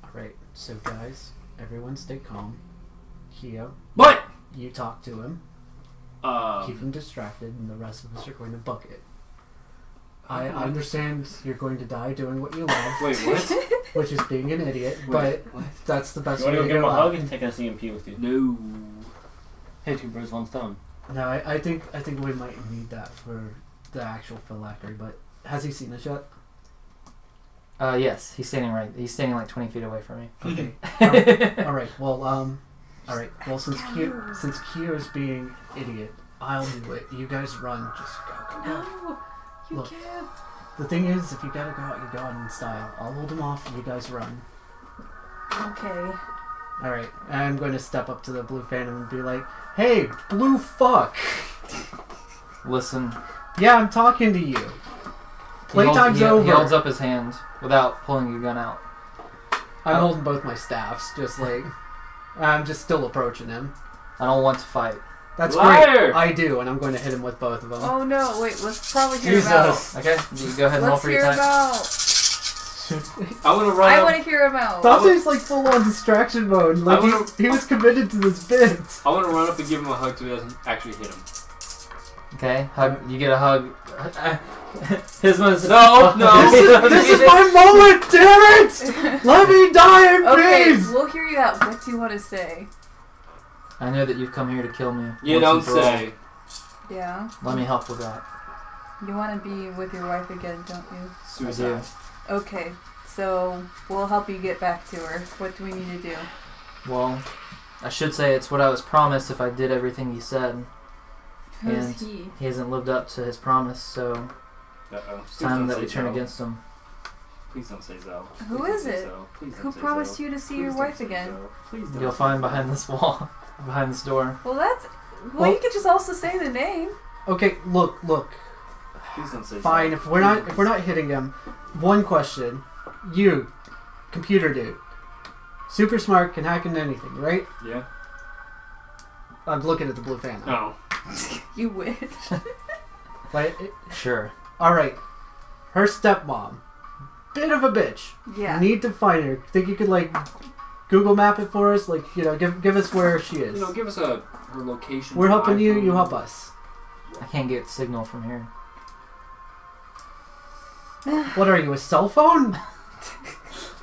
Alright, so guys, everyone stay calm. Gh0. What? You talk to him, keep him distracted, and the rest of us are going to book it. I understand you're going to die doing what you love. Wait, what? Which is being an idiot, but that's the best You want way to to go give him get a out. hug and take a CMP with you? No. Hey, 2 birds, 1 stone. No, I think we might need that for the actual phylactery, but has he seen us yet? Yes, he's standing like 20 feet away from me. Okay. Alright, well, since Kyo's being idiot, I'll do it. You guys run. Just go. No, you Look. can't. The thing is, if you gotta go out, you go out in style. I'll hold him off and you guys run. Okay. Alright, and I'm going to step up to the blue phantom and be like, hey, blue fuck! Listen. Yeah, I'm talking to you. Playtime's He over. holds up his hand without pulling your gun out. I'm holding both my staffs, just like... I'm just still approaching him. I don't want to fight. That's Liar! great. I do, and I'm going to hit him with both of them. Oh no, wait, let's probably hear Jesus. Okay, you go ahead and roll Let's for your hear attack. about. I want to run I up. want to hear about. Dawson's like full on distraction mode. Like he was committed to this bit. I want to run up and give him a hug so he doesn't actually hit him. Okay, hug. You get a hug. His one is No. This is my moment, damn it! Let me die in Okay, peace! we'll hear you out. What do you want to say? I know that you've come here to kill me. You once don't and for all. say. Yeah. Let me help with that. You want to be with your wife again, don't you? Suicide. Okay, so we'll help you get back to her. What do we need to do? Well, I should say it's what I was promised if I did everything he said. Who's And he? he hasn't lived up to his promise, so Uh-oh. it's time that we turn against him. Please don't say so. Who is it? Who promised you to see your wife again? Please don't You'll find behind this wall, behind this door. Well, that's. Well, Well- you could just also say the name. Okay, look. Please don't say Fine, so. if we're not hitting him. One question. You, computer dude. Super smart, can hack into anything, right? Yeah. I'm looking at the blue phantom. No. You wish. Like, Sure. alright. Her stepmom. Bit of a bitch. Yeah. Need to find her. Think you could, like, Google map it for us? Like, give us where she is. Give us her location. We're helping you, iPhone. you help us. I can't get signal from here. What are you, a cell phone?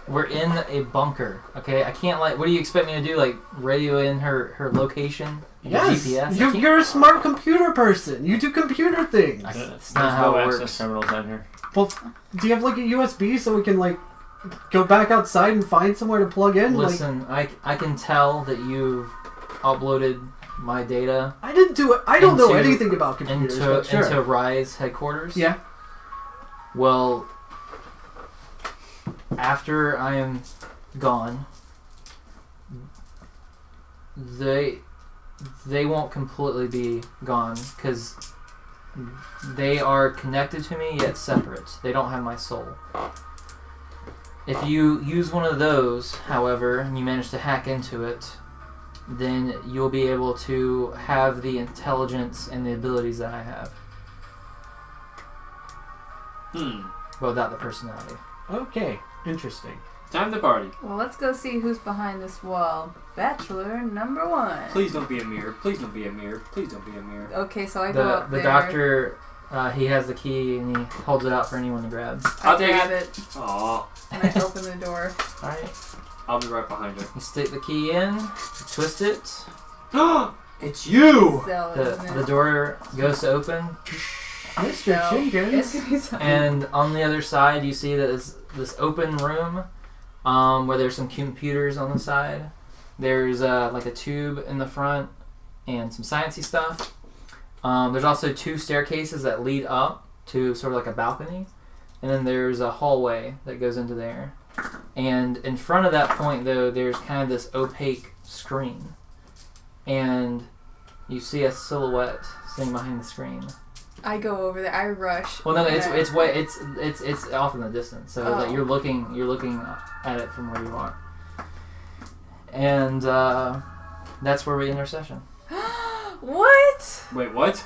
We're in a bunker, okay? I can't, like, what do you expect me to do? Like, radio in her location? Like a Yes. GPS? You're a smart computer person. You do computer things. That's not how it access works. terminals down here. Well, do you have, like, a USB so we can, like, go back outside and find somewhere to plug in? Listen, I can tell that you've uploaded my data Like, I didn't do it. I don't know Into- anything about computers, but sure. into Rise headquarters. Yeah. Well, after I am gone, they won't completely be gone because they are connected to me yet separate. They don't have my soul. If you use one of those, however, and you manage to hack into it, then you'll be able to have the intelligence and the abilities that I have, but without the personality. Okay. Interesting. Time to party. Well, let's go see who's behind this wall. Bachelor number 1. Please don't be a mirror. Please don't be a mirror. Please don't be a mirror. Okay, so I go up The there. doctor, he has the key and he holds it out for anyone to grab. I I'll take grab it Aw. and I open the door. Alright. I'll be right behind her. You stick the key in, twist it, It's you! So, the door goes to open, Mr. Jenkins. and on the other side you see that this open room where there's some computers on the side. There's like a tube in the front and some sciencey stuff. There's also 2 staircases that lead up to sort of like a balcony, and then there's a hallway that goes into there. And in front of that point, though, there's kind of this opaque screen, and you see a silhouette sitting behind the screen. I go over there. I rush. Well, no, Yeah. it's off in the distance, so like Oh. you're looking at it from where you are, and that's where we end our session. What? Wait, what?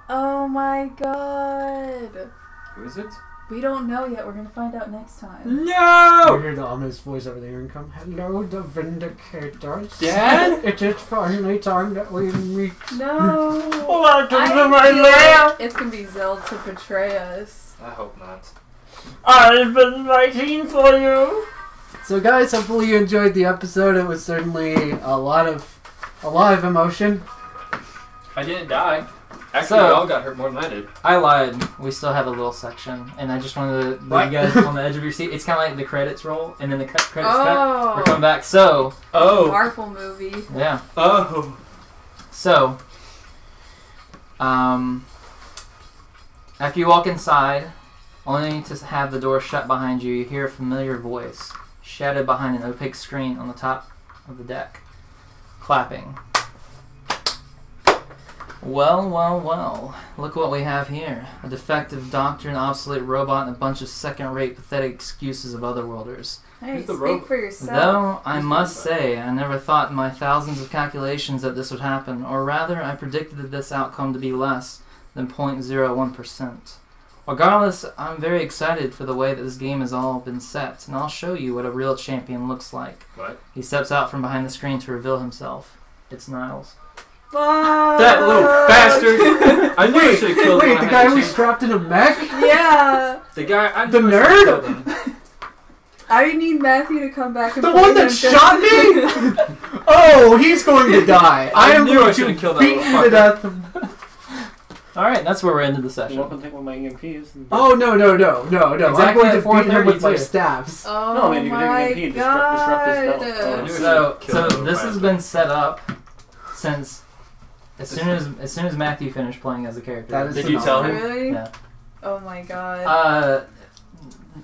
Oh my god. Who is it? We don't know yet. We're gonna find out next time. No! You hear the ominous voice over there and come, hello, the Vindicators. Dad? It is finally time that we meet. No. Welcome I to my feel lair. like it's gonna be Zelda to betray us. I hope not. I've been waiting for you. So guys, hopefully you enjoyed the episode. It was certainly a lot of emotion. I didn't die. Actually, So- y'all got hurt more than I did. I lied. We still have a little section, and I just wanted to leave What? you guys on the edge of your seat. It's kind of like the credits roll, and then the credits cut. We're coming Oh. back. So, Oh. Marvel movie. yeah. Oh. So, after you walk inside, only to have the door shut behind you, you hear a familiar voice, shadowed behind an opaque screen on the top of the deck, clapping. Well, well, well. Look what we have here. A defective doctor, an obsolete robot, and a bunch of second-rate, pathetic excuses of otherworlders. Hey, Who's the speak robot? for yourself. Though, I Who's the must robot? say, I never thought in my thousands of calculations that this would happen, or rather, I predicted this outcome to be less than 0.01%. Regardless, I'm very excited for the way that this game has all been set, and I'll show you what a real champion looks like. What? He steps out from behind the screen to reveal himself. It's Niles. That little bastard! I knew I should have killed him. Wait, when the I guy had was chance. strapped in a mech? Yeah. The guy. I The knew I should have nerd? killed him. I need Matthew to come back and The play one that him shot me? Oh, he's going to die. I am knew I going should to have killed that beat little you to fucker. death. Alright, that's where we're into the You're session. welcome to take one of my EMPs. Oh, no. I'm Exactly going at to beat him with my 4:32. staffs. Oh No, maybe you could my do EMP, disrupt his god. belt. Oh, I knew So, I should've killed so that little this has bastard. been set up since as soon as Matthew finished playing as a character. That is Did you tell him? Really? Yeah. Oh my god.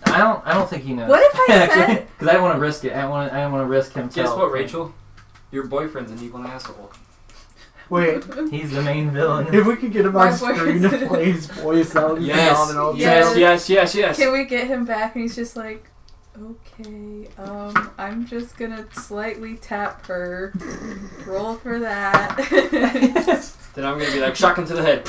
I don't think he knows. What if I said- Because I don't want to risk it. I don't want to risk him. Guess what, Rachel? Your boyfriend's an evil asshole. Wait, He's the main villain. if we could get him My on screen to boyfriend. play his voice, that would be Yes. phenomenal. Yes. Yes. Can we get him back and he's just like, okay, I'm just gonna slightly tap her. Roll for that. Then I'm gonna be like, shotgun to the head.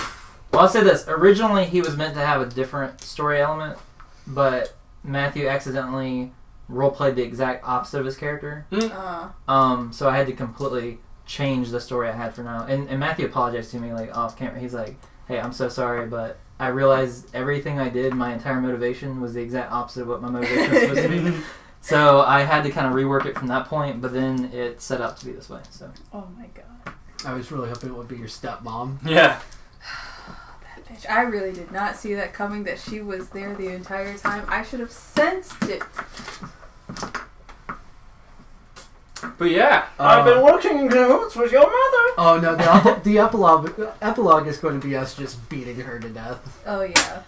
Well, I'll say this. Originally, he was meant to have a different story element, but Matthew accidentally roleplayed the exact opposite of his character. So I had to completely change the story I had for now. And Matthew apologized to me like off camera. He's like, "Hey, I'm so sorry, but I realized everything I did, my entire motivation was the exact opposite of what my motivation was supposed to be." So I had to kind of rework it from that point, but then it set up to be this way. So Oh my god. I was really hoping it would be your stepmom. Yeah. That bitch. I really did not see that coming, that she was there the entire time. I should have sensed it. But yeah. I've been working in cahoots with your mother. Oh no, the epilogue is going to be us just beating her to death. Oh yeah.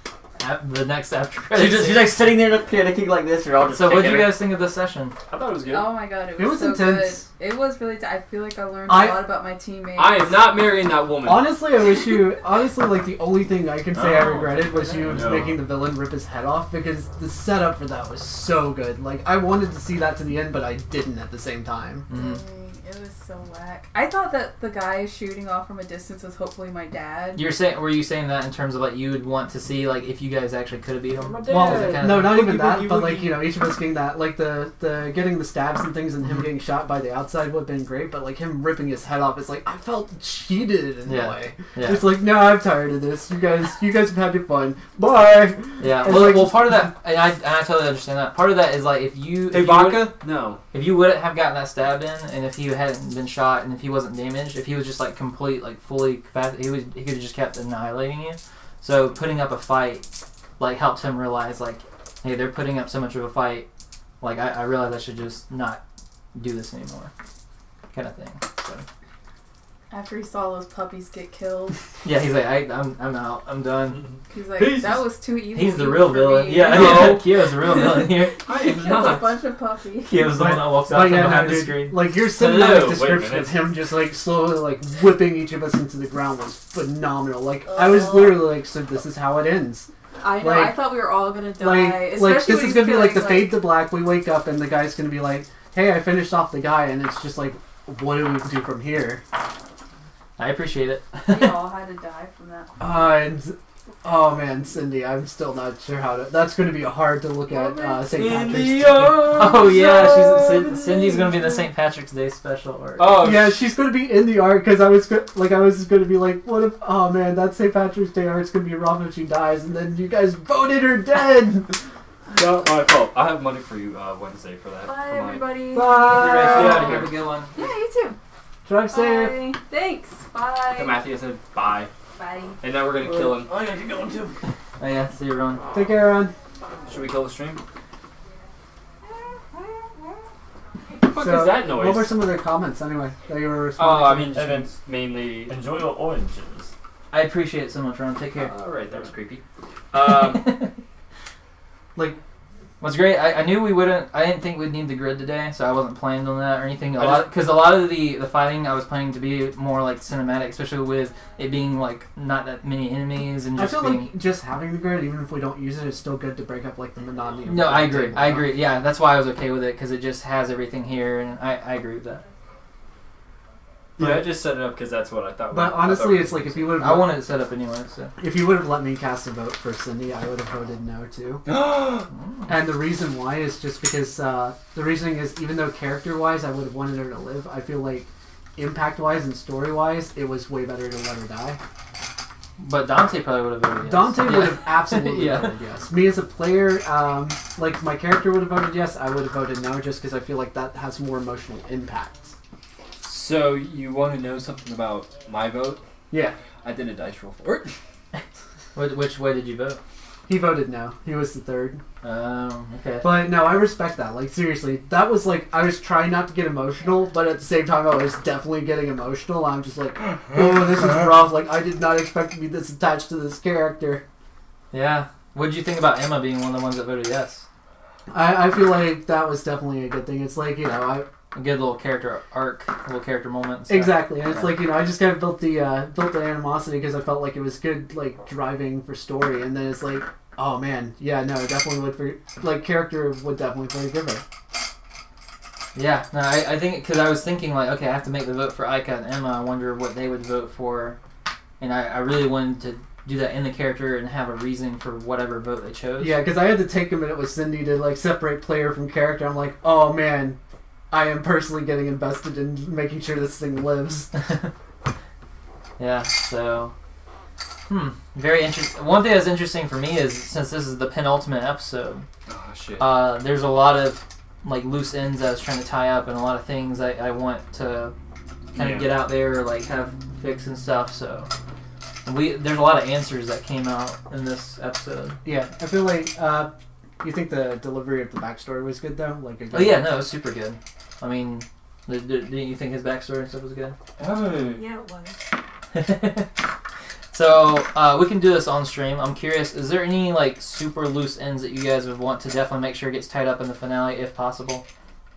the next after credits. She's like sitting there panicking like this. You're all just. So what did kicking you her. guys think of this session? I thought it was good. Oh my god, It was so intense. good. It was really. I feel like I learned I- a lot about my teammates. I am not marrying that woman. Honestly, like the only thing I can say I Oh. regretted was you No. making the villain rip his head off, because the setup for that was so good. Like, I wanted to see that to the end, but I didn't at the same time. Mhm. Dang, it was so whack. I thought that the guy shooting off from a distance was hopefully my dad. Were you saying that in terms of like you would want to see like if you guys actually could have beat him? My Well, dad. kinda- no, not even Boogie, that, boogie, but like, boogie. you know, each of us getting that, like the getting the stabs and things and him getting shot by the outside would have been great, but like him ripping his head off, it's like, I felt cheated in Yeah. a way. Yeah. It's like, no, I'm tired of this. You guys have had your fun. Bye. Yeah, It's well, like- well, part of that, and I totally understand that. Part of that is like if you Ibaka? No. if you wouldn't have gotten that stabbed in, and if he hadn't been shot, and if he wasn't damaged, if he was just like complete, like fully capacitated, he could have just kept annihilating you. So putting up a fight, like helped him realize like, hey, they're putting up so much of a fight, like I realize I should just not do this anymore, kind of thing. So After he saw those puppies get killed, yeah, he's like, I'm out, I'm done. he's like, Peace. that was too evil. He's the even real for villain. me. Yeah, No. Kyo's the real villain here. I He am killed a not. bunch of puppies. Kyo's the one that walks out But from yeah, behind no, the dude, screen. like your Hello, cinematic wait a description minute. of him just like slowly like whipping each of us into the ground was phenomenal. Like I was literally like, so this is how it ends. I know. Like- I thought we were all gonna die. Like especially this when is he's gonna be like killing, the fade to black. We wake up and the guy's gonna be like, hey, I finished off the guy, and it's just like, what do we do from here? I appreciate it. We all had to die from that. And Oh man, Cindy, I'm still not sure how to. That's going to be hard to look at St. Patrick's Day. Oh yeah, Cindy's gonna be the St. Patrick's Day special. Or Yeah, she's going to be in the art because I was going to be like, what if? Oh man, that St. Patrick's Day art's going to be rough if she dies, and then you guys voted her dead. No, oh, I have money for you Wednesday for that. Bye, for my- everybody. Bye. Have a good one. Yeah, you too. Drive safe. Bye. Thanks. So Bye. Matthew said bye, Bye. and now we're gonna kill him. I gotta keep going too. Oh yeah, see you, Ron. Take care, Ron. Should we kill the stream? What the fuck So, is that noise? What were some of the comments anyway that you were Oh, responding I to? mean, And just mainly. Enjoy your oranges. I appreciate it so much, Ron. Take care. Alright, that was creepy. Like, What's great, I knew we wouldn't. I didn't think we'd need the grid today, so I wasn't planning on that or anything. Because a lot of the fighting I was planning to be more like cinematic, especially with it being like not that many enemies and I just feel being. like just having the grid, even if we don't use it, is still good to break up like the monotony. Of No, the I agree. table, I agree. Yeah, that's why I was okay with it because it just has everything here, and I agree with that. Yeah, I just set it up because that's what I thought. But honestly, it's like if you would I wanted it set up anyway. So. if you would have let me cast a vote for Cindy, I would have voted no too. And the reason why is just because the reasoning is even though character wise I would have wanted her to live, I feel like impact wise and story wise it was way better to let her die. But Dante probably would have voted yes. Dante Yeah. would have absolutely Yeah. voted yes. Me as a player, like my character would have voted yes. I would have voted no just because I feel like that has more emotional impact. So you want to know something about my vote? Yeah, I did a dice roll for it. Which way did you vote? he voted no. He was the third. Okay. But no, I respect that. Like seriously, that was like I was trying not to get emotional, but at the same time I was definitely getting emotional. I'm just like, oh, this is rough. Like I did not expect to be this attached to this character. Yeah. What did you think about Emma being one of the ones that voted yes? I feel like that was definitely a good thing. It's like A good little character arc, a little character moment. And stuff. exactly, and it's like I just kind of built the animosity because I felt like it was good like driving for story, and then it's like, oh man, yeah, no, definitely would character would definitely forgive her. Yeah, no, I think because I was thinking like, okay, I have to make the vote for Ika and Emma. I wonder what they would vote for, and I really wanted to do that in the character and have a reason for whatever vote they chose. Yeah, because I had to take a minute with Cindy to like separate player from character. I'm like, oh man, I am personally getting invested in making sure this thing lives. Yeah. So. Very interesting. One thing that's interesting for me is since this is the penultimate episode, Oh shit. there's a lot of like loose ends I was trying to tie up and a lot of things I want to kind of get out there, like have fix and stuff. So there's a lot of answers that came out in this episode. Yeah, I feel like you think the delivery of the backstory was good though. Like Oh yeah, no, it was super good. I mean, didn't you think his backstory and stuff was good? Yeah, it was. So we can do this on stream. I'm curious, is there any like super loose ends that you guys would want to definitely make sure gets tied up in the finale if possible?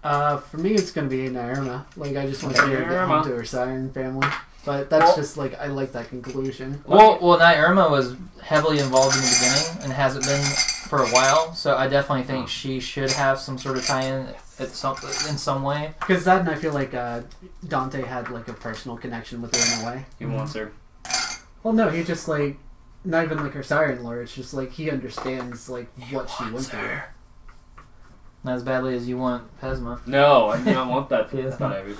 For me, it's gonna be Nairma. Like I just want to see her get home to her Siren family. But that's just like I like that conclusion. Well, Night Irma was heavily involved in the beginning and hasn't been for a while. So I definitely think she should have some sort of tie-in in some way. Because that, and I feel like Dante had like a personal connection with her in a way. He wants her. Well, no, he just like not even like her Siren lore. It's just like he understands like what she went through. Not as badly as you want Pesma. No, I do not want that. Yeah. That's not every.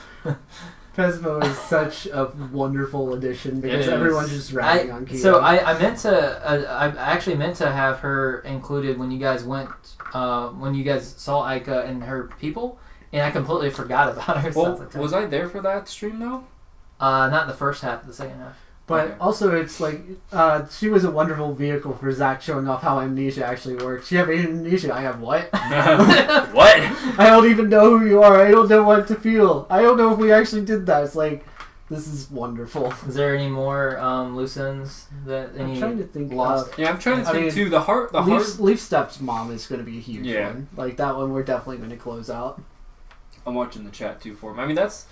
Pesmo is such a wonderful addition because It is. everyone's just ragging on Kyo. So I meant to. I actually meant to have her included when you guys went. When you guys saw Ika and her people, and I completely forgot about her. Well, was I there for that stream though? Not the first half, the second half. But Okay. also, it's like she was a wonderful vehicle for Zach showing off how amnesia actually works. You have amnesia. I have what? What? I don't even know who you are. I don't know what to feel. I don't know if we actually did that. It's like, this is wonderful. Is there any more loose ends that I'm trying to think. lost? Yeah, I'm trying to I think mean, too. The heart. Leaf Step's mom is going to be a huge Yeah. one. Like that one, we're definitely going to close out. I'm watching the chat too for him. I mean, that's.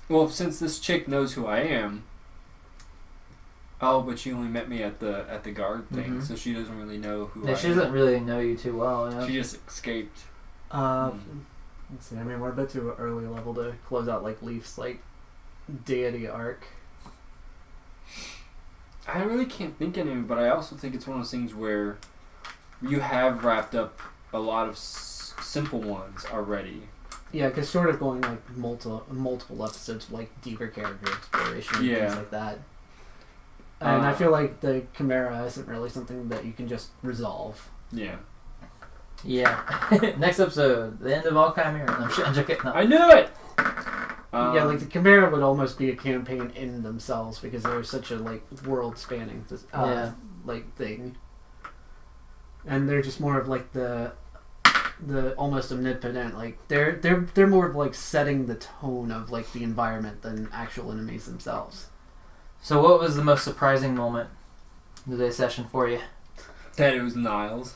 Well, since this chick knows who I am. Oh, but she only met me at the guard thing, Mhm. so she doesn't really know who I Yeah, she am. doesn't really know you too well. You know? She just escaped. Let's see. I mean, we're a bit too early level to close out like Leaf's like deity arc. I really can't think of any, but I also think it's one of those things where you have wrapped up a lot of simple ones already. Yeah, because sort of going like multiple episodes of like deeper character exploration and things like that. And I feel like the Chimera isn't really something that you can just resolve. Yeah. Yeah. Next episode, the end of all Chimera. I'm joking. No. I knew it! Yeah, like the Chimera would almost be a campaign in themselves because they're such a like world-spanning like thing, and they're just more of like the almost omnipotent. Like they're more of like setting the tone of like the environment than actual enemies themselves. So, what was the most surprising moment in today's session for you? That it was Niles.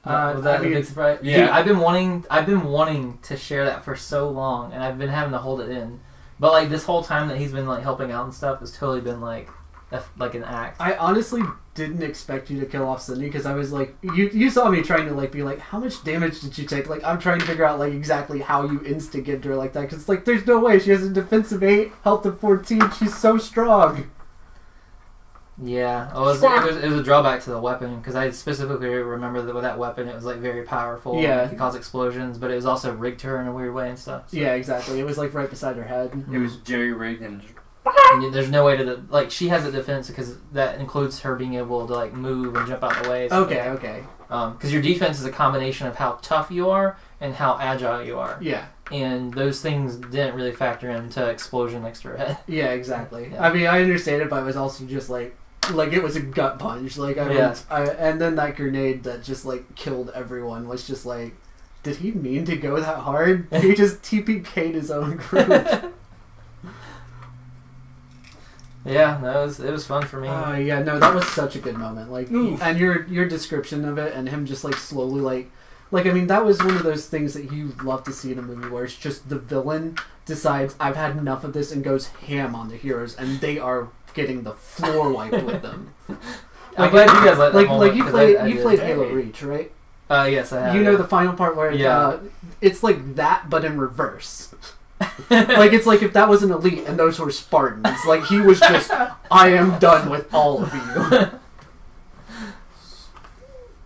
Was that a big surprise? Yeah. Dude, I've been wanting to share that for so long, and I've been having to hold it in. But like this whole time that he's been like helping out and stuff, has totally been like an act. I honestly didn't expect you to kill off Cindy because I was like, you saw me trying to like be like, how much damage did you take? Like I'm trying to figure out like exactly how you instigated her like that because like there's no way she has a defense of 8, health of 14. She's so strong. Yeah, it was a drawback to the weapon because I specifically remember that with that weapon it was like very powerful. Yeah, it could cause explosions, but it was also rigged to her in a weird way and stuff. So. Yeah, exactly. It was like right beside her head. It was jerry rigged and there's no way to like she has a defense because that includes her being able to like move and jump out the way. So Okay. Because your defense is a combination of how tough you are and how agile you are. Yeah. And those things didn't really factor into explosion next to her head. Yeah, exactly. Yeah. I mean, I understand it, but it was also just like it was a gut punch. Like and then that grenade that just like killed everyone was just like, did he mean to go that hard? He just TPK'd his own group. Yeah, it was fun for me. Yeah, no, that was such a good moment. Like, and your description of it, and him just like slowly like I mean, that was one of those things that you love to see in a movie where it's just the villain decides I've had enough of this and goes ham on the heroes, and they are getting the floor wiped with them. I'm glad you guys let that moment, you played Halo Reach, right? Yes, I have. You know the final part where it's like that, but in reverse. Like it's like if that was an elite and those were Spartans. Like he was just, I am done with all of you.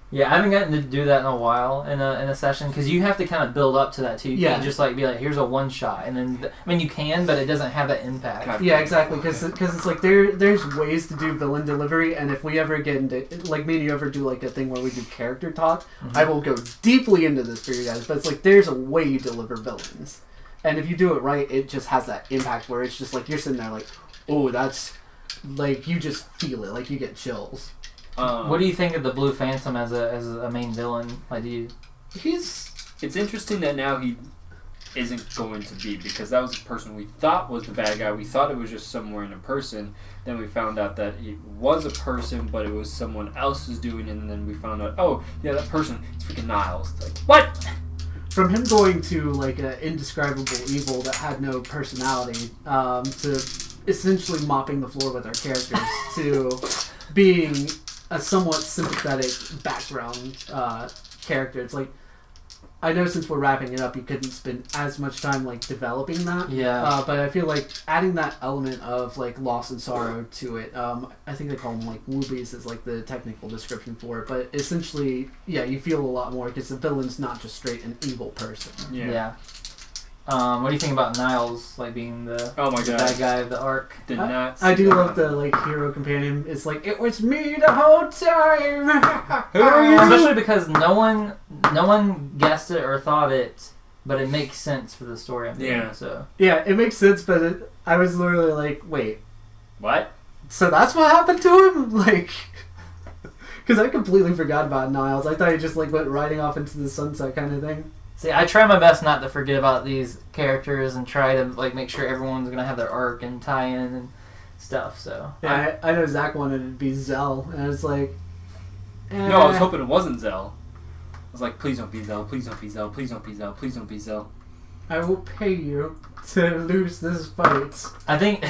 Yeah, I haven't gotten to do that in a while in a session because you have to kind of build up to that too. You can't just like be like, here's a one shot, and then I mean you can, but it doesn't have that impact. Yeah, exactly. Because it's like there's ways to do villain delivery, and if we ever get into like me and you ever do like a thing where we do character talk, I will go deeply into this for you guys. But it's like there's a way you deliver villains, and if you do it right, it just has that impact where it's just like you're sitting there like, oh, that's like you just feel it, like you get chills. What do you think of the Blue Phantom as a main villain? Like, It's interesting that now he isn't going to be, because that was the person we thought was the bad guy. We thought it was just somewhere in a person. Then we found out that it was a person, but it was someone else's doing it. And then we found out, oh yeah, that person, it's freaking Niles. It's like, what? From him going to like an indescribable evil that had no personality, to essentially mopping the floor with our characters, to being a somewhat sympathetic background character. It's like, I know since we're wrapping it up, you couldn't spend as much time like developing that. Yeah. But I feel like adding that element of like loss and sorrow to it. I think they call them like woobies is like the technical description for it. But essentially, yeah, you feel a lot more because the villain's not just straight an evil person. Yeah. What do you think about Niles, like being the bad guy of the arc? I do love the like hero companion. It's like, it was me the whole time. Who are you? Especially because no one guessed it or thought it, but it makes sense for the story. I'm doing, so yeah, it makes sense. But I was literally like, wait, what? So that's what happened to him? Like, because I completely forgot about Niles. I thought he just like went riding off into the sunset kind of thing. See, I try my best not to forget about these characters and try to like make sure everyone's gonna have their arc and tie-in and stuff. So yeah, I know Zach wanted it to be Zell, and I was like, no, I was hoping it wasn't Zell. I was like, please don't be Zell, please don't be Zell, please don't be Zell, please don't be Zell. I will pay you to lose this fight. I think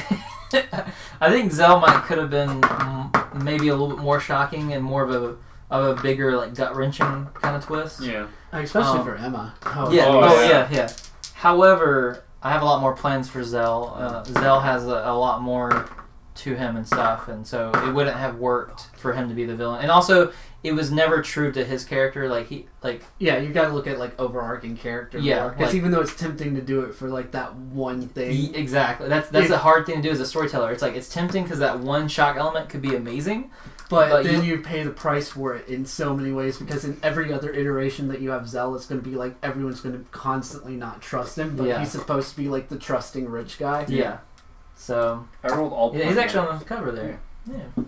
Zell could have been maybe a little bit more shocking and more of a bigger like gut wrenching kind of twist. Yeah. Especially for Emma. Yeah. However, I have a lot more plans for Zell. Zell has a lot more to him and stuff, and so it wouldn't have worked for him to be the villain. And also, it was never true to his character. Yeah, you got to look at like overarching character. Yeah, because like, even though it's tempting to do it for like that one thing. Exactly. That's a hard thing to do as a storyteller. It's like it's tempting because that one shock element could be amazing, but then you pay the price for it in so many ways, because in every other iteration that you have Zell, it's going to be like everyone's going to constantly not trust him, but he's supposed to be like the trusting rich guy. Yeah. So I rolled all. he's actually on the cover there. Yeah.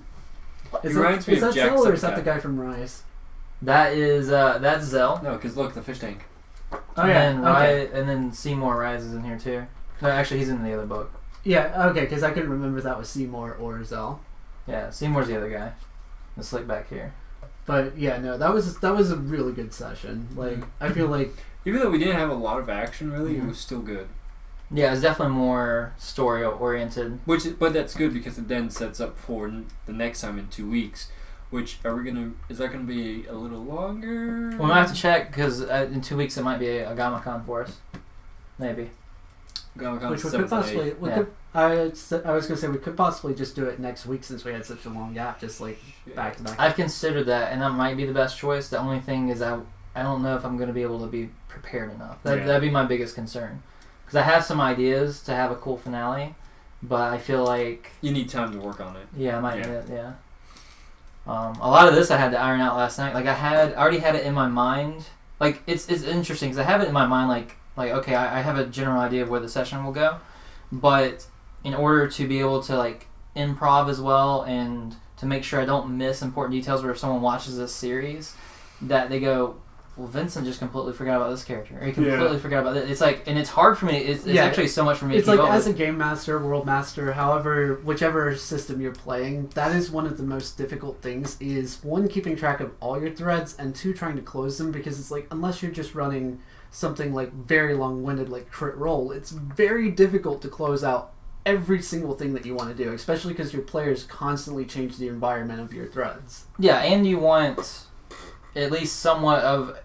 Is reminds me that of Zell or is Jacksepticeye. that the guy from Rise? That is that's Zell. No, because look, the fish tank. Oh yeah. And then Seymour rises in here too. No, actually, he's in the other book. Yeah. Okay, because I couldn't remember if that was Seymour or Zell. Yeah, Seymour's the other guy. The slick back here. But yeah, no, that was a really good session. Like I feel like Even though we didn't have a lot of action, really, it was still good. Yeah, it's definitely more story oriented. But that's good because it then sets up for the next time in 2 weeks. Which is that gonna be a little longer? We'll have to check because in 2 weeks it might be a Gamacon for us. Maybe. Gamacon which we could possibly I was gonna say we could possibly just do it next week since we had such a long gap, just like back to back. I've considered that, and that might be the best choice. The only thing is I don't know if I'm going to be able to be prepared enough. That'd be my biggest concern. Because I have some ideas to have a cool finale, but I feel like you need time to work on it. Yeah, I might need it. Yeah. A lot of this I had to iron out last night. Like I already had it in my mind. Like it's interesting because I have it in my mind. Like okay, I have a general idea of where the session will go, but in order to be able to like improv as well and to make sure I don't miss important details, where if someone watches this series, that they go, well, Vincent just completely forgot about this character, or he completely forgot about it. It's like, and it's hard for me. It's actually so much for me. It's to keep like up as with. a game master, world master, whichever system you're playing, that is one of the most difficult things. Is one, keeping track of all your threads, and two, trying to close them, because it's like unless you're just running something like very long-winded like crit roll, it's very difficult to close out every single thing that you want to do, especially because your players constantly change the environment of your threads. Yeah, and you want at least somewhat of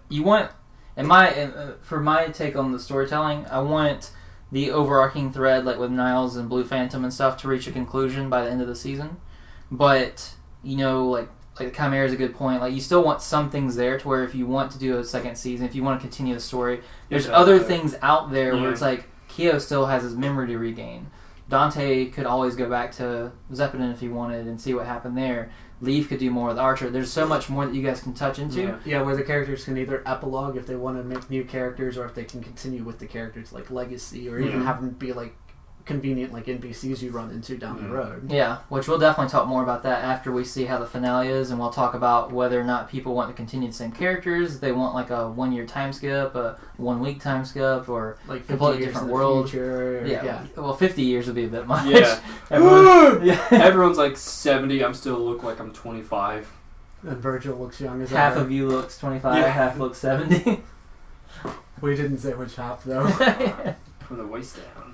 for my take on the storytelling, I want the overarching thread, like with Niles and Blue Phantom and stuff, to reach a conclusion by the end of the season. But like Chimera is a good point. Like you still want some things there to where if you want to do a second season, if you want to continue the story, there's other things out there where it's like Gh0st still has his memory to regain. Dante could always go back to Zeppelin if he wanted and see what happened there. Leaf could do more with Archer. There's so much more that you guys can touch into. Yeah, where the characters can either epilogue if they want to make new characters, or if they can continue with the characters like Legacy, or even have them be like convenient like NPCs you run into down the road. Yeah, which we'll definitely talk more about that after we see how the finale is, and we'll talk about whether or not people want to continue the same characters. They want like a 1 year time skip, a 1 week time skip, or like completely different world. Future, yeah. Well, 50 years would be a bit much. Yeah. Everyone's like 70. I'm still look like I'm 25. And Virgil looks young as half ever. of you looks 25, half looks 70. We didn't say which half though. From the waist down.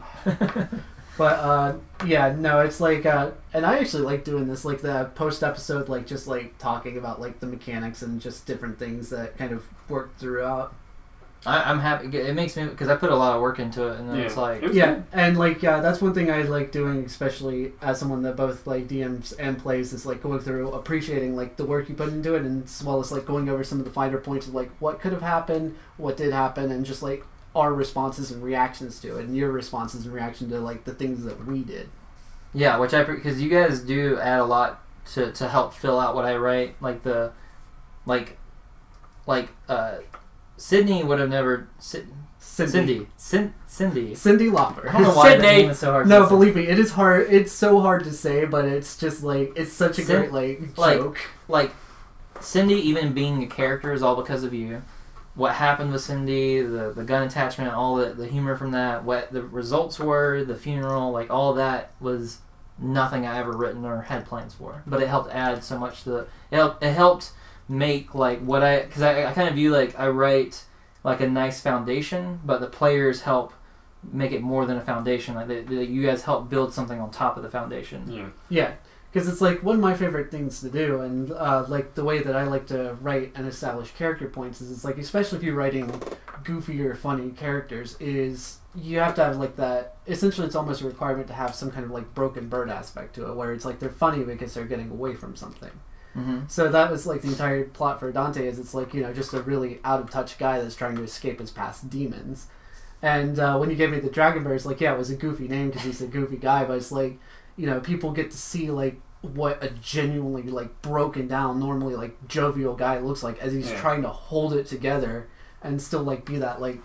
But it's like and I actually like doing this, like the post episode, like just like talking about like the mechanics and just different things that kind of work throughout. I'm happy. It makes me, because I put a lot of work into it, and then it's like and like that's one thing I like doing, especially as someone that both like DMs and plays, is like going through appreciating like the work you put into it, and as well as like going over some of the finer points of like what could have happened, what did happen, and just like our responses and reactions to it, and your responses and reaction to like the things that we did. Yeah, which because you guys do add a lot to help fill out what I write, like the Sydney would have never Cindy Lauper. I don't know why the name is so hard. No, believe me, it is hard. It's so hard to say, but it's just like it's such a great joke. Like Cindy, even being a character, is all because of you. What happened with Cindy, the gun attachment, all the humor from that, what the results were, the funeral, like all that was nothing I ever written or had plans for. But it helped add so much to it helped make like what because I kind of view like I write like a nice foundation, but the players help make it more than a foundation. Like you guys help build something on top of the foundation. Yeah. Because it's like one of my favorite things to do, and like the way that I like to write and establish character points is it's like, especially if you're writing goofy or funny characters is you have to have like that. Essentially, it's almost a requirement to have some kind of like broken bird aspect to it, where it's like they're funny because they're getting away from something. Mm-hmm. So that was like the entire plot for Dante. Is it's like just a really out of touch guy that's trying to escape his past demons. And when you gave me the Dragon Bird, it's like it was a goofy name because he's a goofy guy, but it's like people get to see like what a genuinely like broken down, normally like jovial guy looks like as he's trying to hold it together and still like be that like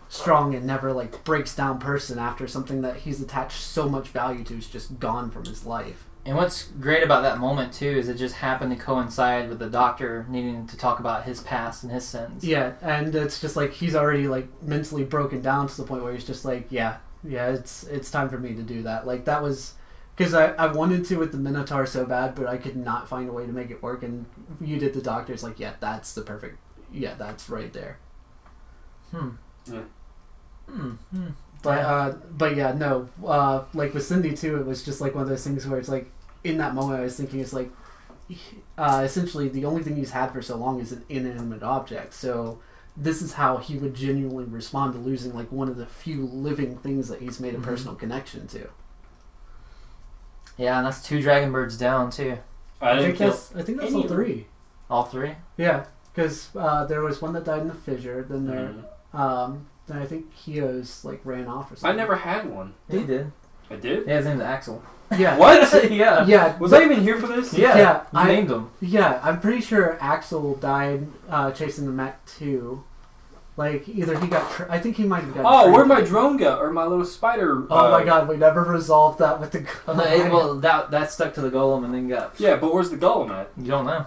strong and never like breaks down person after something that he's attached so much value to is just gone from his life. And what's great about that moment too is it just happened to coincide with the doctor needing to talk about his past and his sins. Yeah, and it's just like he's already like mentally broken down to the point where he's just like, it's time for me to do that. Like that was because I wanted to with the Minotaur so bad, but I could not find a way to make it work. And you did the doctor. It's like, that's the perfect. Yeah, that's right there. Yeah. But yeah, no. Like with Cindy too, it was just like one of those things where it's like in that moment I was thinking it's like essentially the only thing he's had for so long is an inanimate object. So this is how he would genuinely respond to losing like one of the few living things that he's made a personal connection to. Yeah, and that's 2 Dragon Birds down too. I think that's all 3. All 3? Yeah, because there was one that died in the fissure. Then then I think Gh0st like ran off or something. I never had one. He did. I did? Yeah, his name's Axel. Yeah. What? Yeah. Yeah. Was I even here for this? Yeah. I You named him. Yeah, I'm pretty sure Axel died chasing the mech too. Like either he got, I think he might have got. Oh, where'd my drone go? Or my little spider? Oh my god, we never resolved that with the. Well, that stuck to the golem and then got. Yeah, but where's the golem at? You don't know.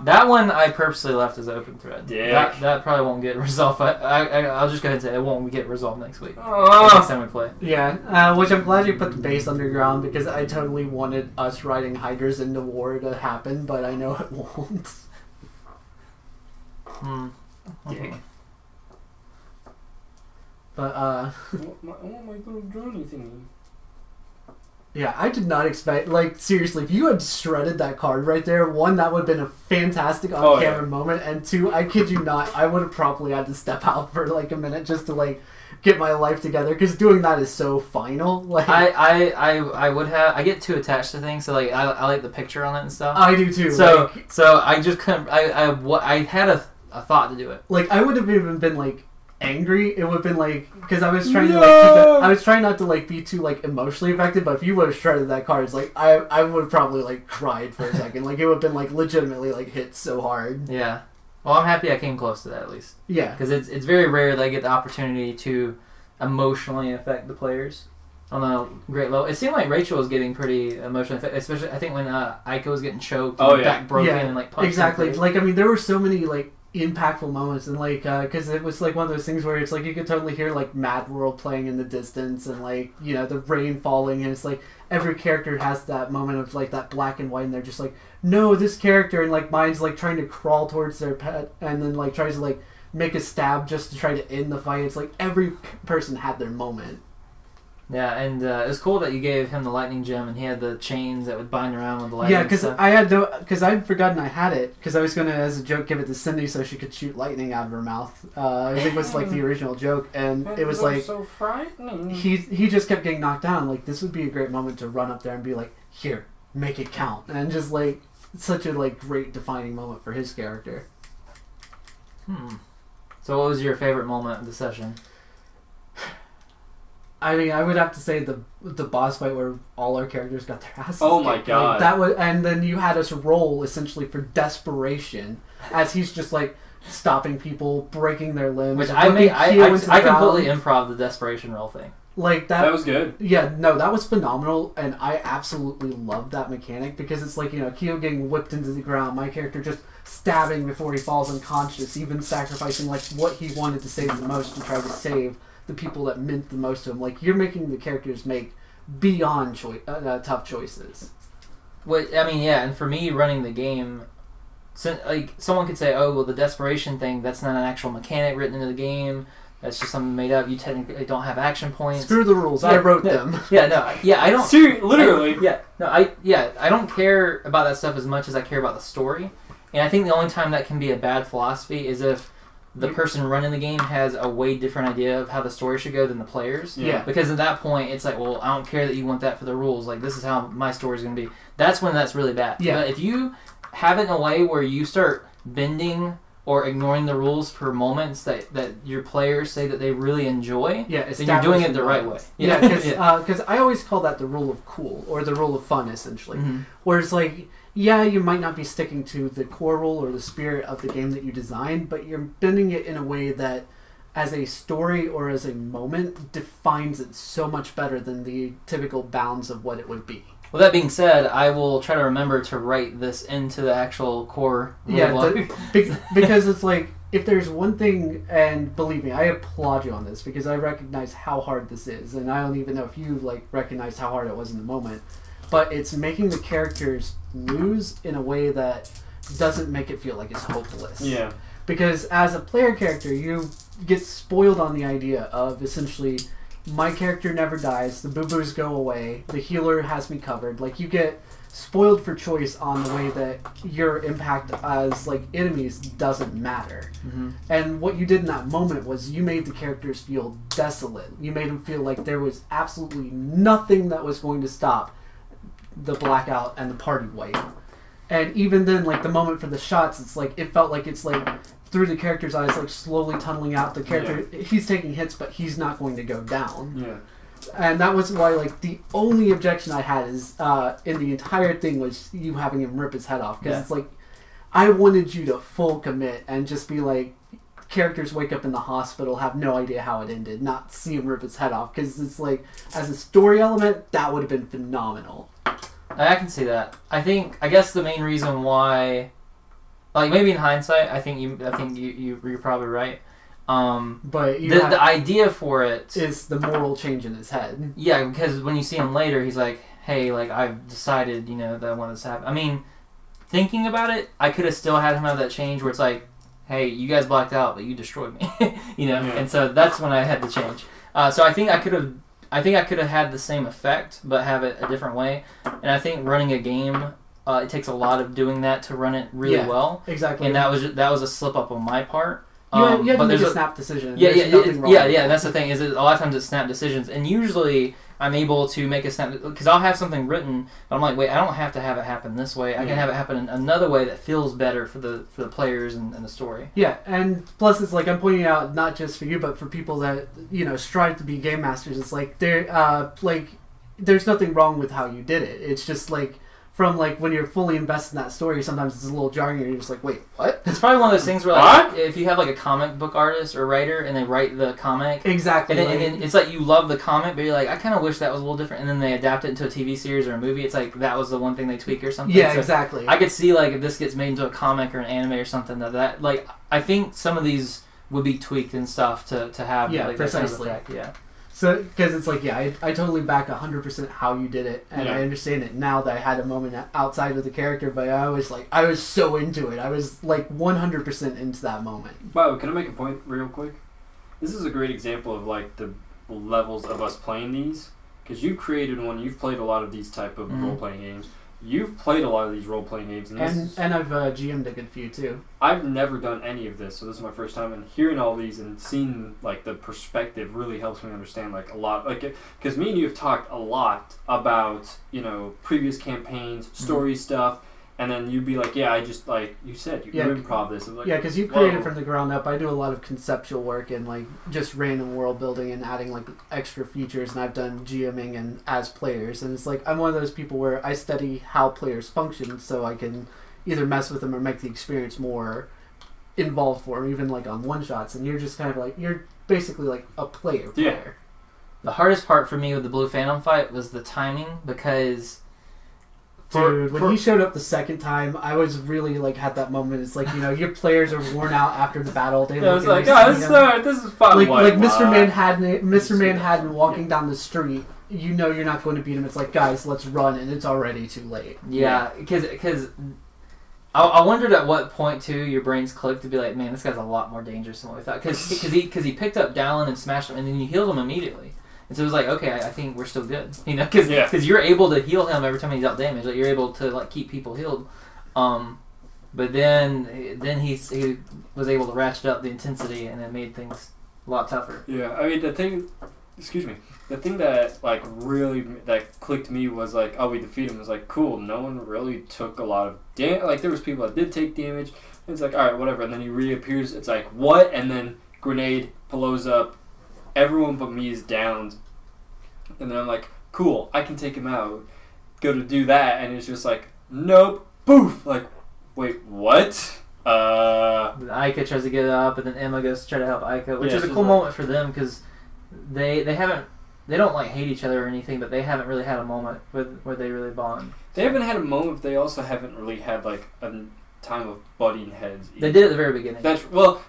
That one I purposely left as open thread. Dick. That probably won't get resolved. I'll just go ahead and say it won't get resolved next week. Next time we play. Yeah, which I'm glad you put the base underground because I totally wanted us riding hydras into war to happen, but I know it won't. Dick. But I want my little drone thingy. Yeah, I did not expect, like, seriously, if you had shredded that card right there, 1, that would have been a fantastic on-camera moment, and 2, I kid you not, I would have probably had to step out for, like, a minute just to, like, get my life together, because doing that is so final. Like, I would have, I get too attached to things, so, like, I like the picture on it and stuff. I do too. So, like, so I just couldn't, I had a thought to do it. Like, I would have even been, like, angry. It would have been like, because I was trying to like keep it, I was trying not to like be too like emotionally affected, but if you would have shredded that card, it's like I would have probably like cried for a second. Like it would have been like legitimately like hit so hard. Yeah. Well, I'm happy I came close to that at least. Yeah. Because it's very rare that I get the opportunity to emotionally affect the players on a great level. It seemed like Rachel was getting pretty emotionally affected, especially I think when Aiko was getting choked and back broken and like punched. Exactly. Like I mean, there were so many like impactful moments and like because it was like one of those things where it's like you could totally hear like Mad World playing in the distance and like the rain falling, and it's like every character has that moment of like that black and white and they're just like, no, this character, and like mine's like trying to crawl towards their pet and then like tries to like make a stab just to try to end the fight. It's like every person had their moment. Yeah, and it was cool that you gave him the lightning gem, and he had the chains that would bind around with the lightning. Yeah, because I'd forgotten I had it, because I was gonna, as a joke, give it to Cindy so she could shoot lightning out of her mouth. I think it was like the original joke, and it was like so frightening. He just kept getting knocked down. Like this would be a great moment to run up there and be like, here, make it count, and just like such a like great defining moment for his character. So, what was your favorite moment of the session? I mean, I would have to say the boss fight where all our characters got their asses kicked. Oh my god! Like, that was, and then you had us roll essentially for desperation, as he's just like stopping people, breaking their limbs. Which I completely improv the desperation roll thing. Like that. That was good. Yeah, no, that was phenomenal, and I absolutely loved that mechanic because it's like Kyo getting whipped into the ground, my character just stabbing before he falls unconscious, even sacrificing like what he wanted to save the most to try to save the people that meant the most to him. Like, you're making the characters make beyond tough choices. Well, I mean, yeah, and for me, running the game, like, someone could say, oh, well, the desperation thing, that's not an actual mechanic written into the game, that's just something made up, you technically don't have action points. Screw the rules, I wrote them. I don't... Literally. I don't care about that stuff as much as I care about the story. And I think the only time that can be a bad philosophy is if the person running the game has a way different idea of how the story should go than the players. Yeah. Because at that point, it's like, well, I don't care that you want that for the rules. Like, this is how my story's going to be. That's when that's really bad. Yeah. But if you have it in a way where you start bending or ignoring the rules for moments that your players say that they really enjoy, then you're doing it the right way. Yeah, because I always call that the rule of cool, or the rule of fun, essentially. Mm-hmm. Whereas, like, yeah, you might not be sticking to the core rule or the spirit of the game that you designed, but you're bending it in a way that, as a story or as a moment, defines it so much better than the typical bounds of what it would be. With that being said, I will try to remember to write this into the actual core rule book. Because it's like, if there's one thing, and believe me, I applaud you on this, because I recognize how hard this is, and I don't even know if you, like, recognized how hard it was in the moment, but it's making the characters lose in a way that doesn't make it feel like it's hopeless. Yeah. Because as a player character, you get spoiled on the idea of, essentially, my character never dies, the boo-boos go away, the healer has me covered. Like, you get spoiled for choice on the way that your impact as, like, enemies doesn't matter. Mm-hmm. And what you did in that moment was you made the characters feel desolate. You made them feel like there was absolutely nothing that was going to stop the blackout and the party wipe. And even then, like, the moment for the shots, it's like, it felt like it's like, through the character's eyes, like, slowly tunneling out. The character, he's taking hits, but he's not going to go down. Yeah. And that was why, like, the only objection I had is, in the entire thing was you having him rip his head off. Because it's like, I wanted you to full commit and just be like, characters wake up in the hospital, have no idea how it ended, not see him rip his head off. Because it's like, as a story element, that would have been phenomenal. I can see that. I guess the main reason why, like, maybe in hindsight, I think you're probably right. But the idea for it is the moral change in his head. Yeah, because when you see him later, he's like, "Hey, like, I've decided, that I want this to happen." I mean, thinking about it, I could have still had him have that change where it's like, "Hey, you guys blacked out, but you destroyed me," And so that's when I had the change. So I think I could have had the same effect, but have it a different way. And I think running a game, it takes a lot of doing that to run it really well. Exactly. And that was a slip up on my part. You had to make a snap decision. Yeah. That's the thing. Is a lot of times it's snap decisions, and usually I'm able to make a snap because I'll have something written, but I'm like, wait, I don't have to have it happen this way. I can have it happen in another way that feels better for the players and the story. Yeah, and plus it's like I'm pointing out not just for you, but for people that strive to be game masters. It's like there's nothing wrong with how you did it. It's just like, from like when you're fully invested in that story, sometimes it's a little jarring and you're just like, wait, what? It's probably one of those things where, like, if you have like a comic book artist or writer and they write the comic, exactly, and it's like you love the comic, but you're like, I kind of wish that was a little different, and then they adapt it into a TV series or a movie. It's like that was the one thing they tweak or something. Yeah, so exactly. I could see, like, if this gets made into a comic or an anime or something, that like, I think some of these would be tweaked and stuff to have like, precisely. that kind of effect. Yeah. So, because it's like, I totally back 100% how you did it, and I understand it now that I had a moment outside of the character, but I was so into it. I was like 100% into that moment. Wow, can I make a point real quick? This is a great example of like the levels of us playing these, because you've created one, you've played a lot of these type of role-playing games. You've played a lot of these role-playing games, and I've GM'd a good few too. I've never done any of this, so this is my first time, and hearing all these and seeing like the perspective really helps me understand like a lot. Like, because me and you have talked a lot about previous campaigns, story stuff, and then you'd be like, I just, like you said, you improv this. Like, because you've created from the ground up. I do a lot of conceptual work and like just random world building and adding like extra features, and I've done GMing and as players, and it's like I'm one of those people where I study how players function so I can either mess with them or make the experience more involved for them, even like on one-shots, and you're just kind of like, you're basically like a player. The hardest part for me with the Blue Phantom fight was the timing, because when he showed up the second time, I was really like had that moment. It's like, your players are worn out after the battle. They I was like, this is fun. Like Mr. Manhattan walking down the street. You're not going to beat him. It's like, guys, let's run, and it's already too late. Yeah, because I wondered at what point too your brains clicked to be like, man, this guy's a lot more dangerous than what we thought. Because he picked up Dallin and smashed him, and then you healed him immediately. And so it was like, okay, I think we're still good, because you're able to heal him every time he dealt damage. Like, you're able to like keep people healed. But then he was able to ratchet up the intensity, and it made things a lot tougher. Yeah, I mean the thing that like really that clicked me was like, oh, we defeat him. It was like, cool. No one really took a lot of damage. Like there was people that did take damage. And it's like, all right, whatever. And then he reappears. It's like, what? And then grenade blows up. Everyone but me is downed. And then I'm like, cool. I can take him out. Go to do that, and it's just like, nope. Boof. Like, wait, what? Aika tries to get up, and then Emma goes to try to help Aika, which is a cool moment for them because they don't like hate each other or anything, but they haven't really had a moment where they really bond. They haven't had a moment, but they also haven't really had like a time of butting heads. They did at the very beginning.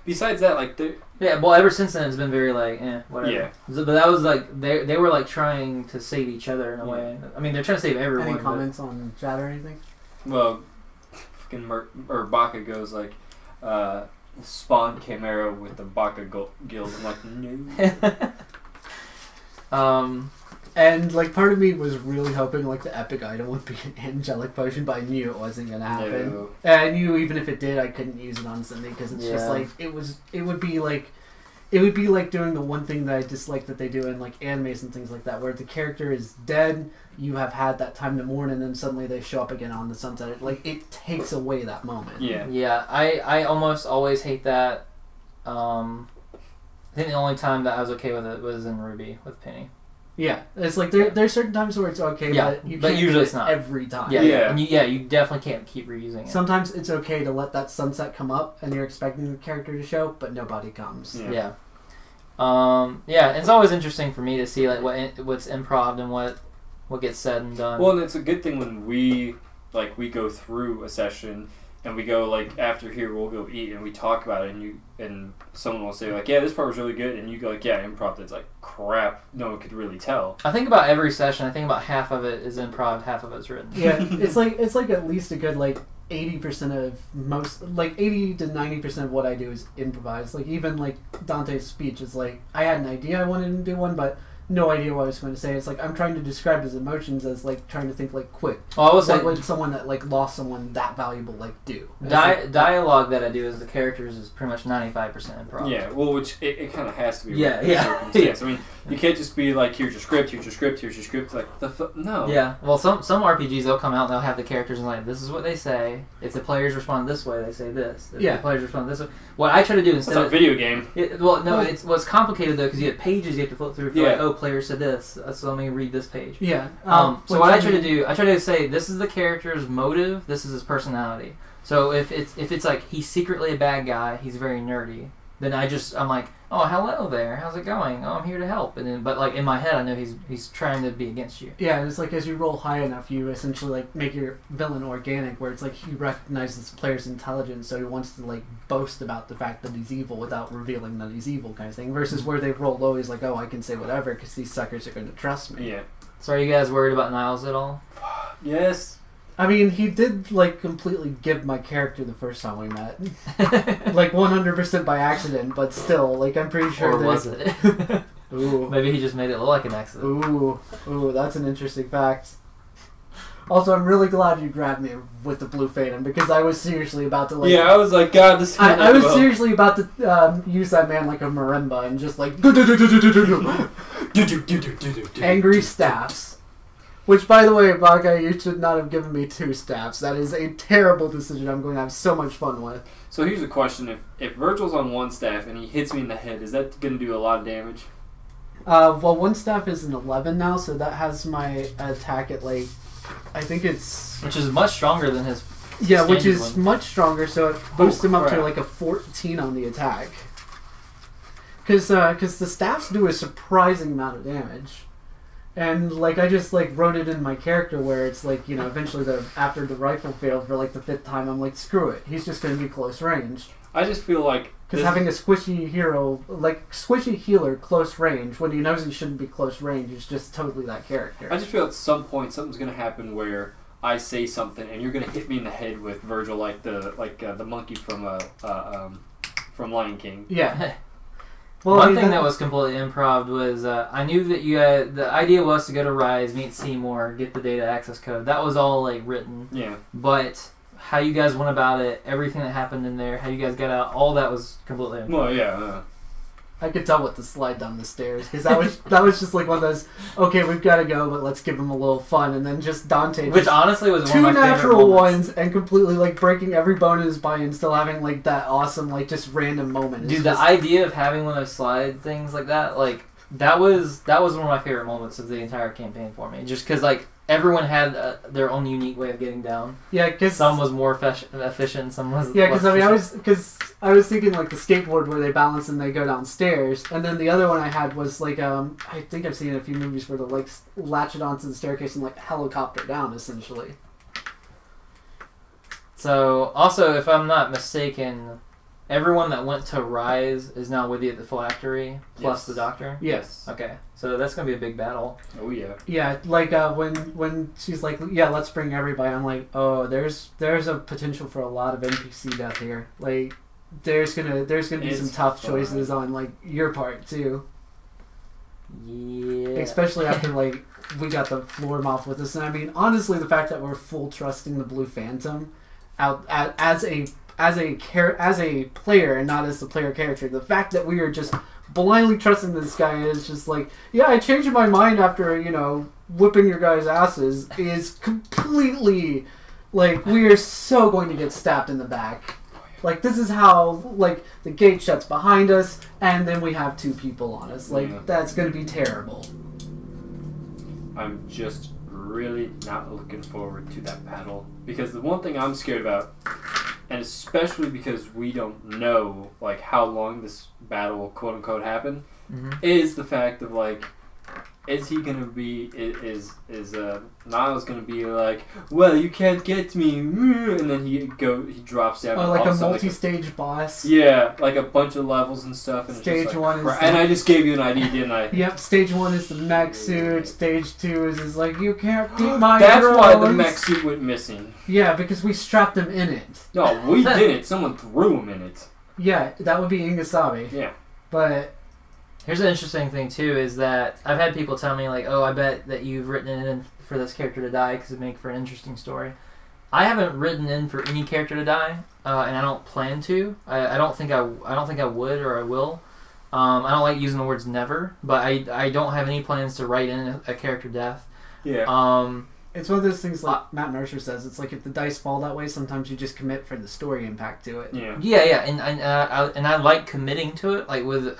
Besides that, like ever since then it's been very like whatever. Yeah. But that was like they were like trying to save each other in a way. I mean, they're trying to save everyone. Any comments on chat or anything? Well, fucking Baka goes like, spawn Chimera with the Baka guild. I'm like, no. And like part of me was really hoping like the epic item would be an angelic potion, but I knew it wasn't gonna happen. No. And I knew even if it did, I couldn't use it on Sunday because it's just like it would be like doing the one thing that I dislike that they do in like animes and things like that, where the character is dead, you have had that time to mourn, and then suddenly they show up again on the sunset. It takes away that moment. Yeah. Yeah, I almost always hate that. I think the only time that I was okay with it was in Ruby with Penny. Yeah, it's like there's certain times where it's okay, but you can't usually do it's not every time. Yeah. And you definitely can't keep reusing it. Sometimes it's okay to let that sunset come up, and you're expecting the character to show, but nobody comes. Yeah. And it's always interesting for me to see like what's improv and what gets said and done. Well, and it's a good thing when we go through a session and we go like after here we'll go eat and we talk about it and someone will say like, yeah, this part was really good, and you go like, yeah, improv. It's like crap. No one could really tell. I think about every session. I think about half of it is improv, half of it's written. Yeah, it's like at least a good like 80% of most, like 80 to 90% of what I do is improvised. Like even like Dante's speech is like I had an idea I wanted to do one, but no idea what I was going to say. It's like I'm trying to describe his emotions as like trying to think like quick. Well, I was what would someone that like lost someone that valuable like do? Dialogue that I do as the characters is pretty much 95% improv. Yeah, well, which it kind of has to be. Yeah. Circumstance. I mean, you can't just be like, here's your script, here's your script, here's your script. Like no. Yeah. Well, some RPGs they'll come out and they'll have the characters and like, this is what they say. If the players respond this way, they say this. If the players respond this way. What I try to do instead of a video game. It's what's complicated though because you have pages you have to flip through. Like, oh, player said this, so let me read this page. Yeah. So what I try to do, I try to say this is the character's motive, this is his personality. So if it's like he's secretly a bad guy, he's very nerdy, then I'm like, oh, hello there, how's it going? Oh, I'm here to help. And then, but like in my head, I know he's trying to be against you. Yeah, and it's like as you roll high enough, you essentially like make your villain organic, where it's like he recognizes the player's intelligence, so he wants to like boast about the fact that he's evil without revealing that he's evil, kind of thing. Versus where they roll low, he's like, oh, I can say whatever because these suckers are going to trust me. Yeah. So are you guys worried about Niles at all? Yes. I mean, he did like completely give my character the first time we met, like 100% by accident. But still, like I'm pretty sure. Or was it? Ooh. Maybe he just made it look like an accident. Ooh, that's an interesting fact. Also, I'm really glad you grabbed me with the blue phantom because I was seriously about to like. Yeah, I was like, God, this. I was seriously about to use that man like a marimba and just like angry staffs. Which, by the way, Baka, you should not have given me 2 staffs. That is a terrible decision I'm going to have so much fun with. So here's a question. If Virgil's on 1 staff and he hits me in the head, is that going to do a lot of damage? Well, 1 staff is an 11 now, so that has my attack at, like, I think it's... Which is much stronger than his... Yeah, which is much stronger, so it boosts him up to, crap. like, a 14 on the attack. Because the staffs do a surprising amount of damage. And, like, I just, like, wrote it in my character where it's, like, you know, eventually after the rifle failed for, like, the 5th time, I'm like, screw it. He's just going to be close range. I just feel like... Because having a squishy hero, like, squishy healer close range, when he knows he shouldn't be close range, is just totally that character. I just feel at some point something's going to happen where I say something and you're going to hit me in the head with Virgil like the monkey from Lion King. Yeah. Well, One thing that was completely improv was I knew that the idea was to go to Rise, meet Seymour, get the data access code. That was all like written. Yeah. But how you guys went about it, everything that happened in there, how you guys got out, all that was completely untouched. Well, yeah. I could tell with the slide down the stairs because that was just like one of those. Okay, we've got to go, but let's give them a little fun, and then just Dante, Which honestly was two one of my favorite natural moments. ones, and completely like breaking every bone in his body, and still having like that awesome like just random moment. It's Dude, just, the idea of having one of those slide things like that, like that was one of my favorite moments of the entire campaign for me. Just because like everyone had their own unique way of getting down. yeah, because Some was more efficient, some was yeah, because I mean, efficient. I was thinking like the skateboard where they balance and they go downstairs, and then the other one I had was like I think I've seen in a few movies where they like latch it onto the staircase and like helicopter down essentially. So also, if I'm not mistaken, everyone that went to Rise is now with you at the phylactery, plus Yes. the Doctor. Yes. Okay, so that's gonna be a big battle. Oh yeah. Yeah, like when she's like, yeah, let's bring everybody. I'm like, oh, there's a potential for a lot of NPC death here. Like, there's gonna be some It's tough fun. choices on like your part too. Yeah. Especially after like we got the floor moth with us, and I mean honestly, the fact that we're full trusting the Blue Phantom out as a player and not as the player character, the fact that we are just blindly trusting this guy is just like, yeah, I changed my mind after whipping your guys' asses is completely like we are so going to get stabbed in the back. Like, this is how, like, the gate shuts behind us, and then we have two people on us. Like, Yeah. that's going to be terrible. I'm just really not looking forward to that battle. Because the one thing I'm scared about, and especially because we don't know, like, how long this battle will quote-unquote happen, is the fact of, like, is he gonna be, is Niles gonna be like, well, you can't get me, and then he drops down. Oh, like all a of sudden, multi-stage boss. yeah, like a bunch of levels and stuff. And Stage it's just one like, is and I just gave you an idea, didn't I? Yep, stage 1 is the mech suit. Stage 2 is like, you can't beat my That's drones. why the mech suit went missing. Yeah, because we strapped him in it. No, we didn't. Someone threw him in it. Yeah, that would be Ingasabe. Yeah. But Here's an interesting thing too, is that I've had people tell me like, oh, I bet that you've written it in for this character to die because it'd make for an interesting story. I haven't written in for any character to die, and I don't plan to. I don't think I would or I will. I don't like using the words never, but I don't have any plans to write in a character death. Yeah. it's one of those things like Matt Mercer says. It's like if the dice fall that way, sometimes you just commit for the story impact to it. Yeah. Yeah, and I like committing to it. Like with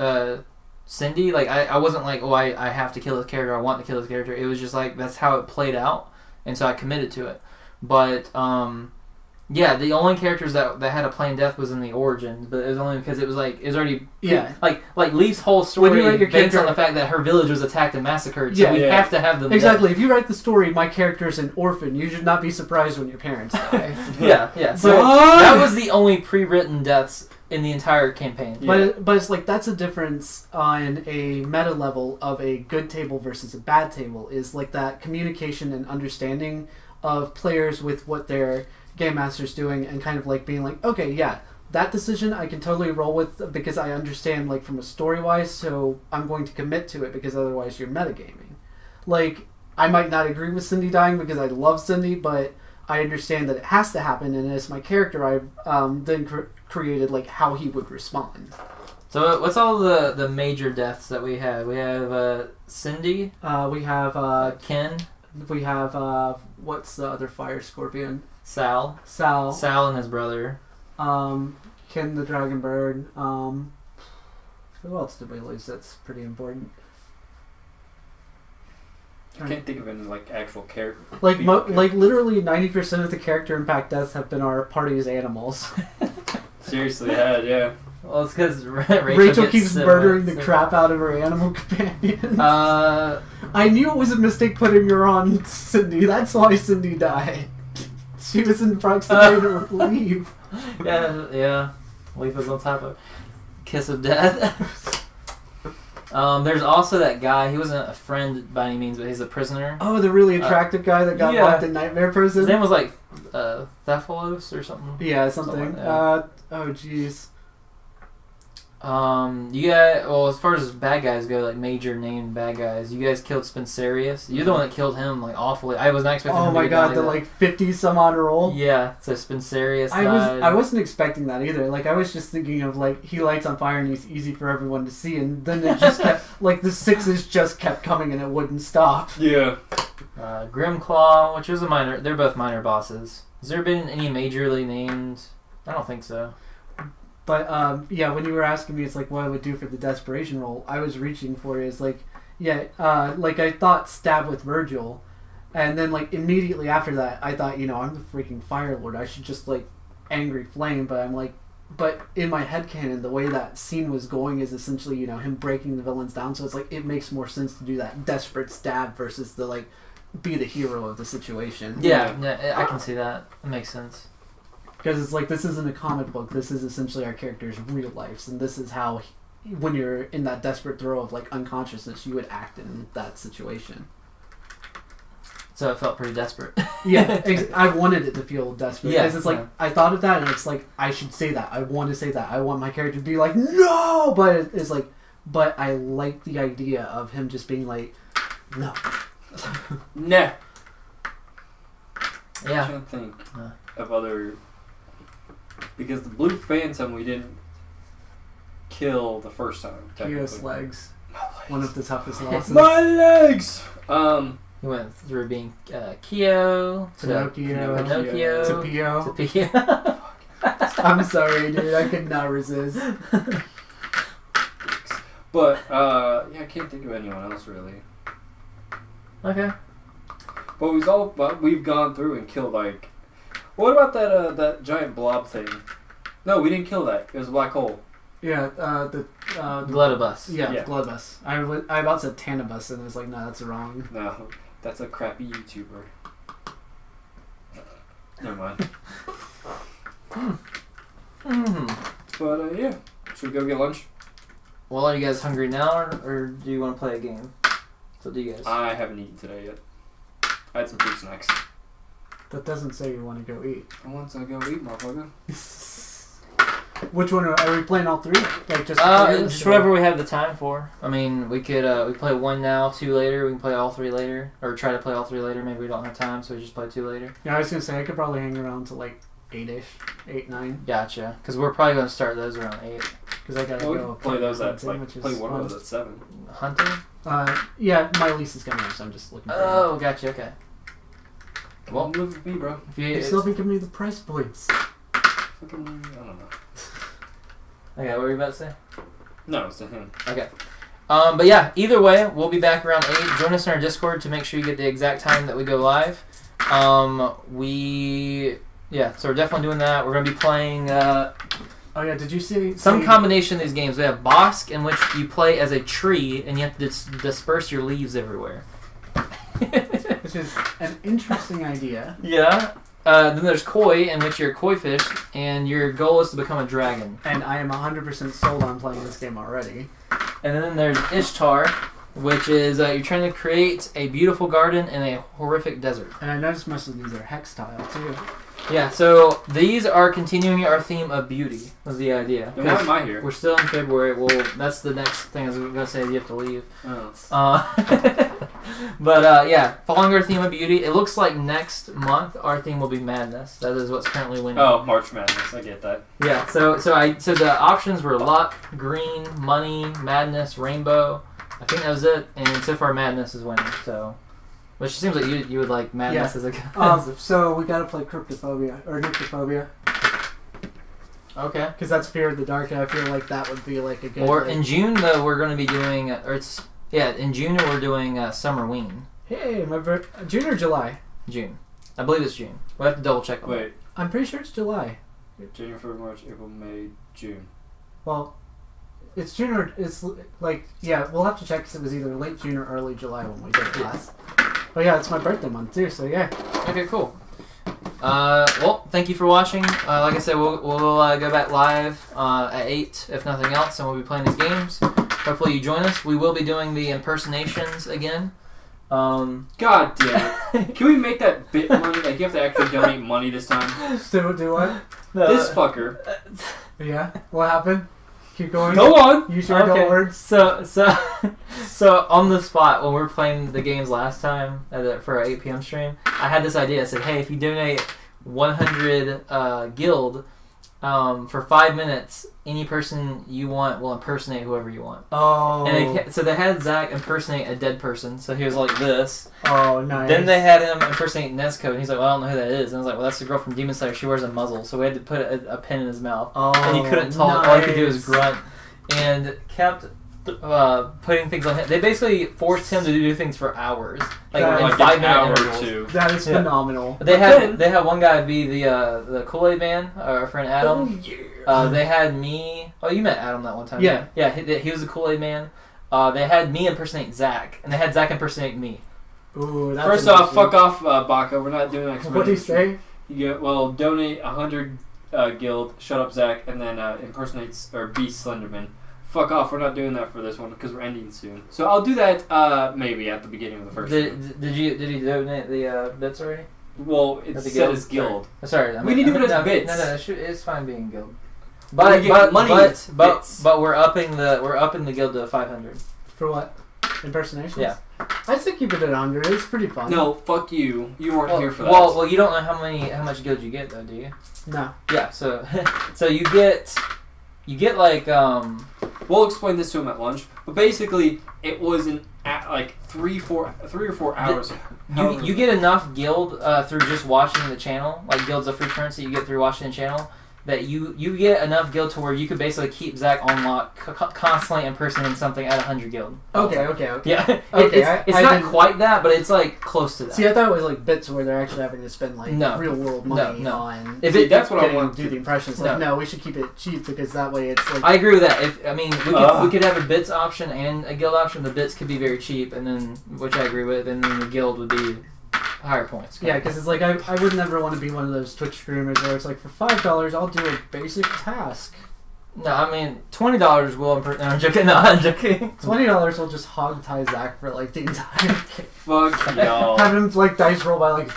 Cindy, like I wasn't like, oh, I have to kill this character. I want to kill this character. It was just like that's how it played out, and so I committed to it. But yeah, the only characters that had a plain death was in the origin, but it was only because it was already like Leaf's whole story When you write your based on character- the fact that her village was attacked and massacred. So Yeah. we Yeah. have to have them Exactly. If you write the story, my character's an orphan. You should not be surprised when your parents die. dead. Yeah. So But- that was the only pre-written deaths in the entire campaign. Yeah. But it's like that's a difference on a meta level of a good table versus a bad table. Is like that communication and understanding of players with what their game master's doing, and kind of like being like, okay, yeah, that decision I can totally roll with because I understand like from a story wise, so I'm going to commit to it because otherwise you're metagaming. Like, I might not agree with Cindy dying because I love Cindy, but I understand that it has to happen, and as my character I've then created like how he would respond. So what's all the major deaths that we have? We have Cindy, We have Ken, what's the other fire scorpion? Sal Sal, and his brother. Ken the Dragon Bird. Who else did we lose that's pretty important? I can't think of any like actual character. Like people like literally 90% of the character impact deaths have been our party's animals. Seriously, yeah. Well, it's because Rachel keeps murdering the crap out of her animal companions. I knew it was a mistake putting her on Cindy. That's why Cindy died. She was in proximity to leave. Yeah. Leaf was on top of Kiss of Death. There's also that guy. He wasn't a friend by any means, but he's a prisoner. Oh, the really attractive guy that got yeah. locked in Nightmare Prison? His name was like Thephalos or something. Yeah, something. Something like that. Oh, jeez. You guys, well, as far as bad guys go, like major named bad guys, you guys killed Spencerius. You're the one that killed him, like, awfully. I was not expecting him Oh to my be god, like the that. like 50 some odd roll. Yeah, so Spencerius died. I wasn't expecting that either. Like, I was just thinking of, like, he lights on fire and he's easy for everyone to see, and then it just kept, like, the sixes just kept coming and it wouldn't stop. Yeah. Grimclaw, which was a minor. They're both minor bosses. Has there been any majorly named? I don't think so. But, yeah, when you were asking me, it's like, what I would do for the desperation roll, I was reaching for is, like, yeah, like, I thought stab with Virgil, and then, like, immediately after that, I thought, you know, I'm the freaking Fire Lord, I should just, like, Angry Flame, but I'm like, but in my headcanon, the way that scene was going is essentially, you know, him breaking the villains down, so it's like, it makes more sense to do that desperate stab versus the, like, be the hero of the situation. Yeah, I can see that. It makes sense. Because it's like, this isn't a comic book, this is essentially our character's real lives, and this is how, when you're in that desperate throw of, like, unconsciousness, you would act in that situation. So it felt pretty desperate. Yeah, I wanted it to feel desperate. Yeah, Because it's like, I thought of that, and it's like, I should say that. I want to say that. I want my character to be like, no! But it's like, but I like the idea of him just being like, no. Nah. Yeah. I'm trying to think of other... Because the Blue Phantom we didn't kill the first time. Gh0st legs. One of the toughest losses. My legs! He went through being Kyo to Pinocchio. To Pio. to Pio. I'm sorry, dude. I could not resist. But, yeah, I can't think of anyone else, really. Okay. But we've gone through and killed, like... What about that giant blob thing? No, we didn't kill that. It was a black hole. Yeah, the Gluttabus. Yeah, Gluttabus. I about said Tanabus, and I was like, no, that's wrong. No, that's a crappy YouTuber. Never mind. But, yeah. Should we go get lunch? Well, are you guys hungry now, or do you want to play a game? So do you guys? I haven't eaten today yet. I had some fruit snacks. That doesn't say you want to go eat. I want to go eat, motherfucker. Which one are we playing? All three? Like just whatever we have the time for. I mean, we could we play one now, two later. We can play all three later, or try to play all three later. Maybe we don't have time, so we just play two later. Yeah, I was gonna say I could probably hang around to like 8-ish, 8, 9. Gotcha. Because we're probably gonna start those around 8. Because I gotta Well, we go can play those at hunting, which is play one fun. of those at 7. Hunting? Yeah, my lease is coming up, so I'm just looking for Oh, gotcha. Okay. Well, live with me, bro. If it. You still haven't given me the price points. Fucking, I don't know. Okay, what were you about to say? No, it's to him. Okay. But yeah, either way, we'll be back around 8. Join us in our Discord to make sure you get the exact time that we go live. So we're definitely doing that. We're going to be playing Oh yeah, did you see some combination of these games. We have Bosk, in which you play as a tree and you have to disperse your leaves everywhere. Which is an interesting idea. Yeah. Then there's Koi, in which you're a koi fish, and your goal is to become a dragon. And I am 100% sold on playing this game already. And then there's Ishtar, which is you're trying to create a beautiful garden in a horrific desert. And I noticed most of these are hex tile too. Yeah, so these are continuing our theme of beauty, was the idea. Then why am I here? We're still in February. Well, that's the next thing I was going to say. You have to leave. Oh. But yeah, following our theme of beauty, it looks like next month our theme will be madness. That is what's currently winning. Oh, March Madness. I get that. Yeah. So the options were luck, green, money, madness, rainbow. I think that was it. And so far, madness is winning. So, which seems like you would like madness as a. So we gotta play Cryptophobia or Nyctophobia. Okay. Because that's fear of the dark, and I feel like that would be like a good. Or in June though, we're going to be doing, in June we're doing Summerween. Hey, June or July? June. I believe it's June. We'll have to double check on that. Wait. I'm pretty sure it's July. January, February, March, April, May, June. Well, it's June or it's like we'll have to check because it was either late June or early July when we did it last. But yeah, it's my birthday month too, so yeah. Okay, cool. Well, thank you for watching. Like I said, we'll go back live at 8, if nothing else, and we'll be playing these games. Hopefully you join us. We will be doing the impersonations again. God damn it. Can we make that bit money? Like, you have to actually donate money this time? So do what? This fucker. Yeah? What happened? Keep going. Go on. Use your adult words. So on the spot when we were playing the games last time for our 8 p.m. stream, I had this idea. I said, hey, if you donate 100 guild for 5 minutes, any person you want will impersonate whoever you want. Oh. And so they had Zach impersonate a dead person. So he was like this. Oh, nice. Then they had him impersonate Nesco, and he's like, well, I don't know who that is. And I was like, well, that's the girl from Demon Slayer. She wears a muzzle. So we had to put a pin in his mouth. Oh, and he couldn't talk. nice. All he could do was grunt. And kept putting things on him. They basically forced him to do things for hours. Like in 5 minute hour intervals. or two. That is phenomenal. They had one guy be the Kool-Aid Man, our friend Adam. Oh, yeah. They had me. Oh, you met Adam that one time. Yeah. Yeah, he was the Kool-Aid Man. They had me impersonate Zach, and they had Zach impersonate me. Ooh, that's First off, fuck off, Baka. We're not doing that. What did he say? Donate 100 guild, shut up, Zach, and then impersonates or be Slenderman. Fuck off, we're not doing that for this one because we're ending soon. So I'll do that maybe at the beginning of the first one. Did he donate the bits already? Well, it said as guild. Sorry, We need to do it as bits. No, it's fine being guild. But we get money as bits. But we're upping the guild to 500. For what? Impersonations? Yeah. I say keep it at 100. It's pretty fun. No, fuck you. You weren't here for that. Well, you don't know how much guild you get though, do you? No. Yeah. So you get like We'll explain this to him at lunch. But basically, it was like 3 or 4 hours. You get enough guild through just watching the channel. Like guild's a free currency you get through watching the channel. That you get enough guild to where you could basically keep Zach on lock, constantly impersonating something at 100 guild. Okay. Yeah. Okay, it's not quite that, but it's like close to that. See, I thought it was like bits where they're actually having to spend like No. real world money No. on. That's what I getting want to do the impressions. No. Like, no, we should keep it cheap because that way it's like. I agree with that. We could have a bits option and a guild option. The bits could be very cheap, and then which I agree with, and then the guild would be higher points. Yeah, because it's like I would never want to be one of those Twitch streamers where it's like for $5 I'll do a basic task. No, I mean $20 will. No, I'm joking. No, I'm joking. $20 will just hog tie Zach for like the entire game. Fuck y'all. Have him like dice roll by like.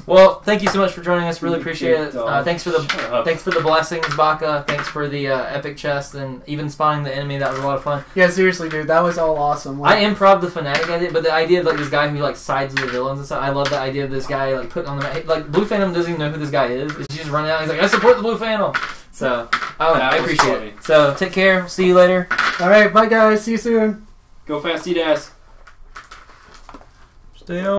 Well, thank you so much for joining us. Really You appreciate big it. dog. Thanks for the blessings, Baka. Thanks for the epic chest and even spawning the enemy. That was a lot of fun. Yeah, seriously, dude, that was all awesome. I improv the fanatic idea, but the idea of like this guy who like sides with the villains and stuff. I love the idea of this guy like putting on the map. Like Blue Phantom doesn't even know who this guy is. He's just running out. He's like, I support the Blue Phantom. So I appreciate it. So take care. See you later. All right, bye guys. See you soon. Go fast, eat ass. Stay on.